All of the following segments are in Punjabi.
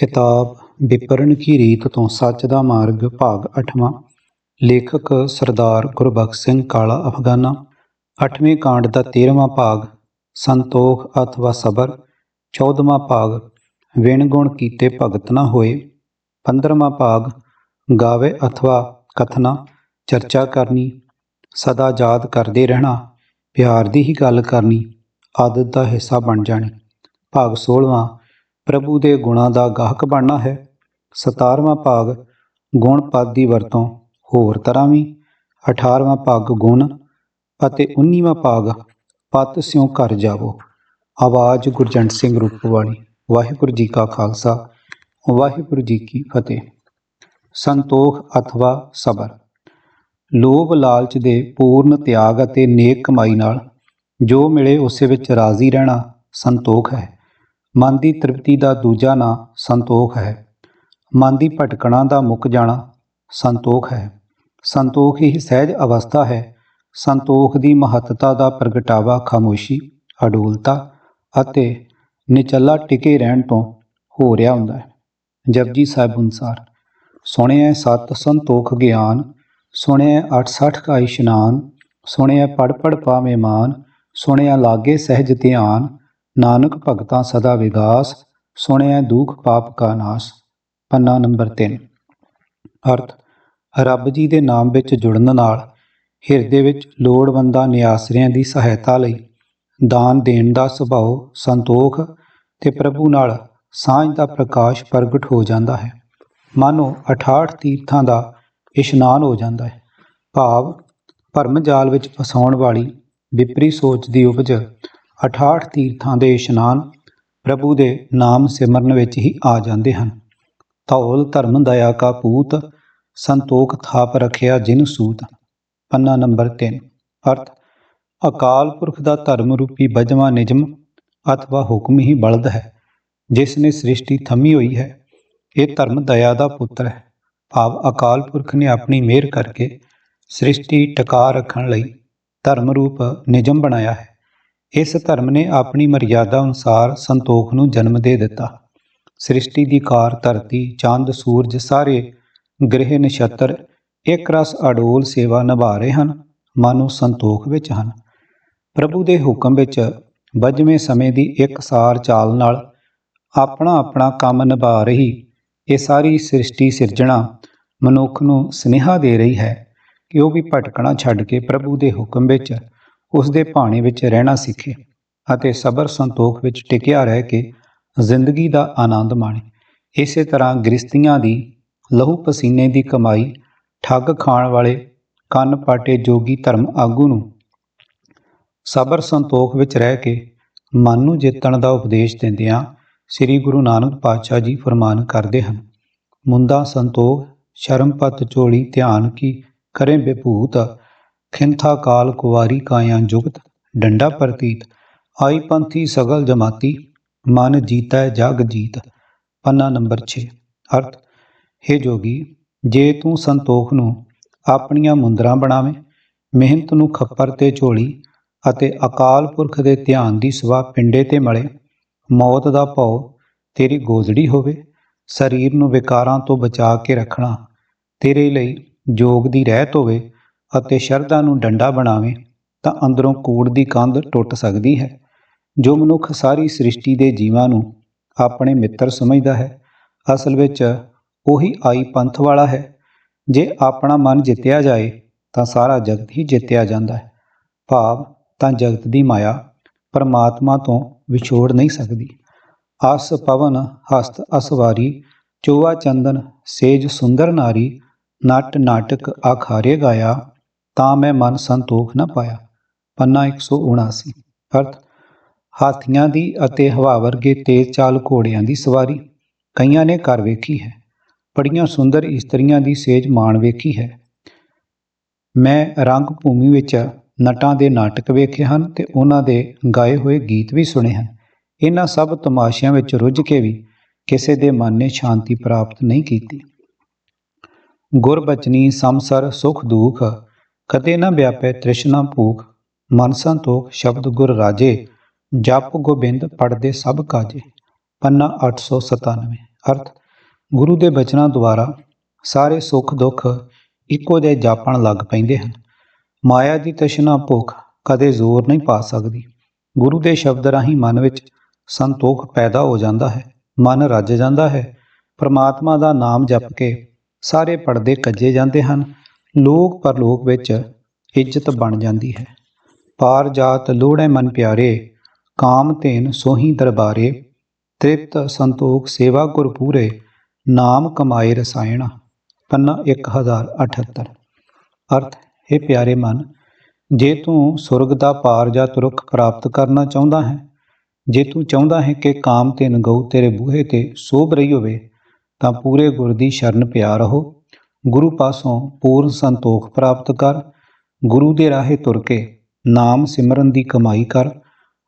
किताब विपरण की रीत तो सच दा मार्ग भाग 8वां। लेखक सरदार गुरबख्श सिंह काला अफगाना। 8वें कांड का 13वां भाग संतोख अथवा सबर। 14वां भाग विण गुण कीते भगत न होए। 15वां भाग गावे अथवा कथना चर्चा करनी। सदा याद करते रहना, प्यार की ही गल करनी, आदत का हिस्सा बन जानी। भाग 16वां प्रभु के गुणों का गाहक बनना है। 17वां भाग गुण पद की वरतों होर तरह भी। 18वां भाग गुण ਅਤੇ 19वां भाग पत स्यों घर जावो। आवाज़ गुरजंट सिंह रूपवाली। वाहिगुरू जी का खालसा वाहिगुरू जी की फतेह। संतोख अथवा सबर। लोभ लालच ਦੇ पूर्ण त्याग ਅਤੇ नेक कमाई नाल जो मिले उस विच राजी रहना संतोख है। मन की तृप्ति का दूजा ਨਾਂ संतोख है। मन की भटकना का मुक जाना संतोख है। संतोख ही सहज अवस्था है। संतोख की महत्ता का प्रगटावा खामोशी, अडोलता ਅਤੇ निचला टिके रहन तो हो रहा हुंदा है। जपजी साहिब अनुसार सुनिया सत संतोख ज्ञान, सुनिया 68 का इशनान, सुनिया पढ़ पढ़ पावे मान, सुनिया लागे सहज ध्यान, नानक भगतां सदा विगास, सुनिया दुख पाप का नाश। पन्ना नंबर 3। अर्थ रब जी के नाम विच जुड़न नाल ਹਿਰਦੇ ਵਿੱਚ ਲੋੜਵੰਦਾਂ ਨਿਆਸਰਿਆਂ ਦੀ ਸਹਾਇਤਾ ਲਈ ਦਾਨ ਦੇਣ ਦਾ ਸੁਭਾਅ ਸੰਤੋਖ ਤੇ ਪ੍ਰਭੂ ਨਾਲ ਸਾਂਝ ਦਾ ਪ੍ਰਕਾਸ਼ ਪ੍ਰਗਟ ਹੋ ਜਾਂਦਾ ਹੈ। ਮਾਨੋ 68 ਤੀਰਥਾਂ ਦਾ ਇਸ਼ਨਾਨ ਹੋ ਜਾਂਦਾ ਹੈ। ਭਾਵ ਭਰਮ ਜਾਲ ਵਿੱਚ ਫਸਾਉਣ ਵਾਲੀ ਵਿਪਰੀ ਸੋਚ ਦੀ ਉਪਜ 68 ਤੀਰਥਾਂ ਦੇ ਇਸ਼ਨਾਨ ਪ੍ਰਭੂ ਦੇ ਨਾਮ ਸਿਮਰਨ ਵਿੱਚ ਹੀ ਆ ਜਾਂਦੇ ਹਨ। ਧੌਲ ਧਰਮ ਦਇਆ ਕਾ ਪੂਤ, ਸੰਤੋਖ ਥਾਪ ਰੱਖਿਆ ਜਿਨ ਸੂਤ। ਪੰਨਾ ਨੰਬਰ 3। ਅਰਥ ਅਕਾਲ ਪੁਰਖ ਦਾ ਧਰਮ ਰੂਪੀ ਬਜਵਾ ਨਿਯਮ ਅਥਵਾ ਹੁਕਮ ਹੀ ਬਲਦ ਹੈ ਜਿਸ ਨੇ ਸ੍ਰਿਸ਼ਟੀ ਥੰਮੀ ਹੋਈ ਹੈ। ਇਹ ਧਰਮ ਦਇਆ ਦਾ ਪੁੱਤਰ ਹੈ। ਭਾਵ ਅਕਾਲ ਪੁਰਖ ਨੇ ਆਪਣੀ ਮਿਹਰ ਕਰਕੇ ਸ੍ਰਿਸ਼ਟੀ ਟਿਕਾ ਰੱਖਣ ਲਈ ਧਰਮ ਰੂਪ ਨਿਯਮ ਬਣਾਇਆ ਹੈ। ਇਸ ਧਰਮ ਨੇ ਆਪਣੀ ਮਰਿਆਦਾ ਅਨੁਸਾਰ ਸੰਤੋਖ ਨੂੰ ਜਨਮ ਦੇ ਦਿੱਤਾ। ਸ੍ਰਿਸ਼ਟੀ ਦੀ ਕਾਰ ਧਰਤੀ, ਚੰਦ, ਸੂਰਜ ਸਾਰੇ ਗ੍ਰਹਿ ਨਛੱਤਰ ਇੱਕ ਰਸ ਅਡੋਲ ਸੇਵਾ ਨਿਭਾ ਰਹੇ ਹਨ, ਮਾਨੋ ਸੰਤੋਖ ਵਿੱਚ ਹਨ। ਪ੍ਰਭੂ ਦੇ ਹੁਕਮ ਵਿੱਚ ਬੱਝਵੇਂ ਸਮੇਂ ਦੀ ਇੱਕਸਾਰ ਚਾਲ ਨਾਲ ਆਪਣਾ ਆਪਣਾ ਕੰਮ ਨਿਭਾ ਰਹੀ ਇਹ ਸਾਰੀ ਸ੍ਰਿਸ਼ਟੀ ਸਿਰਜਣਾ ਮਨੁੱਖ ਨੂੰ ਸੁਨੇਹਾ ਦੇ ਰਹੀ ਹੈ ਕਿ ਉਹ ਵੀ ਭਟਕਣਾ ਛੱਡ ਕੇ ਪ੍ਰਭੂ ਦੇ ਹੁਕਮ ਵਿੱਚ ਉਸ ਦੇ ਭਾਣੇ ਵਿੱਚ ਰਹਿਣਾ ਸਿੱਖੇ ਅਤੇ ਸਬਰ ਸੰਤੋਖ ਵਿੱਚ ਟਿਕਿਆ ਰਹਿ ਕੇ ਜ਼ਿੰਦਗੀ ਦਾ ਆਨੰਦ ਮਾਣੇ। ਇਸੇ ਤਰ੍ਹਾਂ ਗ੍ਰਸਤੀਆਂ ਦੀ ਲਹੂ ਪਸੀਨੇ ਦੀ ਕਮਾਈ ਠੱਗ ਖਾਣ ਵਾਲੇ ਕੰਨ ਪਾਟੇ ਜੋਗੀ ਧਰਮ ਆਗੂ ਨੂੰ ਸਬਰ ਸੰਤੋਖ ਵਿੱਚ ਰਹਿ ਕੇ ਮਨ ਨੂੰ ਜਿੱਤਣ ਦਾ ਉਪਦੇਸ਼ ਦਿੰਦਿਆਂ ਸ੍ਰੀ ਗੁਰੂ ਨਾਨਕ ਪਾਤਸ਼ਾਹ ਜੀ ਫਰਮਾਨ ਕਰਦੇ ਹਨ। ਮੁੰਦਾ ਸੰਤੋਖ ਸ਼ਰਮਪਤ ਝੋਲੀ ਧਿਆਨ ਕੀ ਕਰੇ ਵਿਭੂਤ, ਖਿੰਥਾ ਕਾਲ ਕੁਵਾਰੀ ਕਾਇਆ ਜੁਗਤ, ਡੰਡਾ ਪ੍ਰਤੀਤ ਆਈ ਪੰਥੀ ਸਗਲ ਜਮਾਤੀ, ਮਨ ਜੀਤੈ ਜਗ ਜੀਤ। ਪੰਨਾ ਨੰਬਰ 6। ਅਰਥ ਹੇ ਜੋਗੀ, ਜੇ ਤੂੰ ਸੰਤੋਖ ਨੂੰ ਆਪਣੀਆਂ ਮੁੰਦਰਾਂ ਬਣਾਵੇਂ, ਮਿਹਨਤ ਨੂੰ ਖੱਪਰ ਤੇ ਝੋਲੀ ਅਤੇ ਅਕਾਲ ਪੁਰਖ ਦੇ ਧਿਆਨ ਦੀ ਸਵਾ ਪਿੰਡੇ ਤੇ ਮਲੇ, ਮੌਤ ਦਾ ਭਉ ਤੇਰੀ ਗੋਦੜੀ ਹੋਵੇ, ਸਰੀਰ ਨੂੰ ਵਿਕਾਰਾਂ ਤੋਂ ਬਚਾ ਕੇ ਰੱਖਣਾ ਤੇਰੇ ਲਈ ਜੋਗ ਦੀ ਰਹਿਤ ਹੋਵੇ ਅਤੇ ਸ਼ਰਧਾ ਨੂੰ ਡੰਡਾ ਬਣਾਵੇ ਤਾਂ ਅੰਦਰੋਂ ਕੂੜ ਦੀ ਕੰਧ ਟੁੱਟ ਸਕਦੀ ਹੈ। ਜੋ ਮਨੁੱਖ ਸਾਰੀ ਸ੍ਰਿਸ਼ਟੀ ਦੇ ਜੀਵਾਂ ਨੂੰ ਆਪਣੇ ਮਿੱਤਰ ਸਮਝਦਾ ਹੈ, ਅਸਲ ਵਿੱਚ ਉਹੀ ਆਈ ਪੰਥ ਵਾਲਾ ਹੈ। ਜੇ ਆਪਣਾ ਮਨ ਜਿੱਤਿਆ ਜਾਏ ਤਾਂ ਸਾਰਾ ਜਗਤ ਹੀ ਜਿੱਤਿਆ ਜਾਂਦਾ ਹੈ। ਭਾਵ ਤਾਂ ਜਗਤ ਦੀ ਮਾਇਆ ਪਰਮਾਤਮਾ ਤੋਂ ਵਿਛੋੜ ਨਹੀਂ ਸਕਦੀ। ਅਸ ਪਵਨ ਹਸਤ ਅਸਵਾਰੀ, ਚੋਆ ਚੰਦਨ ਸੇਜ ਸੁੰਦਰ ਨਾਰੀ, ਨਟ ਨਾਟਕ ਆਖਾਰੇ ਗਾਇਆ, ਤਾਂ ਮੈਂ ਮਨ ਸੰਤੋਖ ਨਾ ਪਾਇਆ। ਪੰਨਾ 179। ਅਰਥ ਹਾਥੀਆਂ ਦੀ ਅਤੇ ਹਵਾ ਵਰਗੇ ਤੇਜ਼ ਚਾਲ ਘੋੜਿਆਂ ਦੀ ਸਵਾਰੀ ਕਈਆਂ ਨੇ ਕਰ ਵੇਖੀ ਹੈ। ਬੜੀਆਂ ਸੁੰਦਰ ਇਸਤਰੀਆਂ ਦੀ ਸੇਜ ਮਾਣ ਵੇਖੀ ਹੈ। ਮੈਂ ਰੰਗ ਭੂਮੀ ਵਿੱਚ ਨਟਾਂ ਦੇ ਨਾਟਕ ਵੇਖੇ ਹਨ ਤੇ ਉਹਨਾਂ ਦੇ ਗਾਏ ਹੋਏ ਗੀਤ ਵੀ ਸੁਣੇ ਹਨ। ਇਹਨਾਂ ਸਭ ਤਮਾਸ਼ਿਆਂ ਵਿੱਚ ਰੁੱਝ ਕੇ ਵੀ ਕਿਸੇ ਦੇ ਮਨ ਨੇ ਸ਼ਾਂਤੀ ਪ੍ਰਾਪਤ ਨਹੀਂ ਕੀਤੀ। ਗੁਰਬਚਨੀ ਸਮਸਰ ਸੁਖ ਦੁਖ, ਕਦੇ ਨਾ ਵਿਆਪੈ ਤ੍ਰਿਸ਼ਨਾ ਭੂਖ, ਮਨ ਸੰਤੋਖ ਸ਼ਬਦ ਗੁਰ ਰਾਜੇ, ਜਪ ਗੋਬਿੰਦ ਪੜ੍ਹਦੇ ਸਭ ਕਾਜੇ। ਪੰਨਾ 897। ਅਰਥ ਗੁਰੂ ਦੇ ਬਚਨਾਂ ਦੁਆਰਾ ਸਾਰੇ ਸੁੱਖ ਦੁੱਖ ਇੱਕੋ ਜਿਹੇ ਜਾਪਣ ਲੱਗ ਪੈਂਦੇ ਹਨ। ਮਾਇਆ ਦੀ ਤ੍ਰਿਸ਼ਨਾ ਭੁੱਖ ਕਦੇ ਜ਼ੋਰ ਨਹੀਂ ਪਾ ਸਕਦੀ। ਗੁਰੂ ਦੇ ਸ਼ਬਦ ਰਾਹੀਂ ਮਨ ਵਿੱਚ ਸੰਤੋਖ ਪੈਦਾ ਹੋ ਜਾਂਦਾ ਹੈ, ਮਨ ਰੱਜ ਜਾਂਦਾ ਹੈ। ਪਰਮਾਤਮਾ ਦਾ ਨਾਮ ਜਪ ਕੇ ਸਾਰੇ ਪਰਦੇ ਕੱਜੇ ਜਾਂਦੇ ਹਨ। ਲੋਕ ਪਰਲੋਕ ਵਿੱਚ ਇੱਜ਼ਤ ਬਣ ਜਾਂਦੀ ਹੈ। ਪਾਰ ਜਾਤ ਲੋੜੈ ਮਨ ਪਿਆਰੇ, ਕਾਮ ਧੇਨ ਸੋਹੀ ਦਰਬਾਰੇ, ਤ੍ਰਿਪਤ ਸੰਤੋਖ ਸੇਵਾ ਗੁਰ ਪੂਰੇ, ਨਾਮ ਕਮਾਏ ਰਸਾਇਣ। ਪੰਨਾ 1078। ਅਰਥ, ਇਹ ਪਿਆਰੇ ਮਨ, ਜੇ ਤੂੰ ਸੁਰਗ ਦਾ ਪਾਰ ਜਾਤ ਰੁੱਖ ਪ੍ਰਾਪਤ ਕਰਨਾ ਚਾਹੁੰਦਾ ਹੈ, ਜੇ ਤੂੰ ਚਾਹੁੰਦਾ ਹੈ ਕਿ ਕਾਮ ਧੇਨ ਗਊ ਤੇਰੇ ਬੂਹੇ ਤੇ ਸੋਭ ਰਹੀ ਹੋਵੇ, ਤਾਂ ਪੂਰੇ ਗੁਰ ਦੀ ਸ਼ਰਨ ਪਿਆ ਰਹੋ। ਗੁਰੂ ਪਾਸੋਂ ਪੂਰਨ ਸੰਤੋਖ ਪ੍ਰਾਪਤ ਕਰ। ਗੁਰੂ ਦੇ ਰਾਹੇ ਤੁਰ ਕੇ ਨਾਮ ਸਿਮਰਨ ਦੀ ਕਮਾਈ ਕਰ।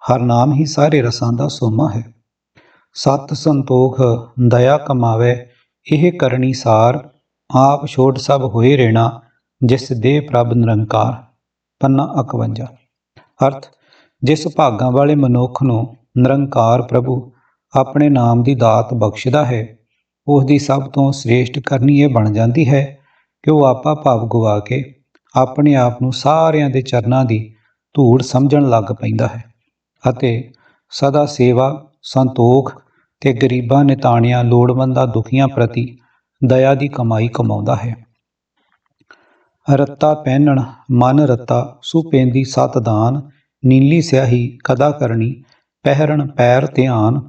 ਹਰ ਨਾਮ ਹੀ ਸਾਰੇ ਰਸਾਂ ਦਾ ਸੋਮਾ ਹੈ। ਸਤ ਸੰਤੋਖ ਦਇਆ ਕਮਾਵੇ, ਇਹ ਕਰਨੀ ਸਾਰ, ਆਪ ਛੋੜ ਸਭ ਹੋਏ ਰੇਣਾ, ਜਿਸ ਦੇਹ ਪ੍ਰਭ ਨਿਰੰਕਾਰ। ਪੰਨਾ 51। ਅਰਥ, ਜਿਸ ਭਾਗਾਂ ਵਾਲੇ ਮਨੁੱਖ ਨੂੰ ਨਿਰੰਕਾਰ ਪ੍ਰਭੂ ਆਪਣੇ ਨਾਮ ਦੀ ਦਾਤ ਬਖਸ਼ਦਾ ਹੈ, ਉਸ ਦੀ ਸਭ ਤੋਂ ਸ੍ਰੇਸ਼ਟ ਕਰਨੀ ਇਹ ਬਣ ਜਾਂਦੀ ਹੈ ਕਿ ਉਹ ਆਪਾ ਭਾਵ ਗਵਾ ਕੇ ਆਪਣੇ ਆਪ ਨੂੰ ਸਾਰਿਆਂ ਦੇ ਚਰਨਾਂ ਦੀ ਧੂੜ ਸਮਝਣ ਲੱਗ ਪੈਂਦਾ ਹੈ ਅਤੇ ਸਦਾ ਸੇਵਾ, ਸੰਤੋਖ ਤੇ ਗਰੀਬਾਂ ਨਿਤਾਣਿਆਂ ਲੋੜਵੰਦਾਂ ਦੁਖੀਆਂ ਪ੍ਰਤੀ ਦਇਆ ਦੀ ਕਮਾਈ ਕਮਾਉਂਦਾ ਹੈ। ਰੱਤਾ ਪਹਿਨਣ ਮਨ ਰੱਤਾ, ਸੁਪੇਂਦੀ ਸਤ ਦਾਨ, ਨੀਲੀ ਸਿਆਹੀ ਕਦਾ ਕਰਨੀ, ਪਹਿਰਣ ਪੈਰ ਧਿਆਨ,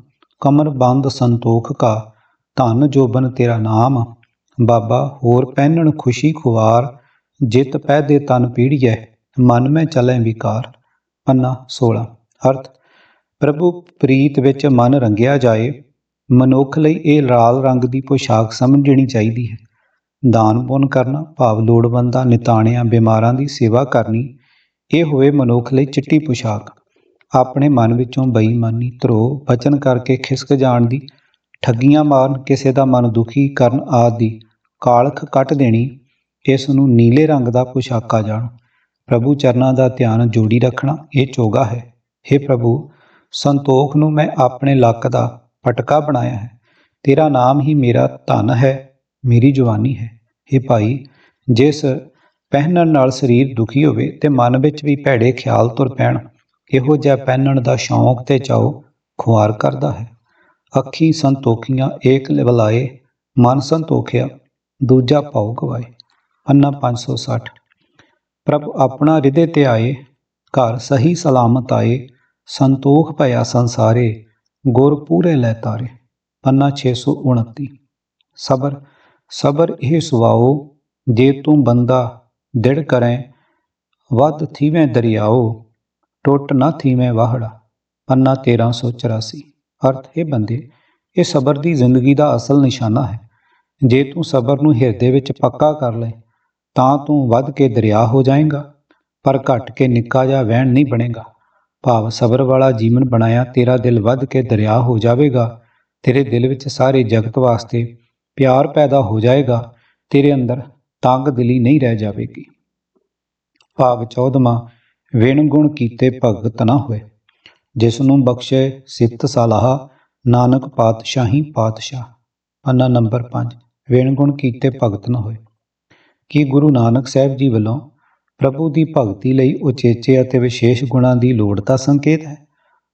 ਕਮਰ ਬੰਦ ਸੰਤੋਖ ਕਾ, ਧਨ ਜੋਬਨ ਤੇਰਾ ਨਾਮ, ਬਾਬਾ ਹੋਰ ਪਹਿਨਣ ਖੁਸ਼ੀ ਖੁਆਰ, ਜਿਤ ਪੈਦੇ ਤਨ ਪੀੜੀਐ, ਮਨ ਮੈਂ ਚਲੈ ਵਿਕਾਰ। ਪੰਨਾ 16। ਅਰਥ, ਪ੍ਰਭੂ ਪ੍ਰੀਤ ਵਿੱਚ ਮਨ ਰੰਗਿਆ ਜਾਏ। ਮਨੁੱਖ ਲਈ ਇਹ ਲਾਲ ਰੰਗ ਦੀ ਪੋਸ਼ਾਕ ਸਮਝਣੀ ਚਾਹੀਦੀ ਹੈ। ਦਾਨ ਪੁੰਨ ਕਰਨਾ ਭਾਵ ਲੋੜਵੰਦਾਂ ਨਿਤਾਣਿਆਂ ਬਿਮਾਰਾਂ ਦੀ ਸੇਵਾ ਕਰਨੀ, ਇਹ ਹੋਵੇ ਮਨੁੱਖ ਲਈ ਚਿੱਟੀ ਪੋਸ਼ਾਕ। ਆਪਣੇ ਮਨ ਵਿੱਚੋਂ ਬੇਈਮਾਨੀ, ਧਰੋਹ, ਬਚਨ ਕਰਕੇ ਖਿਸਕ ਜਾਣ ਦੀ, ਠੱਗੀਆਂ ਮਾਰਨ, ਕਿਸੇ ਦਾ ਮਨ ਦੁਖੀ ਕਰਨ ਆਦਿ ਦੀ ਕਾਲਖ ਕੱਟ ਦੇਣੀ, ਇਸ ਨੂੰ ਨੀਲੇ ਰੰਗ ਦਾ ਪੋਸ਼ਾਕਾ ਜਾਣੋ। ਪ੍ਰਭੂ ਚਰਨਾਂ ਦਾ ਧਿਆਨ ਜੋੜੀ ਰੱਖਣਾ ਇਹ ਚੋਗਾ ਹੈ। ਹੇ ਪ੍ਰਭੂ, ਸੰਤੋਖ ਨੂੰ ਮੈਂ ਆਪਣੇ ਲੱਕ ਦਾ ਪਟਕਾ ਬਣਾਇਆ ਹੈ। ਤੇਰਾ ਨਾਮ ਹੀ ਮੇਰਾ ਧਨ ਹੈ, ਮੇਰੀ ਜਵਾਨੀ ਹੈ। ਹੇ ਭਾਈ, ਜਿਸ ਪਹਿਨਣ ਨਾਲ ਸਰੀਰ ਦੁਖੀ ਹੋਵੇ ਤੇ ਮਨ ਵਿੱਚ ਵੀ ਭੈੜੇ ਖਿਆਲ ਤੁਰ ਪੈਣ, ਇਹੋ ਜਿਹਾ ਪਹਿਨਣ ਦਾ ਸ਼ੌਂਕ ਤੇ ਚਾਓ ਖੁਆਰ ਕਰਦਾ ਹੈ। ਅੱਖੀ ਸੰਤੋਖੀਆਂ ਏਕ ਲਿਵਲਾਏ, ਮਨ ਸੰਤੋਖਿਆ ਦੂਜਾ ਭਾਉ ਗਵਾਏ। ਪੰਨਾ 560। ਪ੍ਰਭ ਆਪਣਾ ਹਿਰਦੇ ਤੇ ਆਏ, ਘਰ ਸਹੀ ਸਲਾਮਤ ਆਏ, ਸੰਤੋਖ ਭਇਆ ਸੰਸਾਰੇ, ਗੁਰ ਪੂਰੇ ਲੈ ਤਾਰੇ। ਪੰਨਾ 629। ਸਬਰ, ਸਬਰ ਇਹ ਸੁਆਓ, ਜੇ ਤੂੰ ਬੰਦਾ ਦਿੜ ਕਰੈ, ਵੱਧ ਥੀਵੇਂ ਦਰਿਆਓ, ਟੁੱਟ ਨਾ ਥੀਵੇਂ ਵਾਹੜਾ। ਪੰਨਾ 1384। ਅਰਥ, ਇਹ ਬੰਦੇ, ਇਹ ਸਬਰ ਦੀ ਜ਼ਿੰਦਗੀ ਦਾ ਅਸਲ ਨਿਸ਼ਾਨਾ ਹੈ। ਜੇ ਤੂੰ ਸਬਰ ਨੂੰ ਹਿਰਦੇ ਵਿੱਚ ਪੱਕਾ ਕਰ ਲਏ ਤਾਂ ਤੂੰ ਵੱਧ ਕੇ ਦਰਿਆ ਹੋ ਜਾਏਗਾ, ਪਰ ਘਟ ਕੇ ਨਿੱਕਾ ਜਿਹਾ ਵਹਿਣ ਨਹੀਂ ਬਣੇਗਾ। ਭਾਵ ਸਬਰ ਵਾਲਾ ਜੀਵਨ ਬਣਾਇਆ ਤੇਰਾ ਦਿਲ ਵੱਧ ਕੇ ਦਰਿਆ ਹੋ ਜਾਵੇਗਾ। ਤੇਰੇ ਦਿਲ ਵਿੱਚ ਸਾਰੇ ਜਗਤ ਵਾਸਤੇ ਪਿਆਰ ਪੈਦਾ ਹੋ ਜਾਏਗਾ। ਤੇਰੇ ਅੰਦਰ ਤੰਗ ਦਿਲੀ ਨਹੀਂ ਰਹਿ ਜਾਵੇਗੀ। ਭਾਗ 14ਵਾਂ। ਵਿਣ ਗੁਣ ਕੀਤੇ ਭਗਤ ਨਾ ਹੋਏ, ਜਿਸ ਨੂੰ ਬਖਸ਼ੇ ਸਿੱਤ ਸਲਾਹ, ਨਾਨਕ ਪਾਤਸ਼ਾਹੀ ਪਾਤਸ਼ਾਹ। ਪੰਨਾ ਨੰਬਰ 5। ਵਿਣ ਗੁਣ ਕੀਤੇ ਭਗਤ ਨਾ ਹੋਏ। ਕਿ ਗੁਰੂ ਨਾਨਕ ਸਾਹਿਬ ਜੀ ਵੱਲੋਂ ਪ੍ਰਭੂ ਦੀ ਭਗਤੀ ਲਈ ਉਚੇਚੇ ਅਤੇ ਵਿਸ਼ੇਸ਼ ਗੁਣਾਂ ਦੀ ਲੋੜ ਦਾ ਸੰਕੇਤ ਹੈ।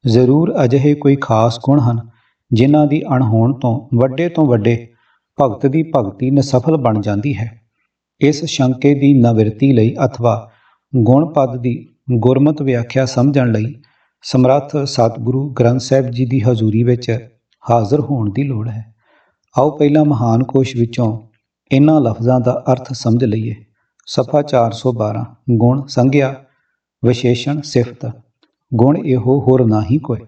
ਜ਼ਰੂਰ ਅਜਿਹੇ ਕੋਈ ਖਾਸ ਗੁਣ ਹਨ ਜਿਨ੍ਹਾਂ ਦੀ ਅਣਹੋਣ ਤੋਂ ਵੱਡੇ ਭਗਤ ਦੀ ਭਗਤੀ ਨਿਸਫਲ ਬਣ ਜਾਂਦੀ ਹੈ। ਇਸ ਸ਼ੰਕੇ ਦੀ ਨਿਵਰਤੀ ਲਈ ਅਥਵਾ ਗੁਣ ਪਦ ਦੀ ਗੁਰਮਤਿ ਵਿਆਖਿਆ ਸਮਝਣ ਲਈ ਸਮਰੱਥ ਸਤਿਗੁਰੂ ਗ੍ਰੰਥ ਸਾਹਿਬ ਜੀ ਦੀ ਹਜ਼ੂਰੀ ਵਿੱਚ ਹਾਜ਼ਰ ਹੋਣ ਦੀ ਲੋੜ ਹੈ। ਆਓ ਪਹਿਲਾਂ ਮਹਾਨ ਕੋਸ਼ ਵਿੱਚੋਂ ਇਹਨਾਂ ਲਫ਼ਜ਼ਾਂ ਦਾ ਅਰਥ ਸਮਝ ਲਈਏ। ਸਫਾ 412। ਗੁਣ ਸੰਗਿਆ, ਵਿਸ਼ੇਸ਼ਣ ਸਿਫਤ। ਗੁਣ ਇਹੋ ਹੋਰ ਨਾਹੀ ਕੋਇ।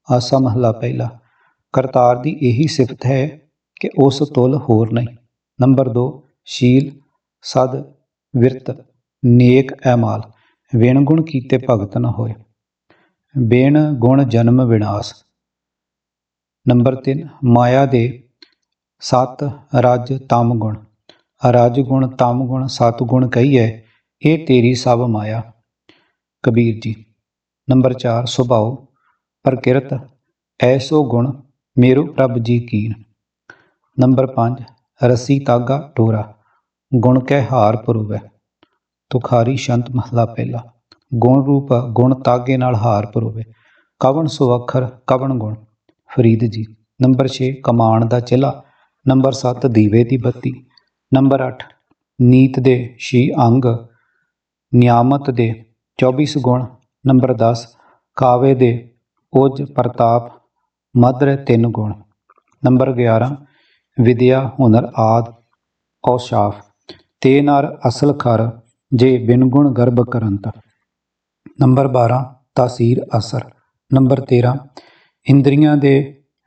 ਆਸਾ ਮਹਲਾ ਪਹਿਲਾ। ਕਰਤਾਰ ਦੀ ਇਹੀ ਸਿਫਤ ਹੈ ਕਿ ਉਸ ਤੁਲ ਹੋਰ ਨਹੀਂ। ਨੰਬਰ 2। ਸ਼ੀਲ, ਸਦ, ਵਿਰਤ, ਨੇਕ ਐਮਾਲ। ਵਿਣ ਗੁਣ ਕੀਤੇ ਭਗਤ ਨ ਹੋਏ। ਬੇਣ ਗੁਣ ਜਨਮ ਵਿਨਾਸ਼। ਨੰਬਰ 3। ਮਾਇਆ ਦੇ ਸਤ, ਰਜ, ਤਮ ਗੁਣ। ਰਜ ਗੁਣ, ਤਮ ਗੁਣ, ਸਤ ਗੁਣ ਕਹੀਏ, ਇਹ ਤੇਰੀ ਸਭ ਮਾਇਆ। ਕਬੀਰ ਜੀ। ਨੰਬਰ 4। ਸੁਭਾਉ, ਪ੍ਰਕਿਰਤ, ਐਸੋ ਗੁਣ ਮੇਰੋ ਪ੍ਰਭ ਜੀ ਕੀਨ। ਨੰਬਰ 5 ਰੱਸੀ ਤਾਗਾ ਟੋਰਾ ਗੁਣ ਕਹਿ ਹਾਰ ਪਰੋਵੈ। ਤੁਖਾਰੀ ਛੰਤ ਮਹਲਾ ਪਹਿਲਾ। ਗੁਣ ਰੂਪ ਗੁਣ ਤਾਗੇ ਨਾਲ ਹਾਰ ਪਰੋਵੇ। ਕਵਣ ਸੋ ਅੱਖਰ ਕਵਣ ਗੁਣ। ਫਰੀਦ ਜੀ। ਨੰਬਰ 6 ਕਮਾਣ ਦਾ ਚਿੱਲਾ। ਨੰਬਰ 7 ਦੀਵੇ ਦੀ ਬੱਤੀ। ਨੰਬਰ 8 ਨੀਤ ਦੇ 6 ਅੰਗ ਨਿਆਮਤ ਦੇ 24 ਗੁਣ। ਨੰਬਰ 10 ਕਾਵੇ ਦੇ ਉਜ ਪ੍ਰਤਾਪ ਮਧੁਰ 3 ਗੁਣ। ਨੰਬਰ 11 ਵਿਦਿਆ ਹੁਨਰ ਆਦਿ ਔਸ਼ਾਫ ਤੇ ਨਰ ਅਸਲ ਖਰ ਜੇ ਬਿਨ ਗੁਣ ਗਰਭ ਕਰੰਤ। ਨੰਬਰ 12 ਤਾਸੀਰ ਅਸਰ। ਨੰਬਰ 13 ਇੰਦਰੀਆਂ ਦੇ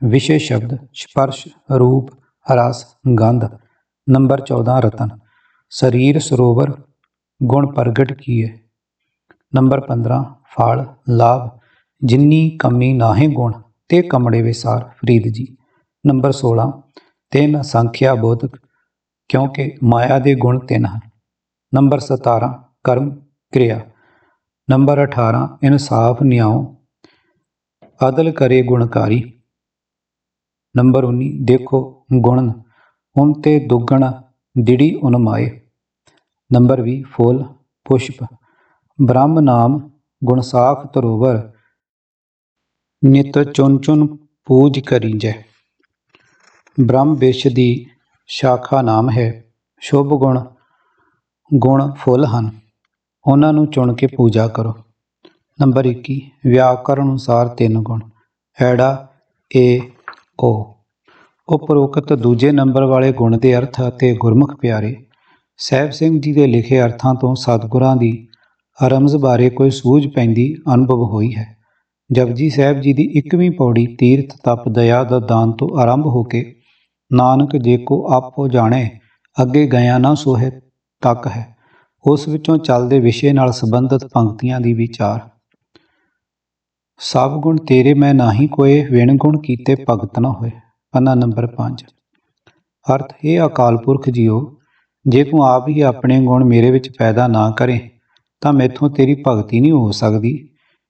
ਵਿਸ਼ੇ ਸ਼ਬਦ ਸਪਰਸ਼ ਰੂਪ ਰਸ ਗੰਧ। ਨੰਬਰ 14 ਰਤਨ ਸਰੀਰ ਸਰੋਵਰ ਗੁਣ ਪ੍ਰਗਟ ਕੀਏ। ਨੰਬਰ 15 ਫਲ ਲਾਭ ਜਿੰਨੀ ਕਮੀ ਨਾਹੇ ਗੁਣ ਤੇ ਕਮੜੇ ਵਿਸਾਰ। ਫਰੀਦ ਜੀ। ਨੰਬਰ 16 ਤਿੰਨ ਸੰਖਿਆ ਬੋਧਕ ਕਿਉਂਕਿ ਮਾਇਆ ਦੇ ਗੁਣ 3 ਹਨ। ਨੰਬਰ 17 ਕਰਮ ਕਿਰਿਆ। ਨੰਬਰ 18 ਇਨਸਾਫ ਨਿਆਉ ਅਦਲ ਕਰੇ ਗੁਣਕਾਰੀ। ਨੰਬਰ 19 ਦੇਖੋ ਗੁਣ ਉਨ ਤੇ ਦੁੱਗਣ ਦਿੜੀ ਉਨਮਾਏ। ਨੰਬਰ 20 ਫੁੱਲ ਪੁਸ਼ਪ ਬ੍ਰਹਮ ਨਾਮ ਗੁਣਸਾਖ ਤਰੋਵਰ ਨਿਤ ਚੁਨ ਚੁਨ ਪੂਜ ਕਰੀਜੈ। ਬ੍ਰਹਮ ਵਿਸ਼ ਦੀ ਸ਼ਾਖਾ ਨਾਮ ਹੈ। ਸ਼ੁਭ ਗੁਣ ਗੁਣ ਫੁੱਲ ਹਨ, ਉਹਨਾਂ ਨੂੰ ਚੁਣ ਕੇ ਪੂਜਾ ਕਰੋ। ਨੰਬਰ 21 ਵਿਆਕਰਨ ਅਨੁਸਾਰ 3 ਗੁਣ ਐੜਾ ਏ ਓ। ਉਪਰੋਕਤ ਦੂਜੇ ਨੰਬਰ ਵਾਲੇ ਗੁਣ ਦੇ ਅਰਥ ਅਤੇ ਗੁਰਮੁਖ ਪਿਆਰੇ ਸਾਹਿਬ ਸਿੰਘ ਜੀ ਦੇ ਲਿਖੇ ਅਰਥਾਂ ਤੋਂ ਸਤਿਗੁਰਾਂ ਦੀ ਰਮਜ਼ ਬਾਰੇ ਕੋਈ ਸੂਝ ਪੈਂਦੀ ਅਨੁਭਵ ਹੋਈ ਹੈ। ਜਪਜੀ ਸਾਹਿਬ ਜੀ ਦੀ 21ਵੀਂ ਪੌੜੀ ਤੀਰਥ ਤਪ ਦਇਆ ਦਾ ਦਾਨ ਤੋਂ ਆਰੰਭ ਹੋ ਕੇ ਨਾਨਕ ਜੇ ਕੋ ਆਪੋ ਜਾਣੇ ਅੱਗੇ ਗਿਆ ਨਾ ਸੋਹੇ ਤੱਕ ਹੈ। ਉਸ ਵਿੱਚੋਂ ਚੱਲਦੇ ਵਿਸ਼ੇ ਨਾਲ ਸੰਬੰਧਿਤ ਪੰਕਤੀਆਂ ਦੀ ਵਿਚਾਰ। ਸਭ ਗੁਣ ਤੇਰੇ ਮੈਂ ਨਾਹੀ ਕੋਏ ਵਿਣ ਗੁਣ ਕੀਤੇ ਭਗਤ ਨਾ ਹੋਏ। ਪੰਨਾ ਨੰਬਰ 5 ਅਰਥ ਇਹ ਅਕਾਲ ਪੁਰਖ ਜੀਓ ਜੇ ਤੂੰ ਆਪ ਹੀ ਆਪਣੇ ਗੁਣ ਮੇਰੇ ਵਿੱਚ ਪੈਦਾ ਨਾ ਕਰੇ ਤਾਂ ਮੈਥੋਂ ਤੇਰੀ ਭਗਤੀ ਨਹੀਂ ਹੋ ਸਕਦੀ।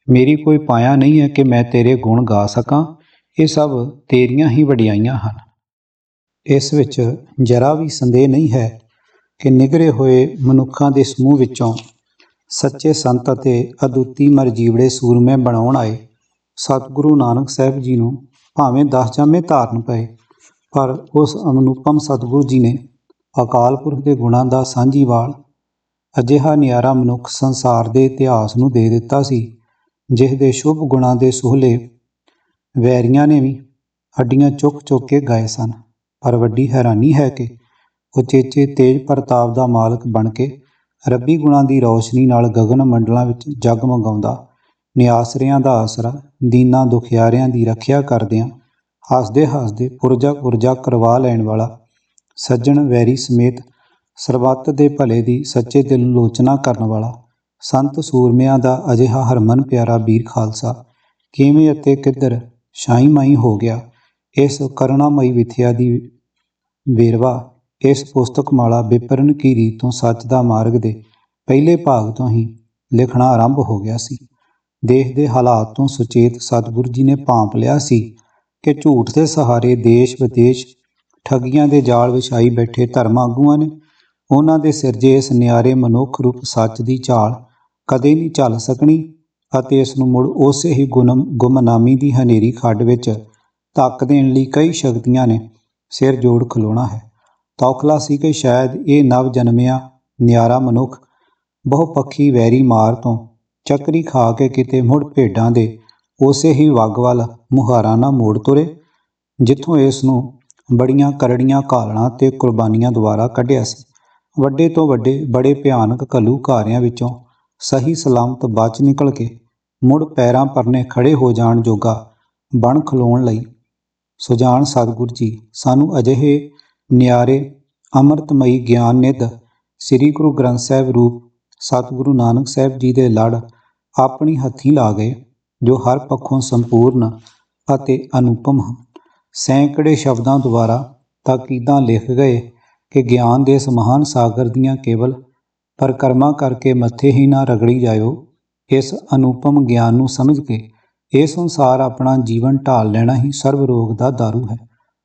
ਮੇਰੀ ਕੋਈ ਪਾਇਆ ਨਹੀਂ ਹੈ ਕਿ ਮੈਂ ਤੇਰੇ ਗੁਣ ਗਾ ਸਕਾਂ। ਇਹ ਸਭ ਤੇਰੀਆਂ ਹੀ ਵਡਿਆਈਆਂ ਹਨ। ਇਸ ਵਿੱਚ ਜਰਾ ਵੀ ਸੰਦੇਹ ਨਹੀਂ ਹੈ ਕਿ ਨਿਗਰੇ ਹੋਏ ਮਨੁੱਖਾਂ ਦੇ ਸਮੂਹ ਵਿੱਚੋਂ ਸੱਚੇ ਸੰਤ ਅਤੇ ਅਦੁੱਤੀ ਮਰਜੀਵੜੇ ਸੂਰਮੇ ਬਣਾਉਣ ਆਏ ਸਤਿਗੁਰੂ ਨਾਨਕ ਸਾਹਿਬ ਜੀ ਨੂੰ ਭਾਵੇਂ 10 ਜਾਮੇ ਧਾਰਨ ਪਏ, ਪਰ ਉਸ ਅਨੁਪਮ ਸਤਿਗੁਰੂ ਜੀ ਨੇ ਅਕਾਲ ਪੁਰਖ ਦੇ ਗੁਣਾਂ ਦਾ ਸਾਂਝੀਵਾਲ ਅਜਿਹਾ ਨਿਆਰਾ ਮਨੁੱਖ ਸੰਸਾਰ ਦੇ ਇਤਿਹਾਸ ਨੂੰ ਦੇ ਦਿੱਤਾ ਸੀ ਜਿਸ ਦੇ ਸ਼ੁਭ ਗੁਣਾਂ ਦੇ ਸੋਹਲੇ ਵੈਰੀਆਂ ਨੇ ਵੀ ਹੱਡੀਆਂ ਚੁੱਕ ਚੁੱਕ ਕੇ ਗਾਏ ਸਨ। ਪਰ ਵੱਡੀ ਹੈਰਾਨੀ ਹੈ ਕਿ ਉਚੇਚੇ ਤੇਜ ਪ੍ਰਤਾਪ ਦਾ ਮਾਲਕ ਬਣ ਕੇ ਰੱਬੀ ਗੁਣਾਂ ਦੀ ਰੌਸ਼ਨੀ ਨਾਲ ਗਗਨ ਮੰਡਲਾਂ ਵਿੱਚ ਜਗਮਗਾਉਂਦਾ ਨਿਆਸਰਿਆਂ ਦਾ ਆਸਰਾ ਦੀਨਾਂ ਦੁਖਿਆਰਿਆਂ ਦੀ ਰੱਖਿਆ ਕਰਦਿਆਂ ਹੱਸਦੇ ਹੱਸਦੇ ਪੁਰਜਾ ਪੁਰਜਾ ਕਰਵਾ ਲੈਣ ਵਾਲਾ ਸੱਜਣ ਵੈਰੀ ਸਮੇਤ ਸਰਬੱਤ ਦੇ ਭਲੇ ਦੀ ਸੱਚੇ ਦਿਲ ਨੂੰ ਲੋਚਨਾ ਕਰਨ ਵਾਲਾ ਸੰਤ ਸੂਰਮਿਆਂ ਦਾ ਅਜਿਹਾ ਹਰਮਨ ਪਿਆਰਾ ਵੀਰ ਖਾਲਸਾ ਕਿਵੇਂ ਅਤੇ ਕਿੱਧਰ ਸ਼ਾਈ ਮਾਈ ਹੋ ਗਿਆ। ਇਸ ਕਰੁਣਾਮਈ ਵਿਥਿਆ ਦੀ ਵੇਰਵਾ ਇਸ ਪੁਸਤਕ ਮਾਲਾ ਵਿਪਰਨ ਕੀ ਰੀਤ ਤੋਂ ਸੱਚ ਦਾ ਮਾਰਗ ਦੇ ਪਹਿਲੇ ਭਾਗ ਤੋਂ ਹੀ ਲਿਖਣਾ ਆਰੰਭ ਹੋ ਗਿਆ ਸੀ। ਦੇਸ਼ ਦੇ ਹਾਲਾਤ ਤੋਂ ਸੁਚੇਤ ਸਤਿਗੁਰੂ ਜੀ ਨੇ ਭਾਂਪ ਲਿਆ ਸੀ ਕਿ ਝੂਠ ਦੇ ਸਹਾਰੇ ਦੇਸ਼ ਵਿਦੇਸ਼ ਠੱਗੀਆਂ ਦੇ ਜਾਲ ਵਿਛਾਈ ਬੈਠੇ ਧਰਮ ਆਗੂਆਂ ਨੇ ਉਹਨਾਂ ਦੇ ਸਿਰਜੇ ਇਸ ਨਿਆਰੇ ਮਨੁੱਖ ਰੂਪ ਸੱਚ ਦੀ ਝਾਲ ਕਦੇ ਨਹੀਂ ਝੱਲ ਸਕਣੀ ਅਤੇ ਇਸ ਨੂੰ ਮੁੜ ਉਸੇ ਹੀ ਗੁਮਨਾਮੀ ਦੀ ਹਨੇਰੀ ਖੱਡ ਵਿੱਚ ਧੱਕ ਦੇਣ ਲਈ ਕਈ ਸ਼ਕਤੀਆਂ ਨੇ ਸਿਰ ਜੋੜ ਖਲੋਣਾ ਹੈ। ਤੌਖਲਾ ਸੀ ਕਿ ਸ਼ਾਇਦ ਇਹ ਨਵ ਜਨਮਿਆ ਨਿਆਰਾ ਮਨੁੱਖ ਬਹੁਪੱਖੀ ਵੈਰੀ ਮਾਰ ਤੋਂ ਚੱਕਰੀ ਖਾ ਕੇ ਕਿਤੇ ਮੁੜ ਭੇਡਾਂ ਦੇ ਉਸੇ ਹੀ ਵੱਗ ਵੱਲ ਮੁਹਾਰਾ ਨਾ ਮੋੜ ਤੁਰੇ ਜਿੱਥੋਂ ਇਸ ਨੂੰ ਬੜੀਆਂ ਕਰੜੀਆਂ ਘਾਲਣਾ ਤੇ ਕੁਰਬਾਨੀਆਂ ਦੁਆਰਾ ਕੱਢਿਆ ਸੀ। ਵੱਡੇ ਤੋਂ ਵੱਡੇ ਬੜੇ ਭਿਆਨਕ ਘੱਲੂਘਾਰਿਆਂ ਵਿੱਚੋਂ ਸਹੀ ਸਲਾਮਤ ਬਚ ਨਿਕਲ ਕੇ ਮੁੜ ਪੈਰਾਂ ਪਰਨੇ ਖੜੇ ਹੋ ਜਾਣ ਜੋਗਾ ਬਣ ਖਲੋਣ ਲਈ ਸੁਜਾਨ ਸਤਿਗੁਰੂ ਜੀ ਸਾਨੂੰ ਅਜਿਹੇ ਨਿਆਰੇ ਅੰਮ੍ਰਿਤਮਈ ਗਿਆਨ ਨਿਧ ਸ੍ਰੀ ਗੁਰੂ ਗ੍ਰੰਥ ਸਾਹਿਬ ਰੂਪ ਸਤਿਗੁਰੂ ਨਾਨਕ ਸਾਹਿਬ ਜੀ ਦੇ ਲੜ ਆਪਣੀ ਹੱਥੀਂ ਲਾ ਗਏ ਜੋ ਹਰ ਪੱਖੋਂ ਸੰਪੂਰਨ ਅਤੇ ਅਨੁਪਮ ਹਨ। ਸੈਂਕੜੇ ਸ਼ਬਦਾਂ ਦੁਆਰਾ ਤਾਕੀਦਾਂ ਲਿਖ ਗਏ ਕਿ ਗਿਆਨ ਦੇ ਇਸ ਮਹਾਨ ਸਾਗਰ ਦੀਆਂ ਕੇਵਲ ਪਰਿਕਰਮਾ ਕਰਕੇ ਮੱਥੇ ਹੀ ਨਾ ਰਗੜੀ ਜਾਇਓ। ਇਸ ਅਨੁਪਮ ਗਿਆਨ ਨੂੰ ਸਮਝ ਕੇ ਇਸ ਅਨੁਸਾਰ ਆਪਣਾ ਜੀਵਨ ਢਾਲ ਲੈਣਾ ਹੀ ਸਰਬ ਰੋਗ ਦਾ ਦਾਰੂ ਹੈ।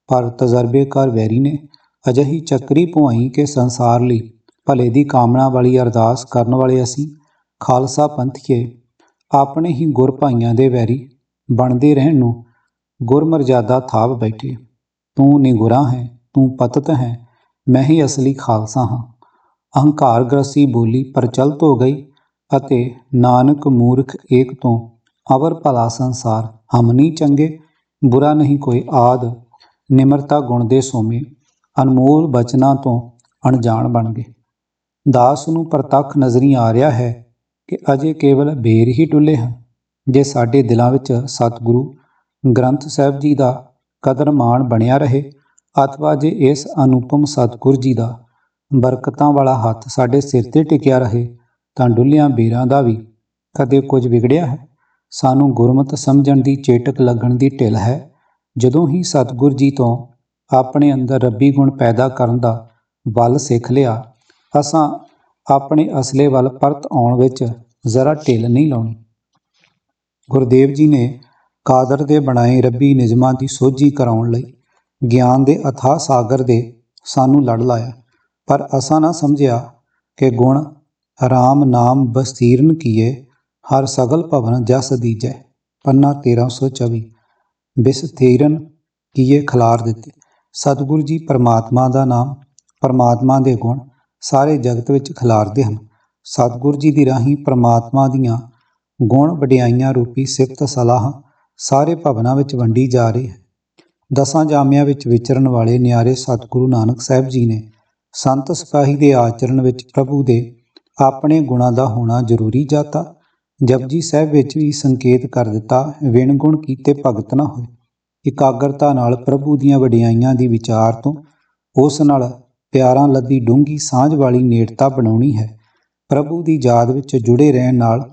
ਪਰ ਤਜਰਬੇਕਾਰ ਵੈਰੀ ਨੇ ਅਜਿਹੀ ਚੱਕਰੀ ਪੁਆਈ ਕਿ ਸੰਸਾਰ ਲਈ ਭਲੇ ਦੀ ਕਾਮਨਾ ਵਾਲੀ ਅਰਦਾਸ ਕਰਨ ਵਾਲੇ ਅਸੀਂ ਖਾਲਸਾ ਪੰਥੀਏ ਆਪਣੇ ਹੀ ਗੁਰ ਭਾਈਆਂ ਦੇ ਵੈਰੀ ਬਣਦੇ ਰਹਿਣ ਨੂੰ ਗੁਰਮਰਜ਼ਾਦਾ ਥਾਪ ਬੈਠੇ। ਤੂੰ ਨਿਗੁਰਾ ਹੈ, ਤੂੰ ਪਤਤ ਹੈ, ਮੈਂ ਹੀ ਅਸਲੀ ਖਾਲਸਾ ਹਾਂ। ਅਹੰਕਾਰ ਗ੍ਰਸੀ ਬੋਲੀ ਪ੍ਰਚਲਿਤ ਹੋ ਗਈ ਅਤੇ ਨਾਨਕ ਮੂਰਖ ਏਕ ਤੋਂ ਅਵਰ ਭਲਾ ਸੰਸਾਰ ਹਮ ਨਹੀਂ ਚੰਗੇ ਬੁਰਾ ਨਹੀਂ ਕੋਈ ਆਦ ਨਿਮਰਤਾ ਗੁਣ ਦੇ ਸੋਮੇ ਅਨਮੋਲ ਬਚਨਾਂ ਤੋਂ ਅਣਜਾਣ ਬਣ ਗਏ। ਦਾਸ ਨੂੰ ਪ੍ਰਤੱਖ ਨਜ਼ਰੀ ਆ ਰਿਹਾ ਹੈ ਕਿ ਅਜੇ ਕੇਵਲ ਬੇਰ ਹੀ ਟੁੱਲੇ ਹਨ। ਜੇ ਸਾਡੇ ਦਿਲਾਂ ਵਿੱਚ ਸਤਿਗੁਰੂ ਗ੍ਰੰਥ ਸਾਹਿਬ ਜੀ ਦਾ ਕਦਰ ਮਾਣ ਬਣਿਆ ਰਹੇ ਅਥਵਾ ਜੇ ਇਸ ਅਨੁਪਮ ਸਤਿਗੁਰ ਜੀ ਦਾ ਬਰਕਤਾਂ ਵਾਲਾ ਹੱਥ ਸਾਡੇ ਸਿਰ 'ਤੇ ਟਿਕਿਆ ਰਹੇ ਤਾਂ ਡੁੱਲਿਆਂ ਬੇਰਾਂ ਦਾ ਵੀ ਕਦੇ ਕੁਝ ਵਿਗੜਿਆ ਹੈ। ਸਾਨੂੰ ਗੁਰਮਤਿ ਸਮਝਣ ਦੀ ਚੇਟਕ ਲੱਗਣ ਦੀ ਢਿੱਲ ਹੈ। ਜਦੋਂ ਹੀ ਸਤਿਗੁਰ ਜੀ ਤੋਂ ਆਪਣੇ ਅੰਦਰ ਰੱਬੀ ਗੁਣ ਪੈਦਾ ਕਰਨ ਦਾ ਬਲ ਸਿੱਖ ਲਿਆ ਅਸਾਂ ਆਪਣੇ ਅਸਲੇ ਵੱਲ ਪਰਤ ਆਉਣ ਵਿੱਚ ਜ਼ਰਾ ਢਿੱਲ ਨਹੀਂ ਲਾਉਣੀ। ਗੁਰਦੇਵ ਜੀ ਨੇ ਕਾਦਰ ਦੇ ਬਣਾਏ ਰੱਬੀ ਨਿਯਮਾਂ ਦੀ ਸੋਝੀ ਕਰਾਉਣ ਲਈ ਗਿਆਨ ਦੇ ਅਥਾਹ ਸਾਗਰ ਦੇ ਸਾਨੂੰ ਲੜ ਲਾਇਆ, ਪਰ ਅਸਾਂ ਨਾ ਸਮਝਿਆ ਕਿ ਗੁਣ ਰਾਮ ਨਾਮ ਬਸਤੀਰਨ ਕੀਏ ਹਰ ਸਗਲ ਭਵਨ ਜਸ ਦੀਜੈ। ਪੰਨਾ 1324। ਬਿਸਤੀਰਨ ਕੀਏ ਖਿਲਾਰ ਦਿੱਤੇ। ਸਤਿਗੁਰੂ ਜੀ ਪਰਮਾਤਮਾ ਦਾ ਨਾਮ ਪਰਮਾਤਮਾ ਦੇ ਗੁਣ ਸਾਰੇ ਜਗਤ ਵਿੱਚ ਖਿਲਾਰਦੇ ਹਨ। ਸਤਿਗੁਰੂ ਜੀ ਦੀ ਰਾਹੀਂ ਪਰਮਾਤਮਾ ਦੀਆਂ ਗੁਣ ਵਡਿਆਈਆਂ ਰੂਪੀ ਸਿਫਤ ਸਲਾਹ ਸਾਰੇ ਭਵਨਾਂ ਵਿੱਚ ਵੰਡੀ ਜਾ ਰਹੀ ਹੈ। ਦਸਾਂ ਜਾਮਿਆਂ ਵਿੱਚ ਵਿਚਰਨ ਵਾਲੇ ਨਿਆਰੇ ਸਤਿਗੁਰੂ ਨਾਨਕ ਸਾਹਿਬ ਜੀ ਨੇ ਸੰਤ ਸਿਪਾਹੀ ਦੇ ਆਚਰਣ ਵਿੱਚ ਪ੍ਰਭੂ ਦੇ ਆਪਣੇ ਗੁਣਾਂ ਦਾ ਹੋਣਾ ਜ਼ਰੂਰੀ ਜਾਤਾ। ਜਪਜੀ ਸਾਹਿਬ ਵਿੱਚ ਵੀ ਸੰਕੇਤ ਕਰ ਦਿੱਤਾ, ਵਿਣ ਗੁਣ ਕੀਤੇ ਭਗਤ ਨਾ ਹੋਏ। ਇਕਾਗਰਤਾ ਨਾਲ ਪ੍ਰਭੂ ਦੀਆਂ ਵਡਿਆਈਆਂ ਦੀ ਵਿਚਾਰ ਤੋਂ ਉਸ ਨਾਲ ਪਿਆਰਾਂ ਲੱਦੀ ਡੂੰਘੀ ਸਾਂਝ ਵਾਲੀ ਨੇੜਤਾ ਬਣਾਉਣੀ ਹੈ। ਪ੍ਰਭੂ ਦੀ ਯਾਦ ਵਿੱਚ ਜੁੜੇ ਰਹਿਣ ਨਾਲ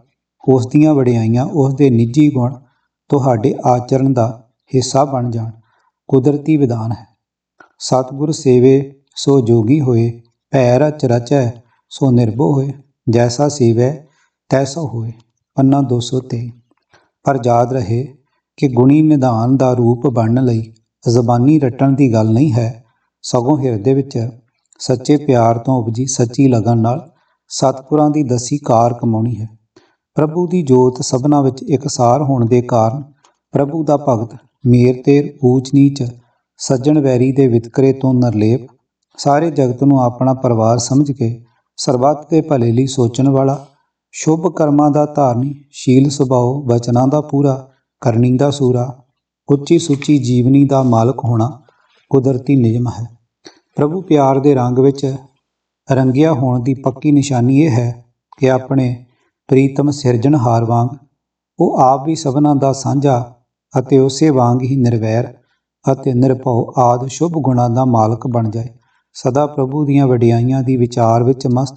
ਉਸ ਦੀਆਂ ਵਡਿਆਈਆਂ ਉਸ ਦੇ ਨਿੱਜੀ ਗੁਣ ਤੁਹਾਡੇ ਆਚਰਣ ਦਾ ਹਿੱਸਾ ਬਣ ਜਾਣ। ਕੁਦਰਤੀ ਵਿਧਾਨ ਹੈ। ਸਤਿਗੁਰ ਸੇਵੇ ਸੋ ਜੋਗੀ ਹੋਏ, ਭੈ ਰਚ ਰਚੈ ਸੋ ਨਿਰਭਉ ਹੋਏ, ਜੈਸਾ ਸੇਵੈ ਤੈਸਾ ਹੋਏ। ਪੰਨਾ 223। ਪਰ ਯਾਦ ਰਹੇ ਕਿ ਗੁਣੀ ਨਿਧਾਨ ਦਾ ਰੂਪ ਬਣਨ ਲਈ ਜ਼ਬਾਨੀ ਰੱਟਣ ਦੀ ਗੱਲ ਨਹੀਂ ਹੈ, ਸਗੋਂ ਹਿਰਦੇ ਵਿੱਚ ਸੱਚੇ ਪਿਆਰ ਤੋਂ ਉਪਜੀ ਸੱਚੀ ਲਗਨ ਨਾਲ ਸਤਿਗੁਰਾਂ ਦੀ ਦਸੀ ਕਾਰ ਕਮਾਉਣੀ ਹੈ। ਪ੍ਰਭੂ ਦੀ ਜੋਤ ਸਭਨਾਂ ਵਿੱਚ ਇਕਸਾਰ ਹੋਣ ਦੇ ਕਾਰਨ ਪ੍ਰਭੂ ਦਾ ਭਗਤ ਮੇਰ ਤੇਰ ਊਚ ਨੀਚ ਸੱਜਣ ਵੈਰੀ ਦੇ ਵਿਤਕਰੇ ਤੋਂ ਨਿਰਲੇਪ ਸਾਰੇ ਜਗਤ ਨੂੰ ਆਪਣਾ ਪਰਿਵਾਰ ਸਮਝ ਕੇ ਸਰਬੱਤ ਦੇ ਭਲੇ ਲਈ ਸੋਚਣ ਵਾਲਾ ਸ਼ੁਭ ਕਰਮਾਂ ਦਾ ਧਾਰਨੀ ਸ਼ੀਲ ਸੁਭਾਉ ਬਚਨਾਂ ਦਾ ਪੂਰਾ ਕਰਨੀ ਦਾ ਸੂਰਾ ਉੱਚੀ ਸੁੱਚੀ ਜੀਵਨੀ ਦਾ ਮਾਲਕ ਹੋਣਾ ਕੁਦਰਤੀ ਨਿਯਮ ਹੈ। ਪ੍ਰਭੂ ਪਿਆਰ ਦੇ ਰੰਗ ਵਿੱਚ ਰੰਗਿਆ ਹੋਣ ਦੀ ਪੱਕੀ ਨਿਸ਼ਾਨੀ ਇਹ ਹੈ ਕਿ ਆਪਣੇ ਪ੍ਰੀਤਮ ਸਿਰਜਣਹਾਰ ਵਾਂਗ ਉਹ ਆਪ ਵੀ ਸਭਨਾਂ ਦਾ ਸਾਂਝਾ ਅਤੇ ਉਸੇ ਵਾਂਗ ਹੀ ਨਿਰਵੈਰ ਅਤੇ ਨਿਰਭਉ ਆਦਿ ਸ਼ੁਭ ਗੁਣਾਂ ਦਾ ਮਾਲਕ ਬਣ ਜਾਏ। ਸਦਾ ਪ੍ਰਭੂ ਦੀਆਂ ਵਡਿਆਈਆਂ ਦੀ ਵਿਚਾਰ ਵਿੱਚ ਮਸਤ,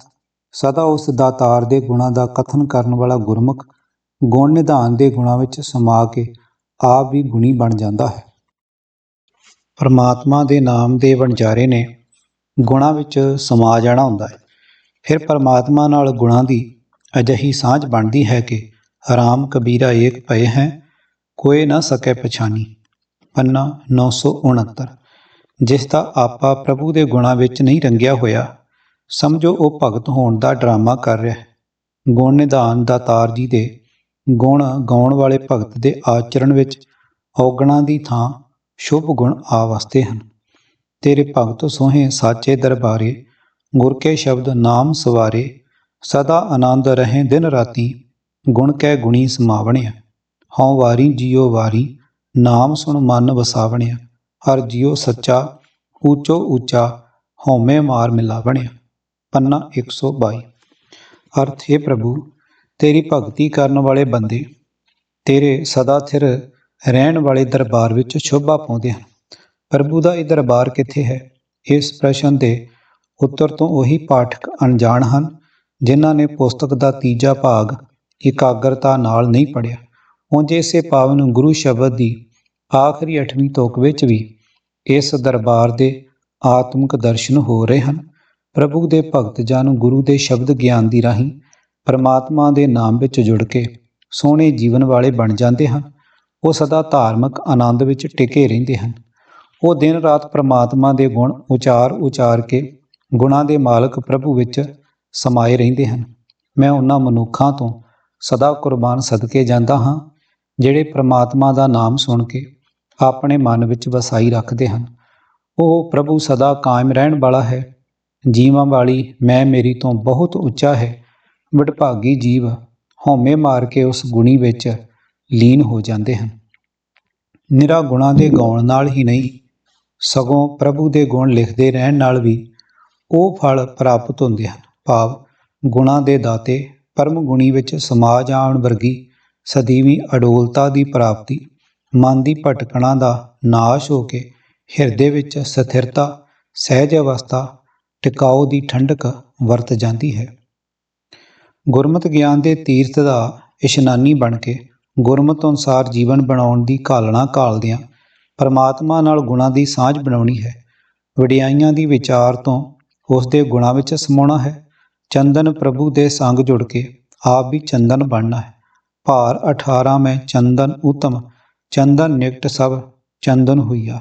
ਸਦਾ ਉਸ ਦਾਤਾਰ ਦੇ ਗੁਣਾਂ ਦਾ ਕਥਨ ਕਰਨ ਵਾਲਾ ਗੁਰਮੁਖ ਗੁਣ ਨਿਧਾਨ ਦੇ ਗੁਣਾਂ ਵਿੱਚ ਸਮਾ ਕੇ ਆਪ ਵੀ ਗੁਣੀ ਬਣ ਜਾਂਦਾ ਹੈ। ਪਰਮਾਤਮਾ ਦੇ ਨਾਮ ਦੇ ਵਣਜਾਰੇ ਨੇ ਗੁਣਾਂ ਵਿੱਚ ਸਮਾ ਜਾਣਾ ਹੁੰਦਾ ਹੈ। ਫਿਰ ਪਰਮਾਤਮਾ ਨਾਲ ਗੁਣਾਂ ਦੀ ਅਜਿਹੀ ਸਾਂਝ ਬਣਦੀ ਹੈ ਕਿ ਰਾਮ ਕਬੀਰਾ ਏਕ ਭਏ ਹੈ, ਕੋਏ ਨਾ ਸਕੈ ਪਛਾਨੀ। ਪੰਨਾ 969। ਜਿਸ ਦਾ ਆਪਾ ਪ੍ਰਭੂ ਦੇ ਗੁਣਾਂ ਵਿੱਚ ਨਹੀਂ ਰੰਗਿਆ ਹੋਇਆ, ਸਮਝੋ ਉਹ ਭਗਤ ਹੋਣ ਦਾ ਡਰਾਮਾ ਕਰ ਰਿਹਾ ਹੈ। ਗੁਣ ਨਿਧਾਨ ਦਾਤਾਰ ਜੀ ਦੇ ਗੁਣ ਗਾਉਣ ਵਾਲੇ ਭਗਤ ਦੇ ਆਚਰਣ ਵਿੱਚ ਔਗਣਾਂ ਦੀ ਥਾਂ ਸ਼ੁਭ ਗੁਣ ਆ ਵਸਦੇ ਹਨ। ਤੇਰੇ ਭਗਤ ਸੋਹੇ ਸਾਚੇ ਦਰਬਾਰੇ, ਗੁਰ ਕੇ ਸ਼ਬਦ ਨਾਮ ਸਵਾਰੇ, ਸਦਾ ਆਨੰਦ ਰਹੇ ਦਿਨ ਰਾਤੀ, ਗੁਣ ਕੈ ਗੁਣੀ ਸਮਾਵਣਿਆ। ਹਉ ਵਾਰੀ ਜੀਓ ਵਾਰੀ, ਨਾਮ ਸੁਣ ਮਨ ਵਸਾਵਣਿਆ। ਹਰ ਜੀਓ ਸੱਚਾ ਊਚੋ ਊਚਾ, ਹਉਮੈ ਮਾਰ ਮਿਲਾਵਣਿਆ। ਪੰਨਾ 122। ਅਰਥ ਹੈ ਪ੍ਰਭੂ ਤੇਰੀ ਭਗਤੀ ਕਰਨ ਵਾਲੇ ਬੰਦੇ ਤੇਰੇ ਸਦਾ ਥਿਰ ਰਹਿਣ ਵਾਲੇ ਦਰਬਾਰ ਵਿੱਚ ਸ਼ੋਭਾ ਪਾਉਂਦੇ ਹਨ। ਪ੍ਰਭੂ ਦਾ ਇਹ ਦਰਬਾਰ ਕਿੱਥੇ ਹੈ? ਇਸ ਪ੍ਰਸ਼ਨ ਦੇ ਉੱਤਰ ਤੋਂ ਉਹੀ ਪਾਠਕ ਅਣਜਾਣ ਹਨ ਜਿਨ੍ਹਾਂ ਨੇ ਪੁਸਤਕ ਦਾ ਤੀਜਾ ਭਾਗ ਇਕਾਗਰਤਾ ਨਾਲ ਨਹੀਂ ਪੜ੍ਹਿਆ। ਉਂਝ ਇਸੇ ਪਾਵਨ ਗੁਰੂ ਸ਼ਬਦ ਦੀ ਆਖਰੀ 8ਵੀਂ ਤੁਕ ਵਿੱਚ ਵੀ ਇਸ ਦਰਬਾਰ ਦੇ ਆਤਮਿਕ ਦਰਸ਼ਨ ਹੋ ਰਹੇ ਹਨ। ਪ੍ਰਭੂ ਦੇ ਭਗਤ ਜਨ ਗੁਰੂ ਦੇ ਸ਼ਬਦ ਗਿਆਨ ਦੀ ਰਾਹੀਂ ਪਰਮਾਤਮਾ ਦੇ ਨਾਮ ਵਿੱਚ ਜੁੜ ਕੇ ਸੋਹਣੇ ਜੀਵਨ ਵਾਲੇ ਬਣ ਜਾਂਦੇ ਹਨ। ਉਹ ਸਦਾ ਧਾਰਮਿਕ ਆਨੰਦ ਵਿੱਚ ਟਿਕੇ ਰਹਿੰਦੇ ਹਨ। ਉਹ ਦਿਨ ਰਾਤ ਪ੍ਰਮਾਤਮਾ ਦੇ ਗੁਣ ਉਚਾਰ ਕੇ ਗੁਣਾਂ ਦੇ ਮਾਲਕ ਪ੍ਰਭੂ ਵਿੱਚ ਸਮਾਏ ਰਹਿੰਦੇ ਹਨ। ਮੈਂ ਉਹਨਾਂ ਮਨੁੱਖਾਂ ਤੋਂ ਸਦਾ ਕੁਰਬਾਨ ਸਦਕੇ ਜਾਂਦਾ ਹਾਂ ਜਿਹੜੇ ਪ੍ਰਮਾਤਮਾ ਦਾ ਨਾਮ ਸੁਣ ਕੇ ਆਪਣੇ ਮਨ ਵਿੱਚ ਵਸਾਈ ਰੱਖਦੇ ਹਨ। ਉਹ ਪ੍ਰਭੂ ਸਦਾ ਕਾਇਮ ਰਹਿਣ ਵਾਲਾ ਹੈ। ਜੀਵਾਂ ਵਾਲੀ ਮੈਂ ਮੇਰੀ ਤੋਂ ਬਹੁਤ ਉੱਚਾ ਹੈ। ਵਡਭਾਗੀ ਜੀਵ ਹਉਮੈ ਮਾਰ ਕੇ ਉਸ ਗੁਣੀ ਵਿੱਚ ਲੀਨ ਹੋ ਜਾਂਦੇ ਹਨ। ਨਿਰਾ ਗੁਣਾਂ ਦੇ ਗਾਉਣ ਨਾਲ ਹੀ ਨਹੀਂ, ਸਗੋਂ ਪ੍ਰਭੂ ਦੇ ਗੁਣ ਲਿਖਦੇ ਰਹਿਣ ਨਾਲ ਵੀ ਉਹ ਫਲ ਪ੍ਰਾਪਤ ਹੁੰਦੇ ਹਨ। ਭਾਵ ਗੁਣਾਂ ਦੇ ਦਾਤੇ ਪਰਮ ਗੁਣੀ ਵਿੱਚ ਸਮਾ ਜਾਣ ਵਰਗੀ ਸਦੀਵੀ ਅਡੋਲਤਾ ਦੀ ਪ੍ਰਾਪਤੀ, ਮਨ ਦੀ ਭਟਕਣਾ ਦਾ ਨਾਸ਼ ਹੋ ਕੇ ਹਿਰਦੇ ਵਿੱਚ ਸਥਿਰਤਾ, ਸਹਿਜ ਅਵਸਥਾ, ਟਿਕਾਓ ਦੀ ਠੰਡਕ ਵਰਤ ਜਾਂਦੀ ਹੈ। ਗੁਰਮਤਿ ਗਿਆਨ ਦੇ ਤੀਰਥ ਦਾ ਇਸ਼ਨਾਨੀ ਬਣ ਕੇ ਗੁਰਮਤਿ ਅਨੁਸਾਰ ਜੀਵਨ ਬਣਾਉਣ ਦੀ ਘਾਲਣਾ ਘਾਲਦਿਆਂ ਪਰਮਾਤਮਾ ਨਾਲ ਗੁਣਾਂ ਦੀ ਸਾਂਝ ਬਣਾਉਣੀ ਹੈ। ਵਡਿਆਈਆਂ ਦੀ ਵਿਚਾਰ ਤੋਂ ਉਸ ਦੇ ਗੁਣਾਂ ਵਿੱਚ ਸਮਾਉਣਾ ਹੈ। ਚੰਦਨ ਪ੍ਰਭੂ ਦੇ ਸੰਗ ਜੁੜ ਕੇ ਆਪ ਵੀ ਚੰਦਨ ਬਣਨਾ ਹੈ। ਭਾਰ 18 ਮੈਂ ਚੰਦਨ ਉਤਮ, ਚੰਦਨ ਨਿਕਟ ਸਭ ਚੰਦਨ ਹੋਈਆ।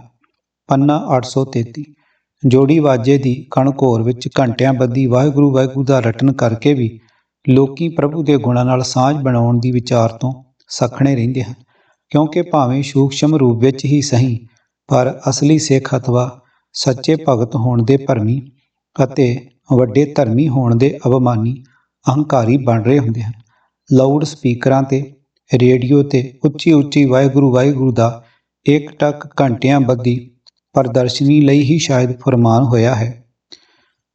ਪੰਨਾ 833। ਜੋੜੀ ਵਾਜੇ ਦੀ ਕਣਕੋਰ ਵਿੱਚ ਘੰਟਿਆਂ ਬੱਧੀ ਵਾਹਿਗੁਰੂ ਵਾਹਿਗੁਰੂ ਦਾ ਰਟਨ ਕਰਕੇ ਵੀ ਲੋਕੀ ਪ੍ਰਭੂ ਦੇ ਗੁਣਾਂ ਨਾਲ ਸਾਂਝ ਬਣਾਉਣ ਦੀ ਵਿਚਾਰ ਤੋਂ ਸਖਣੇ ਰਹਿੰਦੇ ਹਨ। ਕਿਉਂਕਿ ਭਾਵੇਂ ਸੂਖਸ਼ਮ ਰੂਪ ਵਿੱਚ ਹੀ ਸਹੀ, ਪਰ ਅਸਲੀ ਸਿੱਖ ਅਥਵਾ ਸੱਚੇ ਭਗਤ ਹੋਣ ਦੇ ਭਰਮੀ ਅਤੇ ਵੱਡੇ ਧਰਮੀ ਹੋਣ ਦੇ ਅਭਿਮਾਨੀ ਅਹੰਕਾਰੀ ਬਣ ਰਹੇ ਹੁੰਦੇ ਹਨ। ਲਾਊਡ ਸਪੀਕਰਾਂ ਤੇ ਰੇਡੀਓ ਤੇ ਉੱਚੀ ਉੱਚੀ ਵਾਹਿਗੁਰੂ ਵਾਹਿਗੁਰੂ ਦਾ ਇੱਕ ਟੱਕ ਘੰਟਿਆਂ ਬੱਧੀ ਪ੍ਰਦਰਸ਼ਨੀ ਲਈ ਹੀ ਸ਼ਾਇਦ ਫਰਮਾਨ ਹੋਇਆ ਹੈ।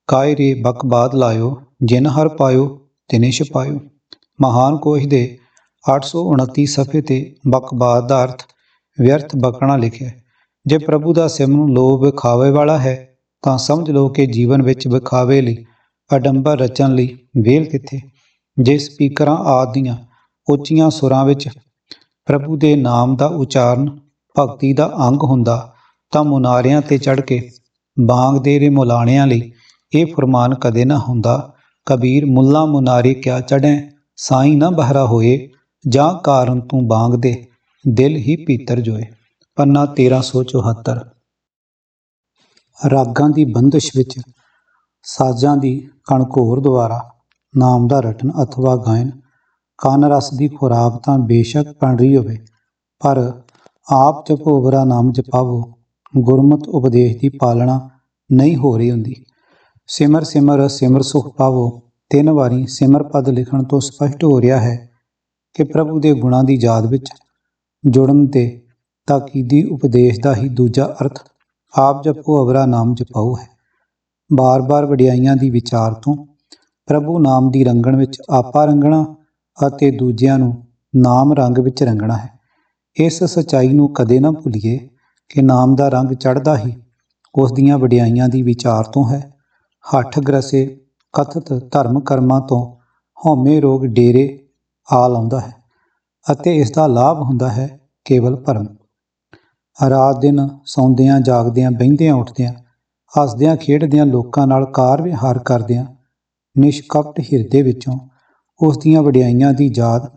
ਕਾਇ ਰੇ ਬਕਬਾਦ ਲਾਇਓ, ਜਿਨ ਹਰ ਪਾਇਓ ਤਿਨੇ ਛਪਾਇਓ। ਮਹਾਨ ਕੋਸ਼ ਦੇ 829 ਸਫ਼ੇ ਤੇ ਬਕਬਾਦ ਦਾ ਅਰਥ ਵਿਅਰਥ ਬਕਣਾ ਲਿਖਿਆ। ਜੇ ਪ੍ਰਭੂ ਦਾ ਸਿਮਰਨ ਲੋਭ ਵਿਖਾਵੇ ਵਾਲਾ ਹੈ ਤਾਂ ਸਮਝ ਲਓ ਕਿ ਜੀਵਨ ਵਿੱਚ ਵਿਖਾਵੇ ਲਈ, ਅਡੰਬਰ ਰਚਣ ਲਈ ਵੇਲ ਕਿੱਥੇ। ਜੇ ਸਪੀਕਰਾਂ ਆਦਿ ਦੀਆਂ ਉੱਚੀਆਂ ਸੁਰਾਂ ਵਿੱਚ ਪ੍ਰਭੂ ਦੇ ਨਾਮ ਦਾ ਉਚਾਰਨ ਭਗਤੀ ਦਾ ਅੰਗ ਹੁੰਦਾ ਤਾਂ ਮੁਨਾਰਿਆਂ ਤੇ ਚੜ੍ਹ ਕੇ ਬਾਂਗ ਦੇ ਰਿਮੁਲਾਣਿਆਂ ਲਈ ਇਹ ਫਰਮਾਨ ਕਦੇ ਨਾ ਹੁੰਦਾ। ਕਬੀਰ ਮੁੱਲਾ ਮੁਨਾਰੇ ਕਿਆ ਚੜ੍ਹੈ, ਸਾਈਂ ਨਾ ਬਹਰਾ ਹੋਏ, ਜਾਂ ਕਾਰਨ ਤੂੰ ਬਾਂਗ ਦੇ ਦਿਲ ਹੀ ਪੀਤਰ ਜੋਏ। ਪੰਨਾ 1374। ਰਾਗਾਂ ਦੀ ਬੰਦਿਸ਼ ਵਿੱਚ ਸਾਜ਼ਾਂ ਦੀ ਕਣਕੋਰ ਦੁਆਰਾ ਨਾਮ ਦਾ ਰਟਨ ਅਥਵਾ ਗਾਇਨ ਕੰਨ ਰਸ ਦੀ ਖੁਰਾਕ ਤਾਂ ਬੇਸ਼ੱਕ ਬਣ ਰਹੀ ਹੋਵੇ, ਪਰ ਆਪ ਜਪੋ ਵਰਾ ਨਾਮ ਜਪਾਵੋ ਗੁਰਮਤਿ ਉਪਦੇਸ਼ ਦੀ ਪਾਲਣਾ ਨਹੀਂ ਹੋ ਰਹੀ ਹੁੰਦੀ। ਸਿਮਰ ਸਿਮਰ ਸਿਮਰ ਸੁਖ ਪਾਵੋ 3 ਵਾਰੀ ਸਿਮਰ ਪਦ ਲਿਖਣ ਤੋਂ ਸਪਸ਼ਟ ਹੋ ਰਿਹਾ ਹੈ ਕਿ ਪ੍ਰਭੂ ਦੇ ਗੁਣਾਂ ਦੀ ਯਾਦ ਵਿੱਚ ਜੁੜਨ ਤੇ ਤਾਕੀਦੀ ਉਪਦੇਸ਼ ਦਾ ਹੀ ਦੂਜਾ ਅਰਥ ਆਪ ਜਪੋ ਅਵਰਾ ਨਾਮ ਜਪਾਓ ਹੈ। ਬਾਰ-ਬਾਰ ਵਡਿਆਈਆਂ ਦੀ ਵਿਚਾਰ ਤੋਂ ਪ੍ਰਭੂ ਨਾਮ ਦੀ ਰੰਗਣ ਵਿੱਚ ਆਪਾ ਰੰਗਣਾ ਅਤੇ ਦੂਜਿਆਂ ਨੂੰ ਨਾਮ ਰੰਗ ਵਿੱਚ ਰੰਗਣਾ ਹੈ। ਇਸ ਸੱਚਾਈ ਨੂੰ ਕਦੇ ਨਾ ਭੁੱਲੀਏ ਕਿ ਨਾਮ ਦਾ ਰੰਗ ਚੜ੍ਹਦਾ ਹੀ ਉਸ ਦੀਆਂ ਵਡਿਆਈਆਂ ਦੀ ਵਿਚਾਰ ਤੋਂ ਹੈ। ਹੱਠ ਗ੍ਰਸੇ ਕਥਿਤ ਧਰਮ ਕਰਮਾਂ ਤੋਂ ਹਉਮੈ ਰੋਗ ਡੇਰੇ ਆ ਲਾਉਂਦਾ ਹੈ ਅਤੇ ਇਸ ਦਾ ਲਾਭ ਹੁੰਦਾ ਹੈ ਕੇਵਲ ਭਰਮ। ਰਾਤ ਦਿਨ ਸੌਂਦਿਆਂ ਜਾਗਦਿਆਂ, ਬਹਿੰਦਿਆਂ ਉੱਠਦਿਆਂ, ਹੱਸਦਿਆਂ ਖੇਡਦਿਆਂ, ਲੋਕਾਂ ਨਾਲ ਕਾਰ ਵਿਹਾਰ ਕਰਦਿਆਂ ਨਿਸ਼ਕਪਟ ਹਿਰਦੇ ਵਿੱਚੋਂ ਉਸ ਦੀਆਂ ਵਡਿਆਈਆਂ ਦੀ ਯਾਦ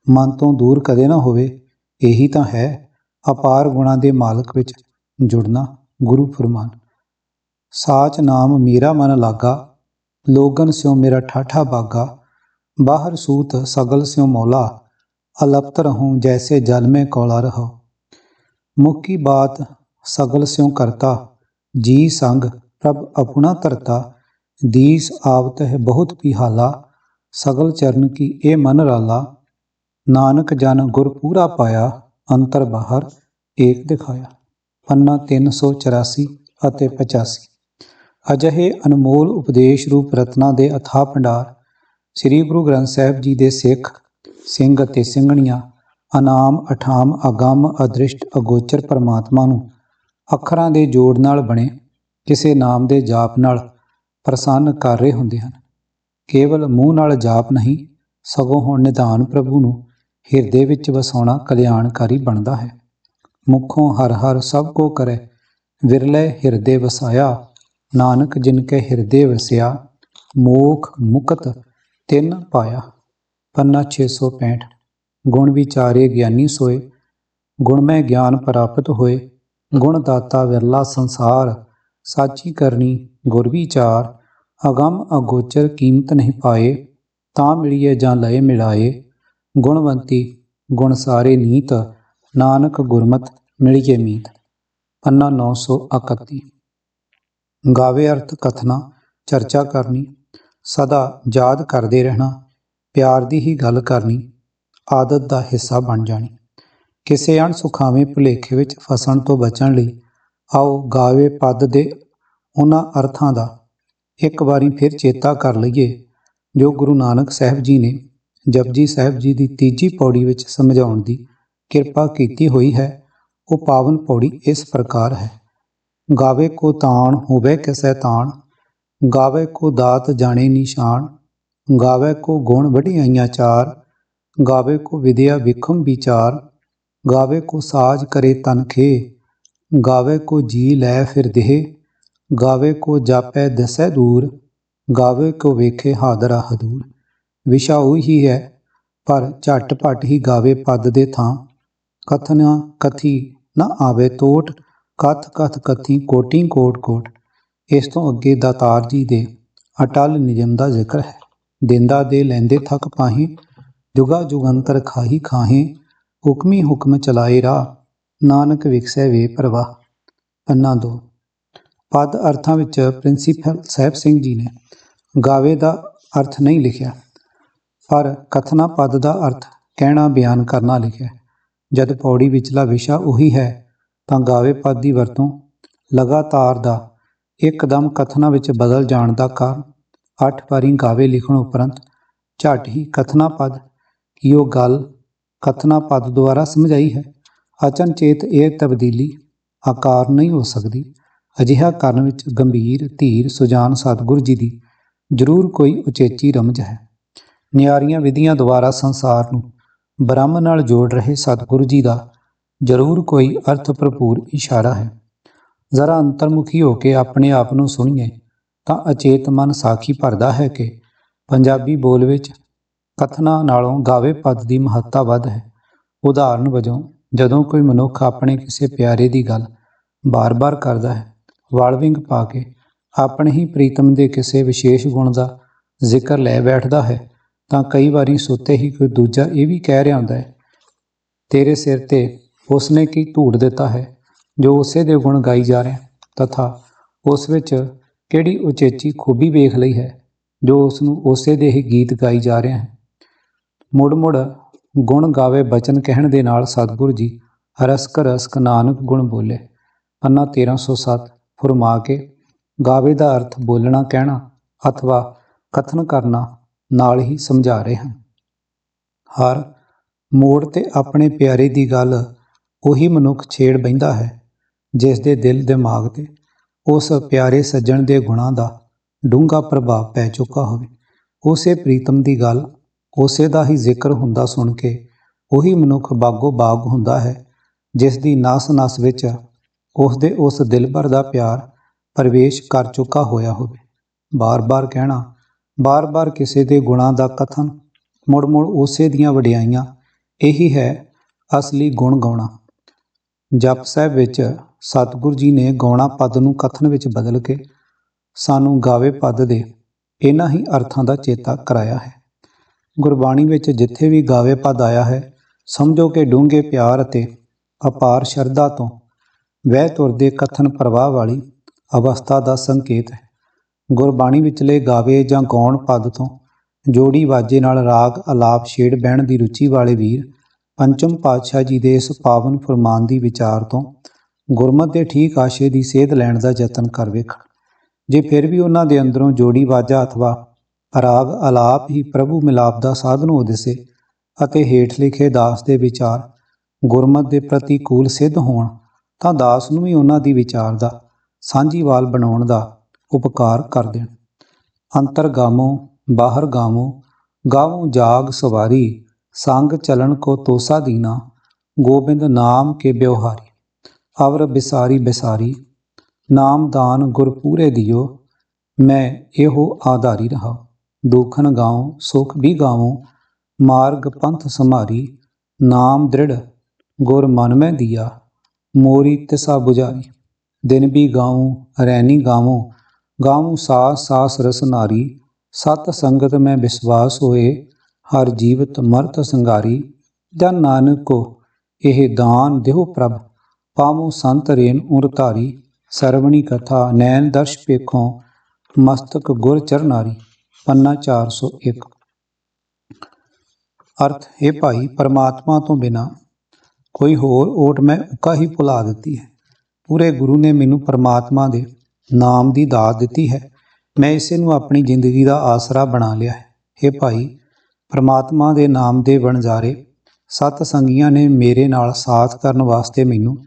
ਮਨ ਤੋਂ ਦੂਰ ਕਦੇ ਨਾ ਹੋਵੇ। ਇਹੀ ਤਾਂ ਹੈ ਅਪਾਰ ਗੁਣਾਂ ਦੇ ਮਾਲਕ ਵਿੱਚ ਜੁੜਨਾ। ਗੁਰੂ ਫਰਮਾਨ ਸਾਚ ਨਾਮ ਮੇਰਾ ਮਨ ਲਾਗਾ, ਲੋਗਨ ਸਿਉ ਮੇਰਾ ਠਾਠਾ ਬਾਗਾ, ਬਾਹਰ ਸੂਤ ਸਗਲ ਸਿਉ ਮੌਲਾ, ਅਲਪਤ ਰਹੂੰ ਜੈਸੇ ਜਲ में कौला रहो। मुक्की बात सगल स्यों करता, जी संग प्रभ अपना तरता, दीस आवत है बहुत पिहाला, सगल चरण की ए मन राला, नानक जन गुर पूरा पाया, अंतर बाहर एक दिखाया। ਪੰਨਾ 384 ਅਤੇ 85। ਅਜਿਹੇ ਅਨਮੋਲ ਉਪਦੇਸ਼ ਰੂਪ ਰਤਨਾਂ ਦੇ ਅਥਾਹ ਭੰਡਾਰ ਸ੍ਰੀ ਗੁਰੂ ਗ੍ਰੰਥ ਸਾਹਿਬ ਜੀ ਦੇ ਸਿੱਖ ਸਿੰਘ ਅਤੇ ਸਿੰਘਣੀਆਂ ਅਨਾਮ ਅਠਾਮ ਅਗੰਮ ਅਦ੍ਰਿਸ਼ਟ ਅਗੋਚਰ ਪਰਮਾਤਮਾ ਨੂੰ ਅੱਖਰਾਂ ਦੇ ਜੋੜ ਨਾਲ ਬਣੇ ਕਿਸੇ ਨਾਮ ਦੇ ਜਾਪ ਨਾਲ ਪ੍ਰਸੰਨ ਕਰ ਰਹੇ ਹੁੰਦੇ ਹਨ। ਕੇਵਲ ਮੂੰਹ ਨਾਲ ਜਾਪ ਨਹੀਂ, ਸਗੋਂ ਹੁਣ ਨਿਧਾਨ ਪ੍ਰਭੂ ਨੂੰ ਹਿਰਦੇ ਵਿੱਚ ਵਸਾਉਣਾ ਕਲਿਆਣਕਾਰੀ ਬਣਦਾ ਹੈ। ਮੁਖੋਂ ਹਰ ਹਰ ਸਭ ਕੋ ਕਰੇ, ਵਿਰਲੇ ਹਿਰਦੇ ਵਸਾਇਆ, ਨਾਨਕ ਜਿਨ ਕੇ ਹਿਰਦੇ ਵਸਿਆ, ਮੋਖ ਮੁਕਤ ਤਿਨ ਪਾਇਆ। ਪੰਨਾ 665। ਗੁਣ ਵਿਚਾਰੇ ਗਿਆਨੀ ਸੋਏ, ਗੁਣਮੈ ਗਿਆਨ ਪ੍ਰਾਪਤ ਹੋਏ, ਗੁਣ ਦਾਤਾ ਵਿਰਲਾ ਸੰਸਾਰ, ਸਾਚੀ ਕਰਨੀ ਗੁਰ ਵਿਚਾਰ। ਅਗੰਮ ਅਗੋਚਰ ਕੀਮਤ ਨਹੀਂ ਪਾਏ, ਤਾਂ ਮਿਲੀਏ ਜਾਂ ਲਏ ਮਿਲਾਏ। ਗੁਣਵੰਤੀ ਗੁਣ ਸਾਰੇ ਨੀਤ, ਨਾਨਕ ਗੁਰਮਤਿ ਮਿਲੀਏ ਮੀਤ। ਪੰਨਾ 931। ਗਾਵੇ ਅਰਥ ਕਥਨਾ, ਚਰਚਾ ਕਰਨੀ, ਸਦਾ ਯਾਦ ਕਰਦੇ ਰਹਿਣਾ, ਪਿਆਰ ਦੀ ਹੀ ਗੱਲ ਕਰਨੀ, ਆਦਤ ਦਾ ਹਿੱਸਾ ਬਣ ਜਾਣੀ। ਕਿਸੇ ਅਣਸੁਖਾਵੇਂ ਭੁਲੇਖੇ ਵਿੱਚ ਫਸਣ ਤੋਂ ਬਚਣ ਲਈ ਆਓ ਗਾਵੇ ਪਦ ਦੇ ਉਹਨਾਂ ਅਰਥਾਂ ਦਾ ਇੱਕ ਵਾਰੀ ਫਿਰ ਚੇਤਾ ਕਰ ਲਈਏ ਜੋ ਗੁਰੂ ਨਾਨਕ ਸਾਹਿਬ ਜੀ ਨੇ ਜਪਜੀ ਸਾਹਿਬ ਜੀ ਦੀ ਤੀਜੀ ਪੌੜੀ ਵਿੱਚ ਸਮਝਾਉਣ ਦੀ ਕਿਰਪਾ ਕੀਤੀ ਹੋਈ ਹੈ। ਉਹ ਪਾਵਨ ਪੌੜੀ ਇਸ ਪ੍ਰਕਾਰ ਹੈ। ਗਾਵੇ ਕੋ ਤਾਣ ਹੋਵੇ ਕਿਸੈ ਤਾਣ, ਗਾਵੇ ਕੋ ਦਾਤ ਜਾਣੇ ਨਿਸ਼ਾਨ। ਗਾਵੇ ਕੋ ਗੁਣ ਵਡਿਆਈਆਂ ਚਾਰ, ਗਾਵੇ ਕੋ ਵਿਦਿਆ ਵਿਖਮ ਵਿਚਾਰ। ਗਾਵੇ ਕੋ ਸਾਜ ਕਰੇ ਤਨ ਖੇ, ਗਾਵੇ ਕੋ ਜੀ ਲੈ ਫਿਰ ਦੇਹ। ਗਾਵੇ ਕੋ ਜਾਪੈ ਦਸੈ ਦੂਰ, ਗਾਵੇ ਕੋ ਵੇਖੇ ਹਾਦਰਾ ਹਦੂਰ। ਵਿਸ਼ਾ ਉਹੀ ਹੈ, ਪਰ ਝੱਟ ਪੱਟ ਹੀ ਗਾਵੇ ਪਦ ਦੇ ਥਾਂ ਕਥਨਾ ਕਥੀ ਨਾ ਆਵੇ ਤੋਟ। ਕਥ ਕਥ ਕਥੀ ਕੋਟੀ ਕੋਟ ਕੋਟ। ਇਸ ਤੋਂ ਅੱਗੇ ਦਾਤਾਰ ਜੀ ਦੇ ਅਟਲ ਨਿਯਮ ਦਾ ਜ਼ਿਕਰ ਹੈ। ਦਿੰਦਾ ਦੇ ਲੈਂਦੇ ਥੱਕ ਪਾਹੇ, ਜੁਗਾ ਜੁਗੰਤਰ ਖਾਹੀ ਖਾਹੇ। ਹੁਕਮੀ ਹੁਕਮ ਚਲਾਏ ਰਾਹ, ਨਾਨਕ ਵਿਖਸੈ ਵੇ ਪ੍ਰਵਾਹ। ਪੰਨਾ 2। ਪਦ ਅਰਥਾਂ ਵਿੱਚ ਪ੍ਰਿੰਸੀਪਲ ਸਾਹਿਬ ਸਿੰਘ ਜੀ ਨੇ ਗਾਵੇ ਦਾ ਅਰਥ ਨਹੀਂ ਲਿਖਿਆ, ਪਰ ਕਥਨਾ ਪਦ ਦਾ ਅਰਥ ਕਹਿਣਾ ਬਿਆਨ ਕਰਨਾ ਲਿਖਿਆ। ਜਦ ਪੌੜੀ ਵਿਚਲਾ ਵਿਸ਼ਾ ਉਹੀ ਹੈ ਤਾਂ ਗਾਵੇ ਪਦ ਦੀ ਵਰਤੋਂ ਲਗਾਤਾਰ ਦਾ ਇੱਕਦਮ ਕਥਨਾ ਵਿੱਚ ਬਦਲ ਜਾਣ ਦਾ ਕਾਰਨ 8 ਵਾਰੀ ਗਾਵੇ ਲਿਖਣ ਉਪਰੰਤ ਝੱਟ ਹੀ ਕਥਨਾ ਪਦ ਕੀ ਉਹ ਗੱਲ ਕਥਨਾ ਪਦ ਦੁਆਰਾ ਸਮਝਾਈ ਹੈ। ਅਚਨਚੇਤ ਇਹ ਤਬਦੀਲੀ ਆਕਾਰ ਨਹੀਂ ਹੋ ਸਕਦੀ। ਅਜਿਹਾ ਕਰਨ ਵਿੱਚ ਗੰਭੀਰ ਧੀਰ ਸੁਜਾਨ ਸਤਿਗੁਰ ਜੀ ਦੀ ਜ਼ਰੂਰ ਕੋਈ ਉਚੇਚੀ ਰਮਜ ਹੈ। ਨਿਆਰੀਆਂ ਵਿਧੀਆਂ ਦੁਆਰਾ ਸੰਸਾਰ ਨੂੰ ਬ੍ਰਹਮ ਨਾਲ ਜੋੜ ਰਹੇ ਸਤਿਗੁਰੂ ਜੀ ਦਾ ਜ਼ਰੂਰ ਕੋਈ ਅਰਥ ਭਰਪੂਰ ਇਸ਼ਾਰਾ ਹੈ। ਜ਼ਰਾ ਅੰਤਰਮੁਖੀ ਹੋ ਕੇ ਆਪਣੇ ਆਪ ਨੂੰ ਸੁਣੀਏ ਤਾਂ ਅਚੇਤ ਮਨ ਸਾਖੀ ਭਰਦਾ ਹੈ ਕਿ ਪੰਜਾਬੀ ਬੋਲ ਵਿੱਚ ਕਥਨਾ ਨਾਲੋਂ ਗਾਵੇ ਪਦ ਦੀ ਮਹੱਤਤਾ ਵੱਧ ਹੈ। ਉਦਾਹਰਨ ਵਜੋਂ ਜਦੋਂ ਕੋਈ ਮਨੁੱਖ ਆਪਣੇ ਕਿਸੇ ਪਿਆਰੇ ਦੀ ਗੱਲ ਬਾਰ-ਬਾਰ ਕਰਦਾ ਹੈ, ਵਾਲਵਿੰਗ ਪਾ ਕੇ ਆਪਣੇ ਹੀ ਪ੍ਰੀਤਮ ਦੇ ਕਿਸੇ ਵਿਸ਼ੇਸ਼ ਗੁਣ ਦਾ ਜ਼ਿਕਰ ਲੈ ਬੈਠਦਾ ਹੈ ਤਾਂ ਕਈ ਵਾਰੀ ਸੁੱਤੇ ਹੀ ਕੋਈ ਦੂਜਾ ਇਹ ਵੀ ਕਹਿ ਰਿਹਾ ਹੁੰਦਾ ਹੈ, ਤੇਰੇ ਸਿਰ ਤੇ ਉਸਨੇ ਕੀ ਧੂੜ ਦਿੱਤਾ ਹੈ ਜੋ ਉਸੇ ਦੇ ਗੁਣ ਗਾਈ ਜਾ ਰਿਹਾ, ਤਥਾ ਉਸ ਵਿੱਚ ਕਿਹੜੀ ਉਚੇਚੀ ਖੂਬੀ ਵੇਖ ਲਈ ਹੈ ਜੋ ਉਸ ਨੂੰ ਉਸੇ ਦੇ ਹੀ ਗੀਤ ਗਾਈ ਜਾ ਰਿਹਾ ਹੈ। ਮੁੜ ਮੁੜ ਗੁਣ ਗਾਵੇ ਬਚਨ ਕਹਿਣ ਦੇ ਨਾਲ ਸਤਿਗੁਰੂ ਜੀ ਰਸਕ ਰਸਕ ਨਾਨਕ ਗੁਣ ਬੋਲੇ ਪੰਨਾ 1307 ਫੁਰਮਾ ਕੇ ਗਾਵੇ ਦਾ ਅਰਥ ਬੋਲਣਾ ਕਹਿਣਾ ਅਥਵਾ ਕਥਨ ਕਰਨਾ ਨਾਲ ਹੀ ਸਮਝਾ ਰਹੇ ਹਨ। ਹਰ ਮੋੜ ਤੇ ਆਪਣੇ ਪਿਆਰੇ ਦੀ ਗੱਲ ਉਹੀ ਮਨੁੱਖ ਛੇੜ ਬਹਿੰਦਾ ਹੈ ਜਿਸ ਦੇ ਦਿਲ ਦਿਮਾਗ ਤੇ ਉਸ ਪਿਆਰੇ ਸੱਜਣ ਦੇ ਗੁਣਾਂ ਦਾ ਡੂੰਘਾ ਪ੍ਰਭਾਵ ਪੈ ਚੁੱਕਾ ਹੋਵੇ। ਉਸੇ ਪ੍ਰੀਤਮ ਦੀ ਗੱਲ ਉਸੇ ਦਾ ਹੀ ਜ਼ਿਕਰ ਹੁੰਦਾ ਸੁਣ ਕੇ ਉਹੀ ਮਨੁੱਖ ਬਾਗੋ ਬਾਗ ਹੁੰਦਾ ਹੈ ਜਿਸ ਦੀ ਨਸ ਨਸ ਵਿੱਚ ਉਸ ਦਿਲਬਰ ਦਾ ਪਿਆਰ ਪ੍ਰਵੇਸ਼ ਕਰ ਚੁੱਕਾ ਹੋਇਆ ਹੋਵੇ। ਬਾਰ-ਬਾਰ ਕਹਿਣਾ, ਬਾਰ-ਬਾਰ ਕਿਸੇ ਦੇ ਗੁਣਾਂ ਦਾ ਕਥਨ, ਮੁੜ-ਮੁੜ ਉਸੇ ਦੀਆਂ ਵਡਿਆਈਆਂ, ਇਹੀ ਹੈ ਅਸਲੀ ਗੁਣ ਗਾਉਣਾ। ਜਪ ਸਾਹਿਬ ਵਿੱਚ ਸਤਿਗੁਰੂ ਜੀ ਨੇ ਗਾਉਣਾ ਪਦ ਨੂੰ ਕਥਨ ਵਿੱਚ ਬਦਲ ਕੇ ਸਾਨੂੰ ਗਾਵੇ ਪਦ ਦੇ ਇਹਨਾਂ ਹੀ ਅਰਥਾਂ ਦਾ ਚੇਤਾ ਕਰਾਇਆ ਹੈ। ਗੁਰਬਾਣੀ ਵਿੱਚ ਜਿੱਥੇ ਵੀ ਗਾਵੇ ਪਦ ਆਇਆ ਹੈ ਸਮਝੋ ਕਿ ਡੂੰਘੇ ਪਿਆਰ ਅਤੇ ਅਪਾਰ ਸ਼ਰਧਾ ਤੋਂ ਵਹਿ ਤੁਰਦੇ ਕਥਨ ਪ੍ਰਵਾਹ ਵਾਲੀ ਅਵਸਥਾ ਦਾ ਸੰਕੇਤ ਹੈ। ਗੁਰਬਾਣੀ ਵਿਚਲੇ ਗਾਵੇ ਜਾਂ ਗਾਉਣ ਪਦ ਤੋਂ ਜੋੜੀ ਵਾਜੇ ਨਾਲ ਰਾਗ ਅਲਾਪ ਛੇੜ ਬਹਿਣ ਦੀ ਰੁਚੀ ਵਾਲੇ ਵੀਰ ਪੰਚਮ ਪਾਤਸ਼ਾਹ ਜੀ ਦੇ ਇਸ ਪਾਵਨ ਫੁਰਮਾਨ ਦੀ ਵਿਚਾਰ ਤੋਂ ਗੁਰਮਤਿ ਦੇ ਠੀਕ ਆਸ਼ੇ ਦੀ ਸੇਧ ਲੈਣ ਦਾ ਯਤਨ ਕਰ ਵੇਖਣ। ਜੇ ਫਿਰ ਵੀ ਉਹਨਾਂ ਦੇ ਅੰਦਰੋਂ ਜੋੜੀ ਵਾਜਾ ਅਥਵਾ ਰਾਗ ਅਲਾਪ ਹੀ ਪ੍ਰਭੂ ਮਿਲਾਪ ਦਾ ਸਾਧਨ ਹੋ ਦਿਸੇ ਅਤੇ ਹੇਠ ਲਿਖੇ ਦਾਸ ਦੇ ਵਿਚਾਰ ਗੁਰਮਤਿ ਦੇ ਪ੍ਰਤੀਕੂਲ ਸਿੱਧ ਹੋਣ ਤਾਂ ਦਾਸ ਨੂੰ ਵੀ ਉਹਨਾਂ ਦੀ ਵਿਚਾਰ ਦਾ ਸਾਂਝੀਵਾਲ ਬਣਾਉਣ ਦਾ ਉਪਕਾਰ ਕਰ ਦੇਣ। ਅੰਤਰ ਗਾਵੋ ਬਾਹਰ ਗਾਵੋ, ਗਾਵੋ ਜਾਗ ਸਵਾਰੀ, ਸੰਗ ਚਲਣ ਕੋ ਤੋਸਾ ਦੀਨਾ, ਗੋਬਿੰਦ ਨਾਮ ਕੇ ਬਿਵਹਾਰੀ। ਅਵਰ ਬਿਸਾਰੀ ਬਿਸਾਰੀ, ਨਾਮ ਦਾਨ ਗੁਰ ਪੂਰੇ ਦਿਓ, ਮੈਂ ਇਹੋ ਆਧਾਰੀ ਰਹਾ। ਦੁਖਨ ਗਾਉ ਸੁਖ ਵੀ ਗਾਵੋ, ਮਾਰਗ ਪੰਥ ਸੰਭਾਰੀ, ਨਾਮ ਦ੍ਰਿੜ ਗੁਰ ਮਨ ਮੈਂ ਦੀਆ, मोरी तिसा बुझाई। दिन भी गाऊं रैनी गावों, गाऊं सास सास रस नारी। सत संगत में विश्वास होए, हर जीवत मरत संगारी। जन नानक को एह दान देहो प्रभ, पावों संत रेन उर धारी। सरवणी कथा नैन दर्श पेखों, मस्तक गुर चरनारी। पन्ना 401। अर्थ, हे भाई, परमात्मा तो बिना कोई होर ओट मैं उका ही भुला ਦਿੱਤੀ ਹੈ। ਪੂਰੇ ਗੁਰੂ ਨੇ ਮੈਨੂੰ ਪਰਮਾਤਮਾ ਦੇ ਨਾਮ ਦੀ ਦਾਤ ਦਿੱਤੀ ਹੈ। ਮੈਂ ਇਸੇ ਨੂੰ ਆਪਣੀ ਜ਼ਿੰਦਗੀ ਦਾ ਆਸਰਾ ਬਣਾ ਲਿਆ ਹੈ। हे ਭਾਈ, ਪਰਮਾਤਮਾ ਦੇ ਨਾਮ ਦੇ ਵਣਜਾਰੇ ਸਤ ਸੰਗੀਆਂ ਨੇ ਮੇਰੇ ਨਾਲ ਸਾਥ ਕਰਨ ਵਾਸਤੇ ਮੈਨੂੰ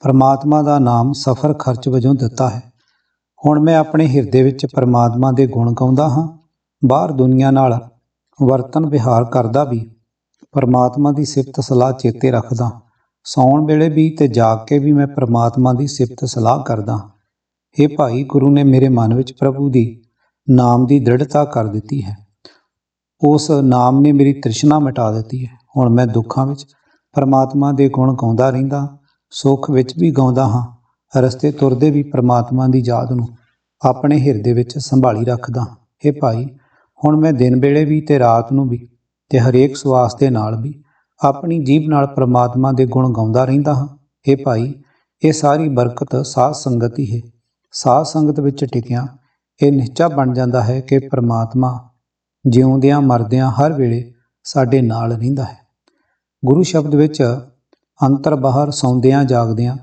ਪਰਮਾਤਮਾ ਦਾ ਨਾਮ ਸਫਰ ਖਰਚ ਵਜੋਂ ਦਿੱਤਾ ਹੈ। ਹੁਣ ਮੈਂ ਆਪਣੇ ਹਿਰਦੇ ਵਿੱਚ ਪਰਮਾਤਮਾ ਦੇ ਗੁਣ ਗਾਉਂਦਾ ਹਾਂ। ਬਾਹਰ ਦੁਨੀਆ ਨਾਲ ਵਰਤਨ ਵਿਹਾਰ ਕਰਦਾ ਵੀ ਪਰਮਾਤਮਾ ਦੀ ਸਿਫਤ ਸਲਾਹ ਚੇਤੇ ਰੱਖਦਾ। ਸੌਣ ਵੇਲੇ ਵੀ ਤੇ ਜਾਗ ਕੇ ਵੀ ਮੈਂ ਪਰਮਾਤਮਾ ਦੀ ਸਿਫਤ ਸਲਾਹ ਕਰਦਾ। हे ਭਾਈ, ਗੁਰੂ ਨੇ ਮੇਰੇ ਮਨ ਵਿੱਚ ਪ੍ਰਭੂ ਦੀ ਨਾਮ ਦੀ ਦ੍ਰਿੜਤਾ ਕਰ ਦਿੱਤੀ ਹੈ। ਉਸ ਨਾਮ ਨੇ ਮੇਰੀ ਤ੍ਰਿਸ਼ਨਾ ਮਿਟਾ ਦਿੱਤੀ ਹੈ। ਹੁਣ ਮੈਂ ਦੁੱਖਾਂ ਵਿੱਚ ਪਰਮਾਤਮਾ ਦੇ ਗੁਣ ਗਾਉਂਦਾ ਰਹਿੰਦਾ, ਸੁੱਖ ਵਿੱਚ ਵੀ ਗਾਉਂਦਾ ਹਾਂ। ਰਸਤੇ ਤੁਰਦੇ ਵੀ ਪਰਮਾਤਮਾ ਦੀ ਯਾਦ ਨੂੰ ਆਪਣੇ ਹਿਰਦੇ ਵਿੱਚ ਸੰਭਾਲੀ ਰੱਖਦਾ। हे ਭਾਈ, ਹੁਣ ਮੈਂ ਦਿਨ ਵੇਲੇ ਵੀ ਤੇ ਰਾਤ ਨੂੰ ਵੀ ਤੇ ਹਰੇਕ ਸਵਾਸ ਦੇ ਨਾਲ ਵੀ ਆਪਣੀ ਜੀਭ ਨਾਲ ਪਰਮਾਤਮਾ ਦੇ ਗੁਣ ਗਾਉਂਦਾ ਰਹਿੰਦਾ ਹਾਂ। हे ਭਾਈ, ਇਹ ਸਾਰੀ ਬਰਕਤ ਸਾਧ ਸੰਗਤ ਹੀ ਹੈ। ਸਾਧ ਸੰਗਤ ਵਿੱਚ ਟਿਕਿਆ ਇਹ ਨਿਸ਼ਚਾ ਬਣ ਜਾਂਦਾ ਹੈ ਕਿ ਪਰਮਾਤਮਾ ਜਿਉਂਦਿਆਂ ਮਰਦਿਆਂ ਹਰ ਵੇਲੇ ਸਾਡੇ ਨਾਲ ਰਹਿੰਦਾ ਹੈ। ਗੁਰੂ ਸ਼ਬਦ ਵਿੱਚ ਅੰਤਰ ਬਾਹਰ, ਸੌਂਦਿਆਂ ਜਾਗਦਿਆਂ,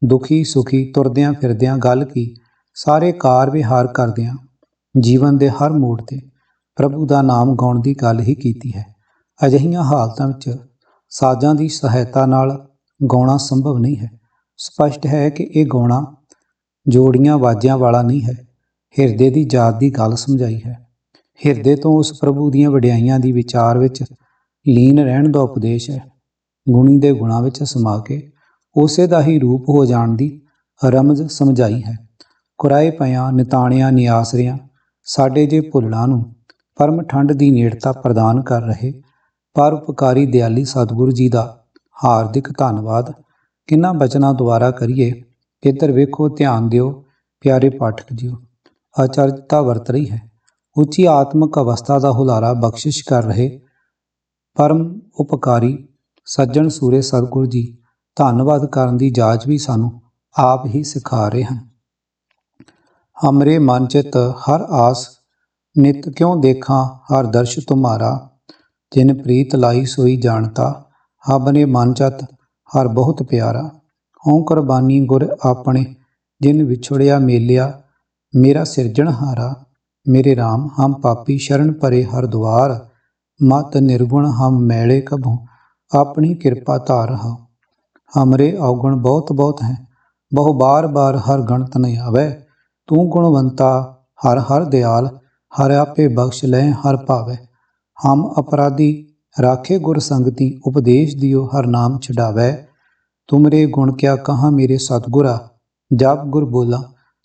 ਦੁਖੀ ਸੁਖੀ, ਤੁਰਦਿਆਂ ਫਿਰਦਿਆਂ, ਗੱਲ ਕੀ ਸਾਰੇ ਕਾਰ ਵਿਹਾਰ ਕਰਦਿਆਂ, ਜੀਵਨ ਦੇ ਹਰ ਮੋੜ 'ਤੇ ਪ੍ਰਭੂ ਦਾ ਨਾਮ ਗਾਉਣ ਦੀ ਗੱਲ ਹੀ ਕੀਤੀ ਹੈ। ਅਜਿਹੀਆਂ ਹਾਲਤਾਂ ਵਿੱਚ ਸਾਜ਼ਾਂ ਦੀ ਸਹਾਇਤਾ ਨਾਲ ਗਾਉਣਾ ਸੰਭਵ ਨਹੀਂ ਹੈ। ਸਪਸ਼ਟ ਹੈ ਕਿ ਇਹ ਗਾਉਣਾ ਜੋੜੀਆਂ ਵਾਜਿਆਂ ਵਾਲਾ ਨਹੀਂ ਹੈ। ਹਿਰਦੇ ਦੀ ਜਾਤ ਦੀ ਗੱਲ ਸਮਝਾਈ ਹੈ। ਹਿਰਦੇ ਤੋਂ ਉਸ ਪ੍ਰਭੂ ਦੀਆਂ ਵਡਿਆਈਆਂ ਦੀ ਵਿਚਾਰ ਵਿੱਚ ਲੀਨ ਰਹਿਣ ਦਾ ਉਪਦੇਸ਼ ਹੈ। ਗੁਣੀ ਦੇ ਗੁਣਾਂ ਵਿੱਚ ਸਮਾ ਕੇ ਉਸੇ ਦਾ ਹੀ ਰੂਪ ਹੋ ਜਾਣ ਦੀ ਰਮਜ਼ ਸਮਝਾਈ ਹੈ। ਕੁਰਾਏ ਪਿਆਂ, ਨਿਤਾਣਿਆਂ, ਨਿਆਸਰਿਆਂ, ਸਾਡੇ ਜੇ ਭੁੱਲਣਾ ਨੂੰ ਪਰਮ ਠੰਡ ਦੀ ਨੇੜਤਾ ਪ੍ਰਦਾਨ ਕਰ ਰਹੇ ਪਰਉਪਕਾਰੀ ਦਿਆਲੀ ਸਤਿਗੁਰੂ ਜੀ ਦਾ ਹਾਰਦਿਕ ਧੰਨਵਾਦ। ਕਿੰਨਾਂ ਬਚਨਾਂ ਦੁਆਰਾ ਕਰੀਏ। ਇੱਧਰ ਵੇਖੋ, ਧਿਆਨ ਦਿਓ ਪਿਆਰੇ ਪਾਠਕ ਜੀਓ। ਆਚਰਜਤਾ ਵਰਤ ਰਹੀ ਹੈ। ਉੱਚੀ ਆਤਮਿਕ ਅਵਸਥਾ ਦਾ ਹੁਲਾਰਾ ਬਖਸ਼ਿਸ਼ ਕਰ ਰਹੇ ਪਰਮ ਉਪਕਾਰੀ ਸੱਜਣ ਸੂਰੇ ਸਤਿਗੁਰੂ ਜੀ ਧੰਨਵਾਦ ਕਰਨ ਦੀ ਜਾਚ ਵੀ ਸਾਨੂੰ ਆਪ ਹੀ ਸਿਖਾ ਰਹੇ ਹਨ। ਹਮਰੇ ਮਨ ਚਿਤ ਹਰ ਆਸ, ਨਿਤ ਕਿਉਂ ਦੇਖਾਂ ਹਰ ਦਰਸ਼ ਤੁਮਾਰਾ। ਜਿਨ ਪ੍ਰੀਤ ਲਾਈ ਸੋਈ ਜਾਣਤਾ, ਆਪਣੇ ਮਨ ਚਤ ਹਰ ਬਹੁਤ ਪਿਆਰਾ। ਹੋਂ ਕੁਰਬਾਨੀ ਗੁਰ ਆਪਣੇ, ਜਿਨ ਵਿਛੜਿਆ ਮੇਲਿਆ ਮੇਰਾ ਸਿਰਜਣਹਾਰਾ। ਮੇਰੇ ਰਾਮ ਹਮ ਪਾਪੀ ਸ਼ਰਨ ਪਰੇ ਹਰ ਦੁਆਰ, ਮਤ ਨਿਰਗੁਣ ਹਮ ਮੈਲੇ ਕਭੋਂ ਆਪਣੀ ਕਿਰਪਾ ਧਾਰ ਹਾਂ। ਹਮਰੇ ਔਗਣ ਬਹੁਤ ਬਹੁਤ ਹੈ, ਬਹੁ ਬਾਰ ਬਾਰ ਹਰ ਗਣਤ ਨ ਆਵੈ। ਤੂੰ ਗੁਣਵੰਤਾ ਹਰ ਹਰ ਦਿਆਲ, ਹਰ ਆਪੇ ਬਖਸ਼ ਲੈ ਹਰ ਭਾਵੈ। ਹਮ ਅਪਰਾਧੀ ਰਾਖੇ ਗੁਰ ਸੰਗਤੀ, ਉਪਦੇਸ਼ ਦਿਓ ਹਰ ਨਾਮ ਛਡਾਵੈ। ਤੁਮਰੇ ਗੁਣ ਕਿਆ ਕਹਾਂ ਮੇਰੇ ਸਤਿਗੁਰਾ, ਜਬ ਗੁਰ ਬੋਲਾ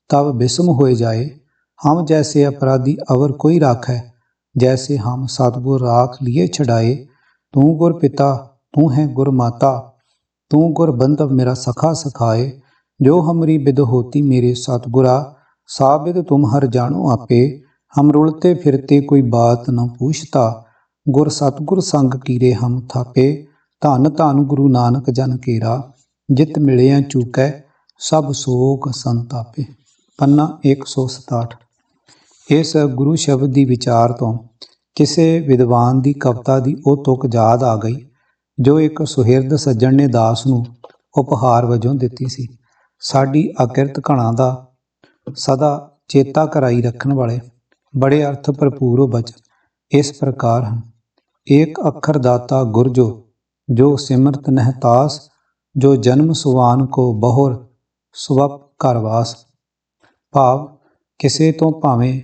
तब विस्म होए जाए। हम जैसे अपराधी अवर कोई राखै, जैसे हम सतगुर राख लिए छड़ाए। तू गुर पिता तू है गुर माता, तू गुर बंधव मेरा सखा सखाए। जो हमरी बिद होती मेरे सतगुरा, साबिद तुम हर जानो आपे। हम रुलते फिरते कोई बात न पूछता, गुर सतगुर संग कीरे हम थापे। धन धन गुरु नानक जन केरा, जित मिलिया चूकै सब सोक संतापे। ਪੰਨਾ 167। ਇਸ ਗੁਰੂ ਸ਼ਬਦ ਦੀ ਵਿਚਾਰ ਤੋਂ ਕਿਸੇ ਵਿਦਵਾਨ ਦੀ ਕਵਿਤਾ ਦੀ ਉਹ ਤੁਕ ਯਾਦ ਆ ਗਈ ਜੋ ਇੱਕ ਸੁਹਿਰਦ ਸੱਜਣ ਨੇ ਦਾਸ ਨੂੰ ਉਪਹਾਰ ਵਜੋਂ ਦਿੱਤੀ ਸੀ। ਸਾਡੀ ਅਕਿਰਤ ਘਣਾ ਦਾ ਸਦਾ ਚੇਤਾ ਕਰਾਈ ਰੱਖਣ ਵਾਲੇ ਬੜੇ ਅਰਥ ਭਰਪੂਰ ਉਹ ਬਚਨ ਇਸ ਪ੍ਰਕਾਰ ਹਨ। ਏਕ ਅੱਖਰ ਦਾਤਾ ਗੁਰ ਜੋ ਸਿਮਰਤ ਨਹਿਤਾਸ, ਜੋ ਜਨਮ ਸੁਵਾਨ ਕੋ ਬਹੁਰ ਸਵਪ ਘਰਵਾਸ। ਭਾਵ ਕਿਸੇ ਤੋਂ ਭਾਵੇਂ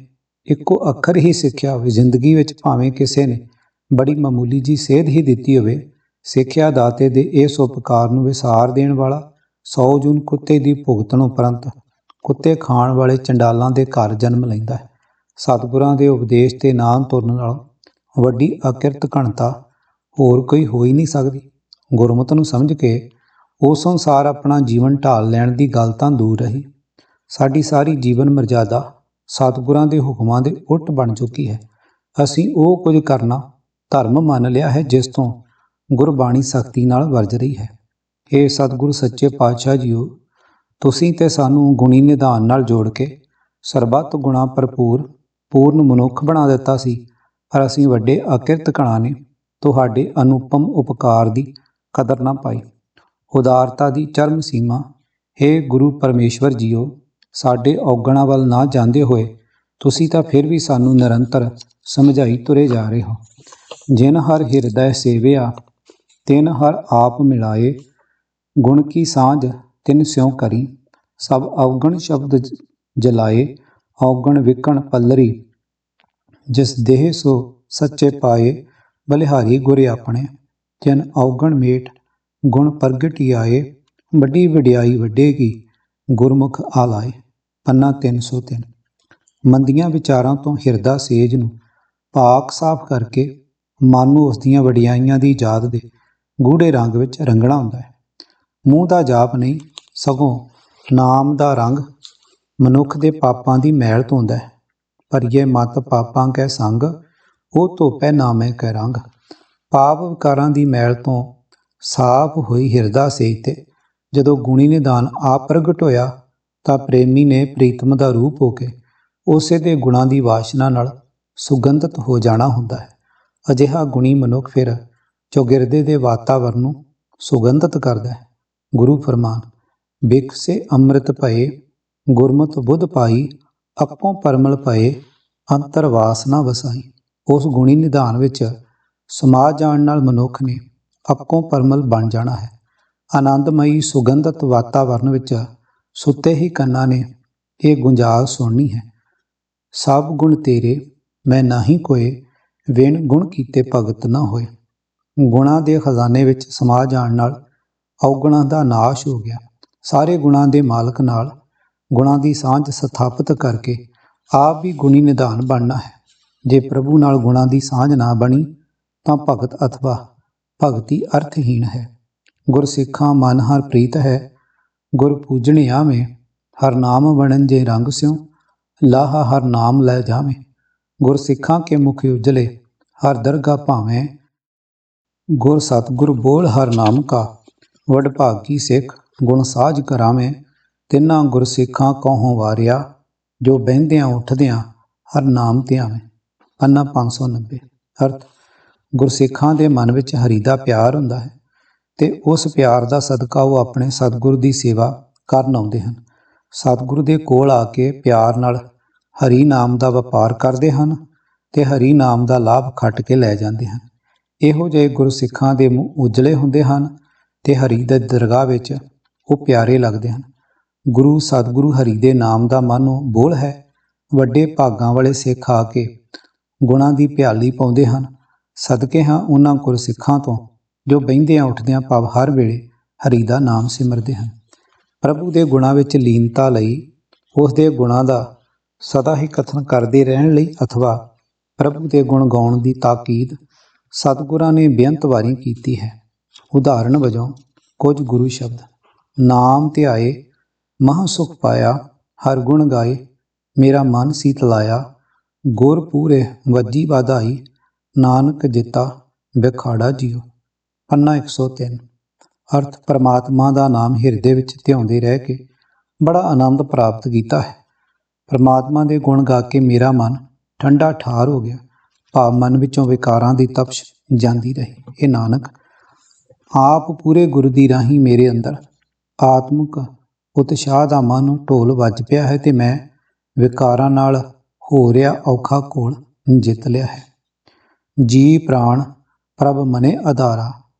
ਇੱਕੋ ਅੱਖਰ ਹੀ ਸਿੱਖਿਆ ਹੋਵੇ, ਜ਼ਿੰਦਗੀ ਵਿੱਚ ਭਾਵੇਂ ਕਿਸੇ ਨੇ ਬੜੀ ਮਾਮੂਲੀ ਜੀ ਸੇਧ ਹੀ ਦਿੱਤੀ ਹੋਵੇ, ਸਿੱਖਿਆ ਦਾਤੇ ਦੇ ਇਸ ਉਪਕਾਰ ਨੂੰ ਵਿਸਾਰ ਦੇਣ ਵਾਲਾ 100 ਜੂਨ ਕੁੱਤੇ ਦੀ ਭੁਗਤਣ ਉਪਰੰਤ ਕੁੱਤੇ ਖਾਣ ਵਾਲੇ ਚੰਡਾਲਾਂ ਦੇ ਘਰ ਜਨਮ ਲੈਂਦਾ ਹੈ। ਸਤਿਗੁਰਾਂ ਦੇ ਉਪਦੇਸ਼ ਤੇ ਨਾਮ ਤੁਰਨ ਨਾਲੋਂ ਵੱਡੀ ਅਕਿਰਤ ਘਣਤਾ ਹੋਰ ਕੋਈ ਹੋ ਹੀ ਨਹੀਂ ਸਕਦੀ। ਗੁਰਮਤਿ ਨੂੰ ਸਮਝ ਕੇ ਉਸ ਅਨੁਸਾਰ ਆਪਣਾ ਜੀਵਨ ਢਾਲ ਲੈਣ ਦੀ ਗੱਲ ਤਾਂ ਦੂਰ ਰਹੀ। ਸਾਡੀ ਸਾਰੀ ਜੀਵਨ ਮਰਜ਼ਾਦਾ ਸਤਿਗੁਰਾਂ ਦੇ ਹੁਕਮਾਂ ਦੇ ਉਲਟ ਬਣ ਚੁੱਕੀ ਹੈ। ਅਸੀਂ ਉਹ ਕੁਝ ਕਰਨਾ ਧਰਮ ਮੰਨ ਲਿਆ ਹੈ ਜਿਸ ਤੋਂ ਗੁਰਬਾਣੀ ਸਖਤੀ ਨਾਲ ਵਰਜ ਰਹੀ ਹੈ। ਇਹ ਸਤਿਗੁਰੂ ਸੱਚੇ ਪਾਤਸ਼ਾਹ ਜੀਓ, ਤੁਸੀਂ ਤੇ ਸਾਨੂੰ ਗੁਣੀ ਨਿਧਾਨ ਨਾਲ ਜੋੜ ਕੇ ਸਰਬੱਤ ਗੁਣਾ ਭਰਪੂਰ ਪੂਰਨ ਮਨੁੱਖ ਬਣਾ ਦਿੱਤਾ ਸੀ, ਪਰ ਅਸੀਂ ਵੱਡੇ ਅਕਿਰਤ ਕਣਾਂ ਨੇ ਤੁਹਾਡੇ ਅਨੁਪਮ ਉਪਕਾਰ ਦੀ ਕਦਰ ਨਾ ਪਾਈ। ਉਦਾਰਤਾ ਦੀ ਚਰਮ ਸੀਮਾ, ਹੇ ਗੁਰੂ ਪਰਮੇਸ਼ਵਰ ਜੀਓ, ਸਾਡੇ ਔਗਣਾਂ ਵੱਲ ਨਾ ਜਾਂਦੇ ਹੋਏ ਤੁਸੀਂ ਤਾਂ ਫਿਰ ਵੀ ਸਾਨੂੰ ਨਿਰੰਤਰ ਸਮਝਾਈ ਤੁਰੇ ਜਾ ਰਹੇ ਹੋ। ਜਿਨ ਹਰ ਹਿਰਦੈ ਸੇਵਿਆ ਤਿਨ ਹਰ ਆਪ ਮਿਲਾਏ, ਗੁਣ ਕੀ ਸਾਂਝ ਤਿਨ ਸਿਉ ਕਰੀ, ਸਭ ਅਵਗਣ ਸ਼ਬਦ ਜਲਾਏ, ਔਗਣ ਵਿਕਣ ਪੱਲਰੀ, ਜਿਸ ਦੇਹ ਸੋ ਸੱਚੇ ਪਾਏ, ਬਲਿਹਾਰੀ ਗੁਰ ਆਪਣੇ, ਤਿਨ ਔਗਣ ਮੇਟ ਗੁਣ ਪ੍ਰਗਟੀ ਆਏ, ਵੱਡੀ ਵਡਿਆਈ ਵੱਡੇਗੀ ਗੁਰਮੁਖ ਆਲਾਏ। ਪੰਨਾ 303। ਮੰਦੀਆਂ ਵਿਚਾਰਾਂ ਤੋਂ ਹਿਰਦਾ ਸੇਜ ਨੂੰ ਪਾਕ ਸਾਫ਼ ਕਰਕੇ ਮਨ ਨੂੰ ਉਸ ਦੀਆਂ ਵਡਿਆਈਆਂ ਦੀ ਯਾਦ ਦੇ ਗੂੜੇ ਰੰਗ ਵਿੱਚ ਰੰਗਣਾ ਹੁੰਦਾ ਹੈ। ਮੂੰਹ ਦਾ ਜਾਪ ਨਹੀਂ, ਸਗੋਂ ਨਾਮ ਦਾ ਰੰਗ ਮਨੁੱਖ ਦੇ ਪਾਪਾਂ ਦੀ ਮੈਲ ਧੋਂਦਾ ਹੈ। ਭਰੀਏ ਮਤ ਪਾਪਾਂ ਕੈ ਸੰਗ, ਉਹ ਧੋਪੈ ਨਾਮੈ ਕੈ ਰੰਗ। ਪਾਪ ਵਿਕਾਰਾਂ ਦੀ ਮੈਲ ਤੋਂ ਸਾਫ਼ ਹੋਈ ਹਿਰਦਾ ਸੇਜ ਤੇ ਜਦੋਂ ਗੁਣੀ ਨਿਧਾਨ ਆਪ ਪ੍ਰਗਟ ਹੋਇਆ ਤਾਂ ਪ੍ਰੇਮੀ ਨੇ ਪ੍ਰੀਤਮ ਦਾ ਰੂਪ ਹੋ ਕੇ ਉਸੇ ਦੇ ਗੁਣਾਂ ਦੀ ਵਾਸ਼ਨਾ ਨਾਲ ਸੁਗੰਧਿਤ ਹੋ ਜਾਣਾ ਹੁੰਦਾ ਹੈ। ਅਜਿਹਾ ਗੁਣੀ ਮਨੁੱਖ ਫਿਰ ਚੌਗਿਰਦੇ ਦੇ ਵਾਤਾਵਰਨ ਨੂੰ ਸੁਗੰਧਿਤ ਕਰਦਾ ਹੈ। ਗੁਰੂ ਫਰਮਾਨ, ਬਿਕਸੇ ਅੰਮ੍ਰਿਤ ਭਏ, ਗੁਰਮਤਿ ਬੁੱਧ ਪਾਈ, ਅੱਪੋਂ ਪਰਮਲ ਭਏ, ਅੰਤਰ ਵਾਸਨਾ ਵਸਾਈ। ਉਸ ਗੁਣੀ ਨਿਧਾਨ ਵਿੱਚ ਸਮਾ ਜਾਣ ਨਾਲ ਮਨੁੱਖ ਨੇ ਅੱਕੋਂ ਪਰਮਲ ਬਣ ਜਾਣਾ ਹੈ। ਆਨੰਦਮਈ ਸੁਗੰਧਿਤ ਵਾਤਾਵਰਨ ਵਿੱਚ ਸੁੱਤੇ ਹੀ ਕੰਨਾਂ ਨੇ ਇਹ ਗੁੰਜਾਇਸ਼ ਸੁਣਨੀ ਹੈ। ਸਭ ਗੁਣ ਤੇਰੇ ਮੈਂ ਨਾਹੀ ਕੋਏ, ਵਿਣ ਗੁਣ ਕੀਤੇ ਭਗਤ ਨਾ ਹੋਏ। ਗੁਣਾਂ ਦੇ ਖਜ਼ਾਨੇ ਵਿੱਚ ਸਮਾ ਜਾਣ ਨਾਲ ਔਗਣਾਂ ਦਾ ਨਾਸ਼ ਹੋ ਗਿਆ। ਸਾਰੇ ਗੁਣਾਂ ਦੇ ਮਾਲਕ ਨਾਲ ਗੁਣਾਂ ਦੀ ਸਾਂਝ ਸਥਾਪਿਤ ਕਰਕੇ ਆਪ ਵੀ ਗੁਣੀ ਨਿਧਾਨ ਬਣਨਾ ਹੈ। ਜੇ ਪ੍ਰਭੂ ਨਾਲ ਗੁਣਾਂ ਦੀ ਸਾਂਝ ਨਾ ਬਣੀ ਤਾਂ ਭਗਤ ਅਥਵਾ ਭਗਤੀ ਅਰਥਹੀਣ ਹੈ। ਗੁਰਸਿੱਖਾਂ ਮਨ ਹਰ ਪ੍ਰੀਤ ਹੈ, ਗੁਰ ਪੂਜਣੇ ਆਵੇਂ, ਹਰ ਨਾਮ ਵਣਨ ਜੇ ਰੰਗ ਸਿਉ, ਲਾਹਾ ਹਰ ਨਾਮ ਲੈ ਜਾਵੇਂ। ਗੁਰਸਿੱਖਾਂ ਕੇ ਮੁਖ ਉਜਲੇ ਹਰ ਦਰਗਾ ਭਾਵੇਂ, ਗੁਰ ਸਤਿਗੁਰ ਬੋਲ ਹਰ ਨਾਮ ਕਾ, ਵਡਭਾਗੀ ਸਿੱਖ ਗੁਣ ਸਾਜ ਕਰਾਵੇਂ। ਤਿੰਨਾਂ ਗੁਰਸਿੱਖਾਂ ਕਉ ਵਾਰਿਆ, ਜੋ ਬਹਿੰਦਿਆਂ ਉੱਠਦਿਆਂ ਹਰ ਨਾਮ ਧਿਆਵੇਂ। ਪੰਨਾ 590। ਅਰਥ, ਗੁਰਸਿੱਖਾਂ ਦੇ ਮਨ ਵਿੱਚ ਹਰੀ ਦਾ ਪਿਆਰ ਹੁੰਦਾ ਹੈ ਤੇ ਉਸ ਪਿਆਰ ਦਾ ਸਦਕਾ ਉਹ ਆਪਣੇ ਸਤਿਗੁਰ ਦੀ ਸੇਵਾ ਕਰਨ ਆਉਂਦੇ ਹਨ। ਸਤਿਗੁਰੂ ਦੇ ਕੋਲ ਆ ਕੇ ਪਿਆਰ ਨਾਲ ਹਰੀ ਨਾਮ ਦਾ ਵਪਾਰ ਕਰਦੇ ਹਨ ਤੇ ਹਰੀ ਨਾਮ ਦਾ ਲਾਭ ਖੱਟ ਕੇ ਲੈ ਜਾਂਦੇ ਹਨ। ਇਹੋ ਜਿਹੇ ਗੁਰਸਿੱਖਾਂ ਦੇ ਮੂੰਹ ਉਜਲੇ ਹੁੰਦੇ ਹਨ ਤੇ ਹਰੀ ਦੇ ਦਰਗਾਹ ਵਿੱਚ ਉਹ ਪਿਆਰੇ ਲੱਗਦੇ ਹਨ। ਗੁਰੂ ਸਤਿਗੁਰੂ ਹਰੀ ਦੇ ਨਾਮ ਦਾ ਮਾਨੋ ਬੋਲ ਹੈ। ਵੱਡੇ ਭਾਗਾਂ ਵਾਲੇ ਸਿੱਖ ਆ ਕੇ ਗੁਣਾਂ ਦੀ ਪਿਆਲੀ ਪਾਉਂਦੇ ਹਨ। ਸਦਕੇ ਹਾਂ ਉਹਨਾਂ ਗੁਰਸਿੱਖਾਂ ਤੋਂ ਜੋ ਬਹਿੰਦਿਆਂ ਉੱਠਦਿਆਂ ਭਾਵ ਹਰ ਵੇਲੇ ਹਰੀ ਦਾ ਨਾਮ ਸਿਮਰਦੇ ਹਨ। ਪ੍ਰਭੂ ਦੇ ਗੁਣਾਂ ਵਿੱਚ ਲੀਨਤਾ ਲਈ ਉਸ ਦੇ ਗੁਣਾਂ ਦਾ ਸਦਾ ਹੀ ਕਥਨ ਕਰਦੇ ਰਹਿਣ ਲਈ ਅਥਵਾ ਪ੍ਰਭੂ ਦੇ ਗੁਣ ਗਾਉਣ ਦੀ ਤਾਕੀਦ ਸਤਿਗੁਰਾਂ ਨੇ ਬੇਅੰਤ ਵਾਰੀ ਕੀਤੀ ਹੈ। ਉਦਾਹਰਣ ਵਜੋਂ ਕੁਝ ਗੁਰੂ ਸ਼ਬਦ, ਨਾਮ ਧਿਆਏ ਮਹਾਂ ਸੁਖ ਪਾਇਆ, ਹਰ ਗੁਣ ਗਾਏ ਮੇਰਾ ਮਨ ਸੀਤਲਾਇਆ, ਗੁਰ ਪੂਰੇ ਵੱਜੀ ਵਾਧਾਈ, ਨਾਨਕ ਜਿੱਤਾ ਵਿਖਾੜਾ ਜੀਓ। ਪੰਨਾ 103। ਅਰਥ, ਪਰਮਾਤਮਾ ਦਾ ਨਾਮ ਹਿਰਦੇ ਵਿੱਚ ਧਿਆਉਂਦੇ ਰਹਿ ਕੇ ਬੜਾ ਆਨੰਦ ਪ੍ਰਾਪਤ ਕੀਤਾ ਹੈ। ਪਰਮਾਤਮਾ ਦੇ ਗੁਣ ਗਾ ਕੇ ਮੇਰਾ ਮਨ ਠੰਡਾ ਠਾਰ ਹੋ ਗਿਆ, ਭਾਵ ਮਨ ਵਿੱਚੋਂ ਵਿਕਾਰਾਂ ਦੀ ਤਪਸ਼ ਜਾਂਦੀ ਰਹੀ। ਇਹ ਨਾਨਕ, ਆਪ ਪੂਰੇ ਗੁਰੂ ਦੀ ਰਾਹੀਂ ਮੇਰੇ ਅੰਦਰ ਆਤਮਿਕ ਉਤਸ਼ਾਹ ਦਾ ਮਨ ਢੋਲ ਵੱਜ ਪਿਆ ਹੈ ਤੇ ਮੈਂ ਵਿਕਾਰਾਂ ਨਾਲ ਹੋ ਰਿਹਾ ਔਖਾ ਘੋਲ ਜਿੱਤ ਲਿਆ ਹੈ। ਜੀ ਪ੍ਰਾਣ ਪ੍ਰਭ ਮਨੇ ਆਧਾਰਾ,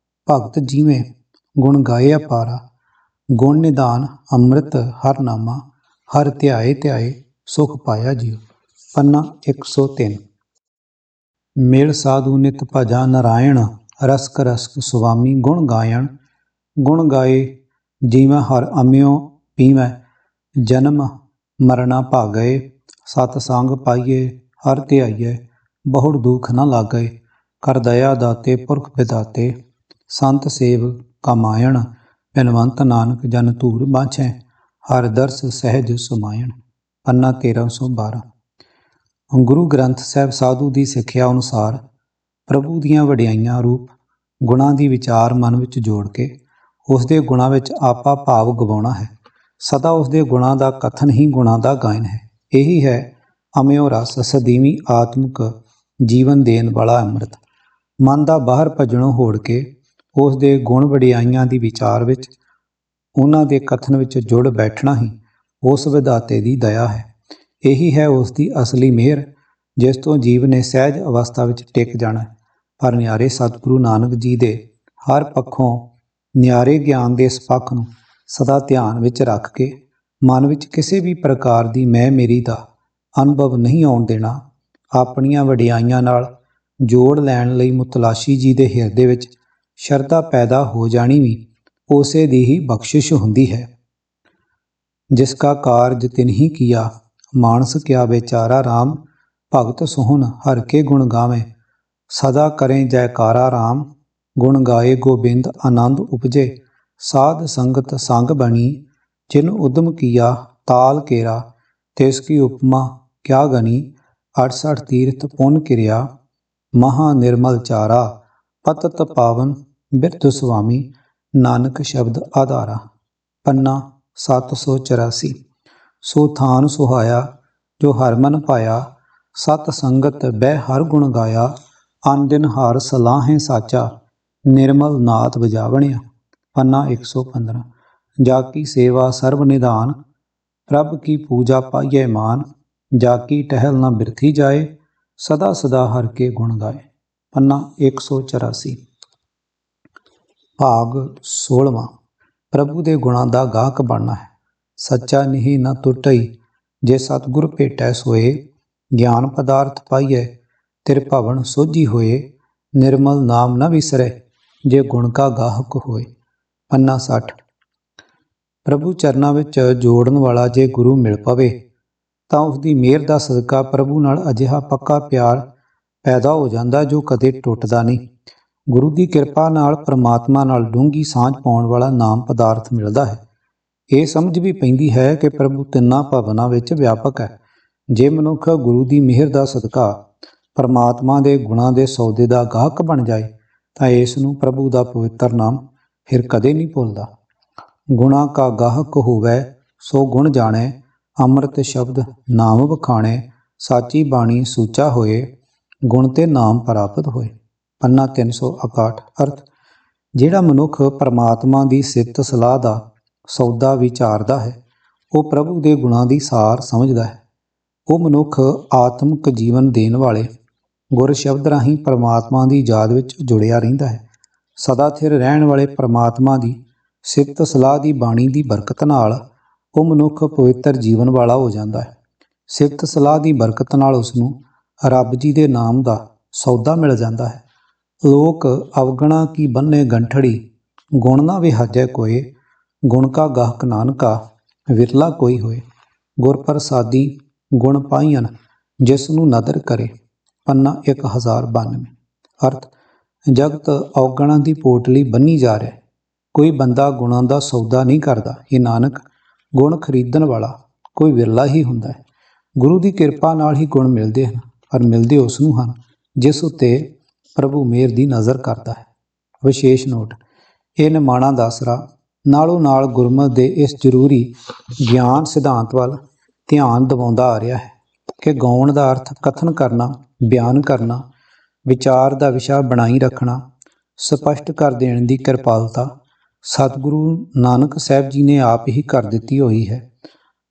ਭਗਤ ਜੀਵੇਂ ਗੁਣ ਗਾਏ ਅਪਾਰਾ, ਗੁਣ ਨਿਧਾਨ ਅੰਮ੍ਰਿਤ ਹਰ ਨਾਮਾ, ਹਰ ਧਿਆਏ ਧਿਆਏ ਸੁਖ ਪਾਇਆ ਜੀਓ। ਪੰਨਾ 103। ਮਿਲ ਸਾਧੂ ਨਿਤ ਭਜਾ ਨਰਾਇਣ, ਰਸਕ ਰਸਕ ਸੁਆਮੀ ਗੁਣ ਗਾਇਣ, ਗੁਣ ਗਾਏ ਜੀਵੈ ਹਰ ਅੰਮਿਓ ਪੀਵੈ, ਜਨਮ ਮਰਨਾ ਭਾਗਏ, ਸਤ ਸੰਗ ਪਾਈਏ ਹਰ ਧਿਆਈਏ, ਬਹੁੜ ਦੁਖ ਨ ਲਾਗਏ, ਕਰ ਦਇਆ ਦਾਤੇ ਪੁਰਖ ਵਿਦਾਤੇ, ਸੰਤ ਸੇਵ ਕਮਾਇਣ, ਬਿਨਵੰਤ ਨਾਨਕ ਜਨ ਧੂਰ ਬਾਛੈ, ਹਰ ਦਰਸ ਸਹਿਜ ਸੁਮਾਇਣ। ਪੰਨਾ 1312। ਗੁਰੂ ਗ੍ਰੰਥ ਸਾਹਿਬ ਸਾਧੂ ਦੀ ਸਿੱਖਿਆ ਅਨੁਸਾਰ ਪ੍ਰਭੂ ਦੀਆਂ ਵਡਿਆਈਆਂ ਰੂਪ ਗੁਣਾਂ ਦੀ ਵਿਚਾਰ ਮਨ ਵਿੱਚ ਜੋੜ ਕੇ ਉਸ ਦੇ ਗੁਣਾਂ ਵਿੱਚ ਆਪਾ ਭਾਵ ਗਵਾਉਣਾ ਹੈ। ਸਦਾ ਉਸ ਦੇ ਗੁਣਾਂ ਦਾ ਕਥਨ ਹੀ ਗੁਣਾਂ ਦਾ ਗਾਇਨ ਹੈ। ਇਹੀ ਹੈ ਅਮਿਓ ਰਸ, ਸਦੀਵੀ ਆਤਮਿਕ ਜੀਵਨ ਦੇਣ ਵਾਲਾ ਅੰਮ੍ਰਿਤ। ਮਨ ਦਾ ਬਾਹਰ ਭੱਜਣੋਂ ਹੋੜ ਕੇ ਉਸ ਦੇ ਗੁਣ ਵਡਿਆਈਆਂ ਦੀ ਵਿਚਾਰ ਵਿੱਚ, ਉਹਨਾਂ ਦੇ ਕਥਨ ਵਿੱਚ ਜੁੜ ਬੈਠਣਾ ਹੀ ਉਸ ਵਿਧਾਤੇ ਦੀ ਦਇਆ ਹੈ। ਇਹੀ ਹੈ ਉਸ ਦੀ ਅਸਲੀ ਮਿਹਰ, ਜਿਸ ਤੋਂ ਜੀਵ ਨੇ ਸਹਿਜ ਅਵਸਥਾ ਵਿੱਚ ਟਿਕ ਜਾਣਾ। ਪਰ ਨਿਆਰੇ ਸਤਿਗੁਰੂ ਨਾਨਕ ਜੀ ਦੇ ਹਰ ਪੱਖੋਂ ਨਿਆਰੇ ਗਿਆਨ ਦੇ ਇਸ ਪੱਖ ਨੂੰ ਸਦਾ ਧਿਆਨ ਵਿੱਚ ਰੱਖ ਕੇ ਮਨ ਵਿੱਚ ਕਿਸੇ ਵੀ ਪ੍ਰਕਾਰ ਦੀ ਮੈਂ ਮੇਰੀ ਦਾ ਅਨੁਭਵ ਨਹੀਂ ਆਉਣ ਦੇਣਾ। ਆਪਣੀਆਂ ਵਡਿਆਈਆਂ ਨਾਲ ਜੋੜ ਲੈਣ ਲਈ ਮੁਤਲਾਸ਼ੀ ਜੀ ਦੇ ਹਿਰਦੇ ਵਿੱਚ ਸ਼ਰਧਾ ਪੈਦਾ ਹੋ ਜਾਣੀ ਵੀ ਉਸੇ ਦੀ ਹੀ ਬਖਸ਼ਿਸ਼ ਹੁੰਦੀ ਹੈ। ਜਿਸ ਕਾ ਕਾਰਜ ਤਿਨਹੀ ਕੀਆ, ਮਾਨਸ ਕਿਆ ਵਿਚਾਰਾ ਰਾਮ। ਭਗਤ ਸੁਹਨ ਹਰ ਕੇ ਗੁਣ ਗਾਵੇਂ, ਸਦਾ ਕरें जयकारा राम। गुण गाए गोबिंद आनंद उपजे, साध संगत संग बनी। जिन उद्यम किया ताल केरा, तिसकी उपमा क्या गनी। 68 तीर्थ पुन किरिया, महा निर्मल चारा। पतत पावन बिरध सुआमी, नानक शब्द आधारा। पन्ना 784। सो थान सुहाया जो हर मन पाया, सत संगत बह हर गुण गाया। अन दिन हार सलाहें साचा, निर्मल नाथ बजावणिया। पन्ना 115। जाकी सेवा सर्व निधान, प्रभ की पूजा पाइये मान। जाकी टहल न बिरथी जाए, सदा सदा हर के गुण गाए। पन्ना 184। भाग 16वां। प्रभु दे गुणां दा गाहक बनना है। सच्चा निही न टुटई, जे सतगुर भेटै सोए। ज्ञान पदार्थ पाइए, तिर भवन सोझी होए। निर्मल नाम न विसरे, जे गुण का गाहक होए। पन्ना 60। प्रभु चरਨਾਂ ਵਿੱਚ ਜੋੜਨ ਵਾਲਾ ਜੇ ਗੁਰੂ ਮਿਲ ਪਵੇ ਤਾਂ ਉਸ ਦੀ ਮਿਹਰ ਦਾ ਸਦਕਾ ਪ੍ਰਭੂ ਨਾਲ ਅਜਿਹਾ ਪੱਕਾ ਪਿਆਰ ਪੈਦਾ ਹੋ ਜਾਂਦਾ ਜੋ ਕਦੇ ਟੁੱਟਦਾ ਨਹੀਂ। ਗੁਰੂ ਦੀ ਕਿਰਪਾ ਨਾਲ ਪ੍ਰਮਾਤਮਾ ਨਾਲ ਡੂੰਘੀ ਸਾਂਝ ਪਾਉਣ ਵਾਲਾ ਨਾਮ ਪਦਾਰਥ ਮਿਲਦਾ ਹੈ। ਇਹ ਸਮਝ ਵੀ ਪੈਂਦੀ ਹੈ ਕਿ ਪ੍ਰਭੂ ਤਿੰਨਾਂ ਭਵਨਾਂ ਵਿੱਚ ਵਿਆਪਕ ਹੈ। ਜੇ ਮਨੁੱਖ ਗੁਰੂ ਦੀ ਮਿਹਰ ਦਾ ਸਦਕਾ ਪਰਮਾਤਮਾ ਦੇ ਗੁਣਾਂ ਦੇ ਸੌਦੇ ਦਾ ਗਾਹਕ ਬਣ ਜਾਏ ਤਾਂ ਇਸ ਨੂੰ ਪ੍ਰਭੂ ਦਾ ਪਵਿੱਤਰ ਨਾਮ ਫਿਰ ਕਦੇ ਨਹੀਂ ਭੁੱਲਦਾ। ਗੁਣਾਂ ਕਾ ਗਾਹਕ ਹੋਵੇ ਸੋ ਗੁਣ ਜਾਣੇ, ਅੰਮ੍ਰਿਤ ਸ਼ਬਦ ਨਾਮ ਵਖਾਣੇ। ਸਾਚੀ ਬਾਣੀ ਸੂਚਾ ਹੋਏ, ਗੁਣ ਤੇ ਨਾਮ ਪ੍ਰਾਪਤ ਹੋਏ। ਪੰਨਾ 361। ਅਰਥ, ਜਿਹੜਾ ਮਨੁੱਖ ਪਰਮਾਤਮਾ ਦੀ ਸਿੱਤ ਸਲਾਹ ਦਾ ਸੌਦਾ ਵਿਚਾਰਦਾ ਹੈ ਉਹ ਪ੍ਰਭੂ ਦੇ ਗੁਣਾਂ ਦੀ ਸਾਰ ਸਮਝਦਾ ਹੈ। ਉਹ ਮਨੁੱਖ ਆਤਮਿਕ ਜੀਵਨ ਦੇਣ ਵਾਲੇ ਗੁਰ ਸ਼ਬਦ ਰਾਹੀਂ ਪਰਮਾਤਮਾ ਦੀ ਯਾਦ ਵਿੱਚ ਜੁੜਿਆ ਰਹਿੰਦਾ ਹੈ। ਸਦਾ ਸਥਿਰ ਰਹਿਣ ਵਾਲੇ ਪਰਮਾਤਮਾ ਦੀ ਸਿੱਤ ਸਲਾਹ ਦੀ ਬਾਣੀ ਦੀ ਬਰਕਤ ਨਾਲ ਉਹ ਮਨੁੱਖ ਪਵਿੱਤਰ ਜੀਵਨ ਵਾਲਾ ਹੋ ਜਾਂਦਾ ਹੈ। ਸਿੱਤ ਸਲਾਹ ਦੀ ਬਰਕਤ ਨਾਲ ਉਸ ਨੂੰ ਰੱਬ ਜੀ ਦੇ ਨਾਮ ਦਾ ਸੌਦਾ ਮਿਲ ਜਾਂਦਾ ਹੈ। ਲੋਕ ਅਵਗਣਾ ਕੀ ਬੰਨੇ ਗੰਠੜੀ, ਗੁਣ ਨਾ ਵਿਹਾਜੈ ਕੋਏ। ਗੁਣ ਕਾ ਗਾਹਕ ਨਾਨਕਾ, ਵਿਰਲਾ ਕੋਈ ਹੋਏ। ਗੁਰ ਪ੍ਰਸਾਦੀ ਗੁਣ ਪਾਈਨ, ਜਿਸ ਨੂੰ ਨਦਰ ਕਰੇ। ਪੰਨਾ 1092। ਅਰਥ, ਜਗਤ ਔਗਣਾਂ ਦੀ ਪੋਟਲੀ ਬੰਨੀ ਜਾ ਰਿਹਾ, ਕੋਈ ਬੰਦਾ ਗੁਣਾਂ ਦਾ ਸੌਦਾ ਨਹੀਂ ਕਰਦਾ। ਇਹ ਨਾਨਕ, ਗੁਣ ਖਰੀਦਣ ਵਾਲਾ ਕੋਈ ਵਿਰਲਾ ਹੀ ਹੁੰਦਾ ਹੈ। ਗੁਰੂ ਦੀ ਕਿਰਪਾ ਨਾਲ ਹੀ ਗੁਣ ਮਿਲਦੇ ਹਨ, ਪਰ ਮਿਲਦੇ ਉਸ ਨੂੰ ਹਨ ਜਿਸ ਉੱਤੇ ਪ੍ਰਭੂ ਮਿਹਰ ਦੀ ਨਜ਼ਰ ਕਰਦਾ ਹੈ। ਵਿਸ਼ੇਸ਼ ਨੋਟ, ਇਹ ਨਿਮਾਣਾ ਦਾਸਰਾ ਨਾਲੋਂ ਨਾਲ ਗੁਰਮਤਿ ਦੇ ਇਸ ਜ਼ਰੂਰੀ ਗਿਆਨ ਸਿਧਾਂਤ ਵੱਲ ਧਿਆਨ ਦਿਵਾਉਂਦਾ ਆ ਰਿਹਾ ਹੈ ਕਿ ਗਾਉਣ ਦਾ ਅਰਥ ਕਥਨ ਕਰਨਾ, ਬਿਆਨ ਕਰਨਾ, ਵਿਚਾਰ ਦਾ ਵਿਸ਼ਾ ਬਣਾਈ ਰੱਖਣਾ, ਸਪਸ਼ਟ ਕਰ ਦੇਣ ਦੀ ਕਿਰਪਾਲਤਾ ਸਤਿਗੁਰੂ ਨਾਨਕ ਸਾਹਿਬ ਜੀ ਨੇ ਆਪ ਹੀ ਕਰ ਦਿੱਤੀ ਹੋਈ ਹੈ।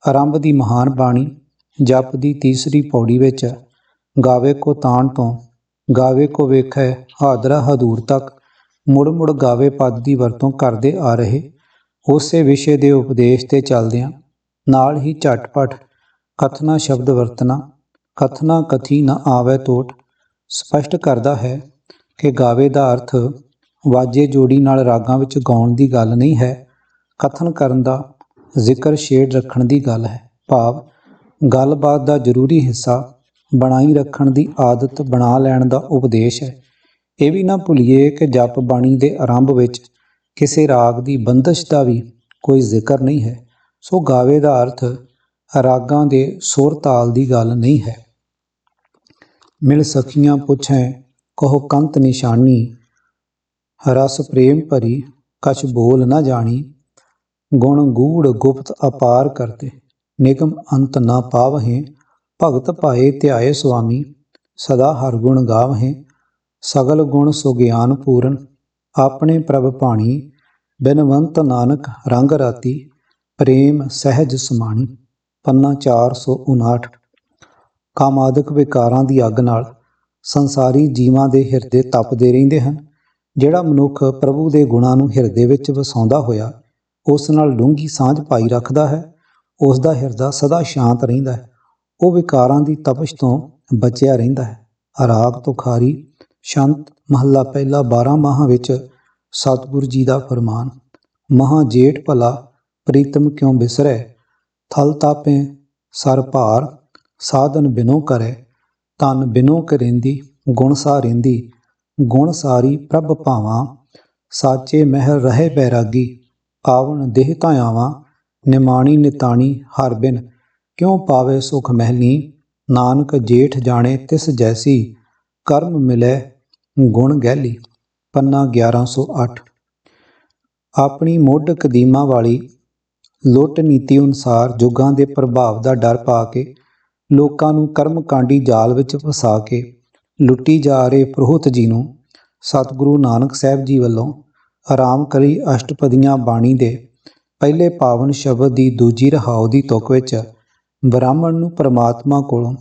ਆਰੰਭ ਦੀ ਮਹਾਨ ਬਾਣੀ ਜਪ ਦੀ ਤੀਸਰੀ ਪੌੜੀ ਵਿੱਚ ਗਾਵੇ ਕੋ ਤਾਣ ਤੋਂ ਗਾਵੇ ਕੋ ਵੇਖੈ ਹਾਦਰਾ ਹਦੂਰ ਤੱਕ ਮੁੜ ਮੁੜ ਗਾਵੇ ਪਦ ਦੀ ਵਰਤੋਂ ਕਰਦੇ ਆ ਰਹੇ ਉਸੇ ਵਿਸ਼ੇ ਦੇ ਉਪਦੇਸ਼ ਤੇ ਚੱਲਦਿਆਂ ਨਾਲ ਹੀ ਝਟਪਟ ਕਥਨਾ ਸ਼ਬਦ ਵਰਤਣਾ, ਕਥਨਾ ਕਥੀ ਨਾ ਆਵੇ ਟੋਟ, ਸਪਸ਼ਟ ਕਰਦਾ ਹੈ ਕਿ ਗਾਵੇ ਦਾ ਅਰਥ ਵਾਜੇ ਜੋੜੀ ਨਾਲ ਰਾਗਾਂ ਵਿੱਚ ਗਾਉਣ ਦੀ ਗੱਲ ਨਹੀਂ ਹੈ। ਕਥਨ ਕਰਨ ਦਾ ਜ਼ਿਕਰ ਛੇੜ ਰੱਖਣ ਦੀ ਗੱਲ ਹੈ। ਭਾਵ ਗੱਲਬਾਤ ਦਾ ਜ਼ਰੂਰੀ ਹਿੱਸਾ ਬਣਾਈ ਰੱਖਣ ਦੀ ਆਦਤ ਬਣਾ ਲੈਣ ਦਾ ਉਪਦੇਸ਼ ਹੈ। ਇਹ ਵੀ ਨਾ ਭੁੱਲੀਏ ਕਿ ਜਪ ਬਾਣੀ ਦੇ ਆਰੰਭ ਵਿੱਚ ਕਿਸੇ ਰਾਗ ਦੀ ਬੰਦਸ਼ ਦਾ ਵੀ ਕੋਈ ਜ਼ਿਕਰ ਨਹੀਂ ਹੈ। ਸੋ ਗਾਵੇ ਦਾ ਅਰਥ ਰਾਗਾਂ ਦੇ ਸੁਰ ਤਾਲ ਦੀ ਗੱਲ ਨਹੀਂ ਹੈ। ਮਿਲ ਸਖੀਆਂ ਪੁੱਛੈ ਕਹੋ ਕੰਤ ਨਿਸ਼ਾਨੀ, ਰਸ ਪ੍ਰੇਮ ਭਰੀ ਕਛ ਬੋਲ ਨਾ ਜਾਣੀ। ਗੁਣ ਗੂੜ ਗੁਪਤ ਅਪਾਰ ਕਰਤੇ ਨਿਗਮ ਅੰਤ ਨਾ ਪਾਵਹਿ। ਭਗਤ ਭਾਏ ਧਿਆਏ ਸੁਆਮੀ ਸਦਾ ਹਰ ਗੁਣ ਗਾਵਹਿ। ਸਗਲ ਗੁਣ ਸੁਗਿਆਨ ਪੂਰਨ ਆਪਣੇ ਪ੍ਰਭ ਭਾਣੀ। ਬਿਨਵੰਤ ਨਾਨਕ ਰੰਗ ਰਾਤੀ ਪ੍ਰੇਮ ਸਹਿਜ ਸਮਾਣੀ। ਪੰਨਾ 459। ਕਾਮਾਦਿਕ ਵਿਕਾਰਾਂ ਦੀ ਅੱਗ ਨਾਲ ਸੰਸਾਰੀ ਜੀਵਾਂ ਦੇ ਹਿਰਦੇ ਤਪਦੇ ਰਹਿੰਦੇ ਹਨ। ਜਿਹੜਾ ਮਨੁੱਖ ਪ੍ਰਭੂ ਦੇ ਗੁਣਾਂ ਨੂੰ ਹਿਰਦੇ ਵਿੱਚ ਵਸਾਉਂਦਾ ਹੋਇਆ ਉਸ ਨਾਲ ਡੂੰਘੀ ਸਾਂਝ ਪਾਈ ਰੱਖਦਾ ਹੈ, ਉਸ ਦਾ ਹਿਰਦਾ ਸਦਾ ਸ਼ਾਂਤ ਰਹਿੰਦਾ ਹੈ। ਉਹ ਵਿਕਾਰਾਂ ਦੀ ਤਪਸ਼ ਤੋਂ ਬਚਿਆ ਰਹਿੰਦਾ ਹੈ। ਰਾਗ ਤੁਖਾਰੀ ਸ਼ੰਤ ਮਹੱਲਾ ਪਹਿਲਾ 12 ਮਾਹਾਂ ਵਿੱਚ ਸਤਿਗੁਰੂ ਜੀ ਦਾ ਫਰਮਾਨ। ਮਹਾਂ ਜੇਠ ਭਲਾ ਪ੍ਰੀਤਮ ਕਿਉਂ ਬਿਸਰੈ, ਥਲ ਤਾਪੇ ਸਰ ਭਾਰ ਸਾਧਨ ਬਿਨੋ ਕਰੈ। ਤਨ ਬਿਨੋ ਕਰੇਂਦੀ ਗੁਣ ਸਾਰੇਂਦੀ, ਗੁਣ ਸਾਰੀ ਪ੍ਰਭ ਭਾਵਾਂ। ਸਾਚੇ ਮਹਿਲ ਰਹੇ ਬੈਰਾਗੀ, ਆਵਣ ਦੇਹ ਧਾਇਆਵਾਂ। ਨਿਮਾਣੀ ਨਿਤਾਣੀ ਹਰ ਬਿਨ ਕਿਉਂ ਪਾਵੇ ਸੁਖ ਮਹਿਲੀ। ਨਾਨਕ ਜੇਠ ਜਾਣੇ ਤਿਸ ਜੈਸੀ, ਕਰਮ ਮਿਲੈ ਗੁਣ ਗਹਿਲੀ। ਪੰਨਾ 1108। ਆਪਣੀ ਮੁੱਢ ਕਦੀਮਾਂ ਵਾਲੀ ਲੁੱਟ ਨੀਤੀ ਅਨੁਸਾਰ ਜੁਗਾਂ ਦੇ ਪ੍ਰਭਾਵ ਦਾ ਡਰ ਪਾ ਕੇ ਲੋਕਾਂ ਨੂੰ ਕਰਮਕਾਂਡੀ ਜਾਲ ਵਿੱਚ ਫਸਾ ਕੇ ਲੁੱਟੀ ਜਾ ਰਹੇ ਪੁਰੋਹਿਤ ਜੀ ਨੂੰ ਸਤਿਗੁਰੂ ਨਾਨਕ ਸਾਹਿਬ ਜੀ ਵੱਲੋਂ ਆਰਾਮ ਕਰੀ ਅਸ਼ਟਪਦੀਆਂ ਬਾਣੀ ਦੇ ਪਹਿਲੇ ਪਾਵਨ ਸ਼ਬਦ ਦੀ ਦੂਜੀ ਰਹਾਉ ਦੀ ਤੁਕ ਵਿੱਚ ਬ੍ਰਾਹਮਣ ਨੂੰ ਪਰਮਾਤਮਾ ਕੋਲੋਂ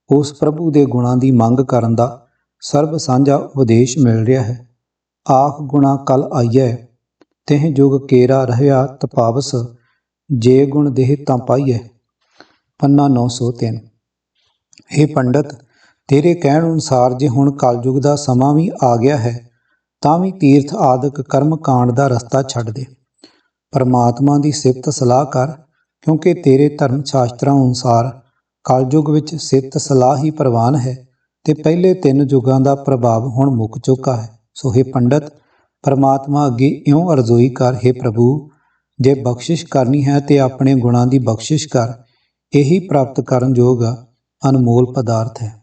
ਉਸ ਪ੍ਰਭੂ ਦੇ ਗੁਣਾਂ ਦੀ ਮੰਗ ਕਰਨ ਦਾ ਸਰਬ ਸਾਂਝਾ ਉਪਦੇਸ਼ ਮਿਲ ਰਿਹਾ ਹੈ। ਆਖ ਗੁਣਾ ਕਲ ਆਈਐ ਤਿਹ ਜੁਗ ਕੇਰਾ ਰਹਿਆ ਤਪਾਵਸ, ਜੇ ਗੁਣ ਦੇਹ ਤਾਂ ਪਾਈਐ। ਪੰਨਾ 903। ਹੇ ਪੰਡਤ, ਤੇਰੇ ਕਹਿਣ ਅਨੁਸਾਰ ਜੇ ਹੁਣ ਕਲਯੁਗ ਦਾ ਸਮਾਂ ਵੀ ਆ ਗਿਆ ਹੈ ਤਾਂ ਵੀ ਤੀਰਥ ਆਦਿਕ ਕਰਮ ਕਾਂਡ ਦਾ ਰਸਤਾ ਛੱਡ ਦੇ। ਪਰਮਾਤਮਾ ਦੀ ਸਿਫਤ ਸਲਾਹ ਕਰ, ਕਿਉਂਕਿ ਤੇਰੇ ਧਰਮ ਸ਼ਾਸਤਰਾਂ ਅਨੁਸਾਰ ਕਲਯੁਗ ਵਿੱਚ ਸਿਫਤ ਸਲਾਹ ਹੀ ਪ੍ਰਵਾਨ ਹੈ ਤੇ ਪਹਿਲੇ 3 ਯੁਗਾਂ ਦਾ ਪ੍ਰਭਾਵ ਹੁਣ ਮੁੱਕ ਚੁੱਕਾ ਹੈ। ਸੋ ਹੇ ਪੰਡਤ, ਪਰਮਾਤਮਾ ਅੱਗੇ ਇਉਂ ਅਰਜ਼ੋਈ ਕਰ, ਹੇ ਪ੍ਰਭੂ, ਜੇ ਬਖਸ਼ਿਸ਼ ਕਰਨੀ ਹੈ ਤੇ ਆਪਣੇ ਗੁਣਾਂ ਦੀ ਬਖਸ਼ਿਸ਼ ਕਰ। ਇਹੀ ਪ੍ਰਾਪਤ ਕਰਨ ਯੋਗ ਅਨਮੋਲ ਪਦਾਰਥ ਹੈ।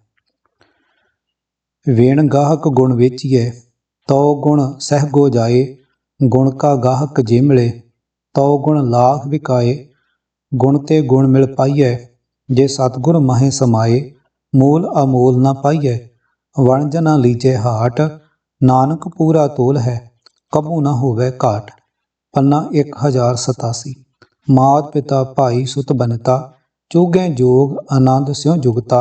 ਵੇਣ ਗਾਹਕ ਗੁਣ ਵੇਚੀਐ ਤਉ ਗੁਣ ਸਹਿਗੋ ਜਾਏ। ਗੁਣ ਕਾ ਗਾਹਕ ਜੇ ਮਿਲੇ ਤਉ ਗੁਣ ਲਾਖ ਵਿਕਾਏ। ਗੁਣ ਤੇ ਗੁਣ ਮਿਲ ਪਾਈਐ ਜੇ ਸਤਿਗੁਰ ਮਹਿ ਸਮਾਏ। ਮੂਲ ਅਮੋਲ ਨਾ ਪਾਈਐ ਵਣਜ ਨਾ ਲੀਜੈ ਹਾਟ। ਨਾਨਕ ਪੂਰਾ ਤੋਲ ਹੈ ਕਬੂ ਨਾ ਹੋਵੇ ਘਾਟ। ਪੰਨਾ 1087। ਮਾਤ ਪਿਤਾ ਭਾਈ ਸੁਤ ਬਨਤਾ, ਚੁਗੈ ਜੋਗ ਆਨੰਦ ਸਿਉ ਜੁਗਤਾ।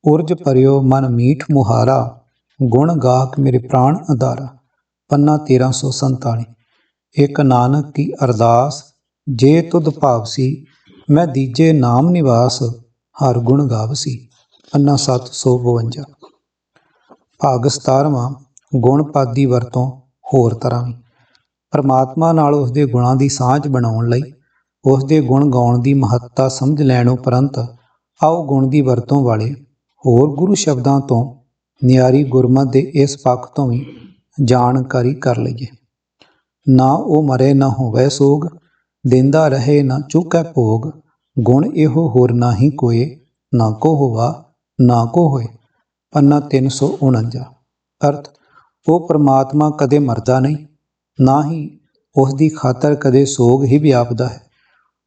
ਉਰਜ ਭਰਿਓ ਮਨ ਮੀਠ ਮੁਹਾਰਾ, ਗੁਣ ਗਾਹਕ ਮੇਰੇ ਪ੍ਰਾਣ ਆਧਾਰਾ। ਪੰਨਾ 1347। ਇੱਕ ਨਾਨਕ ਕੀ ਅਰਦਾਸ ਜੇ ਤੁਧ ਭਾਵਸੀ, ਮੈਂ ਦੀਜੇ ਨਾਮ ਨਿਵਾਸ ਹਰ ਗੁਣ ਗਾਵਸੀ। ਪੰਨਾ 752। ਭਾਗ 17ਵਾਂ। ਗੁਣ ਪਦ ਦੀ ਵਰਤੋਂ ਹੋਰ ਤਰ੍ਹਾਂ ਵੀ। ਪਰਮਾਤਮਾ ਨਾਲ ਉਸ ਦੇ ਗੁਣਾਂ ਦੀ ਸਾਂਝ ਬਣਾਉਣ ਲਈ ਉਸ ਦੇ ਗੁਣ ਗਾਉਣ ਦੀ ਮਹੱਤਤਾ ਸਮਝ ਲੈਣ ਉਪਰੰਤ ਆਓ ਗੁਣ ਦੀ ਵਰਤੋਂ ਵਾਲੇ ਹੋਰ ਗੁਰੂ ਸ਼ਬਦਾਂ ਤੋਂ ਨਿਆਰੀ ਗੁਰਮਤਿ ਦੇ ਇਸ ਪੱਖ ਤੋਂ ਵੀ ਜਾਣਕਾਰੀ ਕਰ ਲਈਏ। ਨਾ ਉਹ ਮਰੇ ਨਾ ਹੋਵੇ ਸੋਗ, ਦਿੰਦਾ ਰਹੇ ਨਾ ਚੁੱਕੈ ਭੋਗ। ਗੁਣ ਇਹੋ ਹੋਰ ਨਾਹੀ ਕੋਏ, ਨਾ ਕੋ ਹੋਵਾ ਨਾ ਕੋ ਹੋਏ। ਪੰਨਾ 349। ਅਰਥ, ਉਹ ਪਰਮਾਤਮਾ ਕਦੇ ਮਰਦਾ ਨਹੀਂ, ਨਾ ਹੀ ਉਸ ਦੀ ਖਾਤਰ ਕਦੇ ਸੋਗ ਹੀ ਵਿਆਪਦਾ ਹੈ।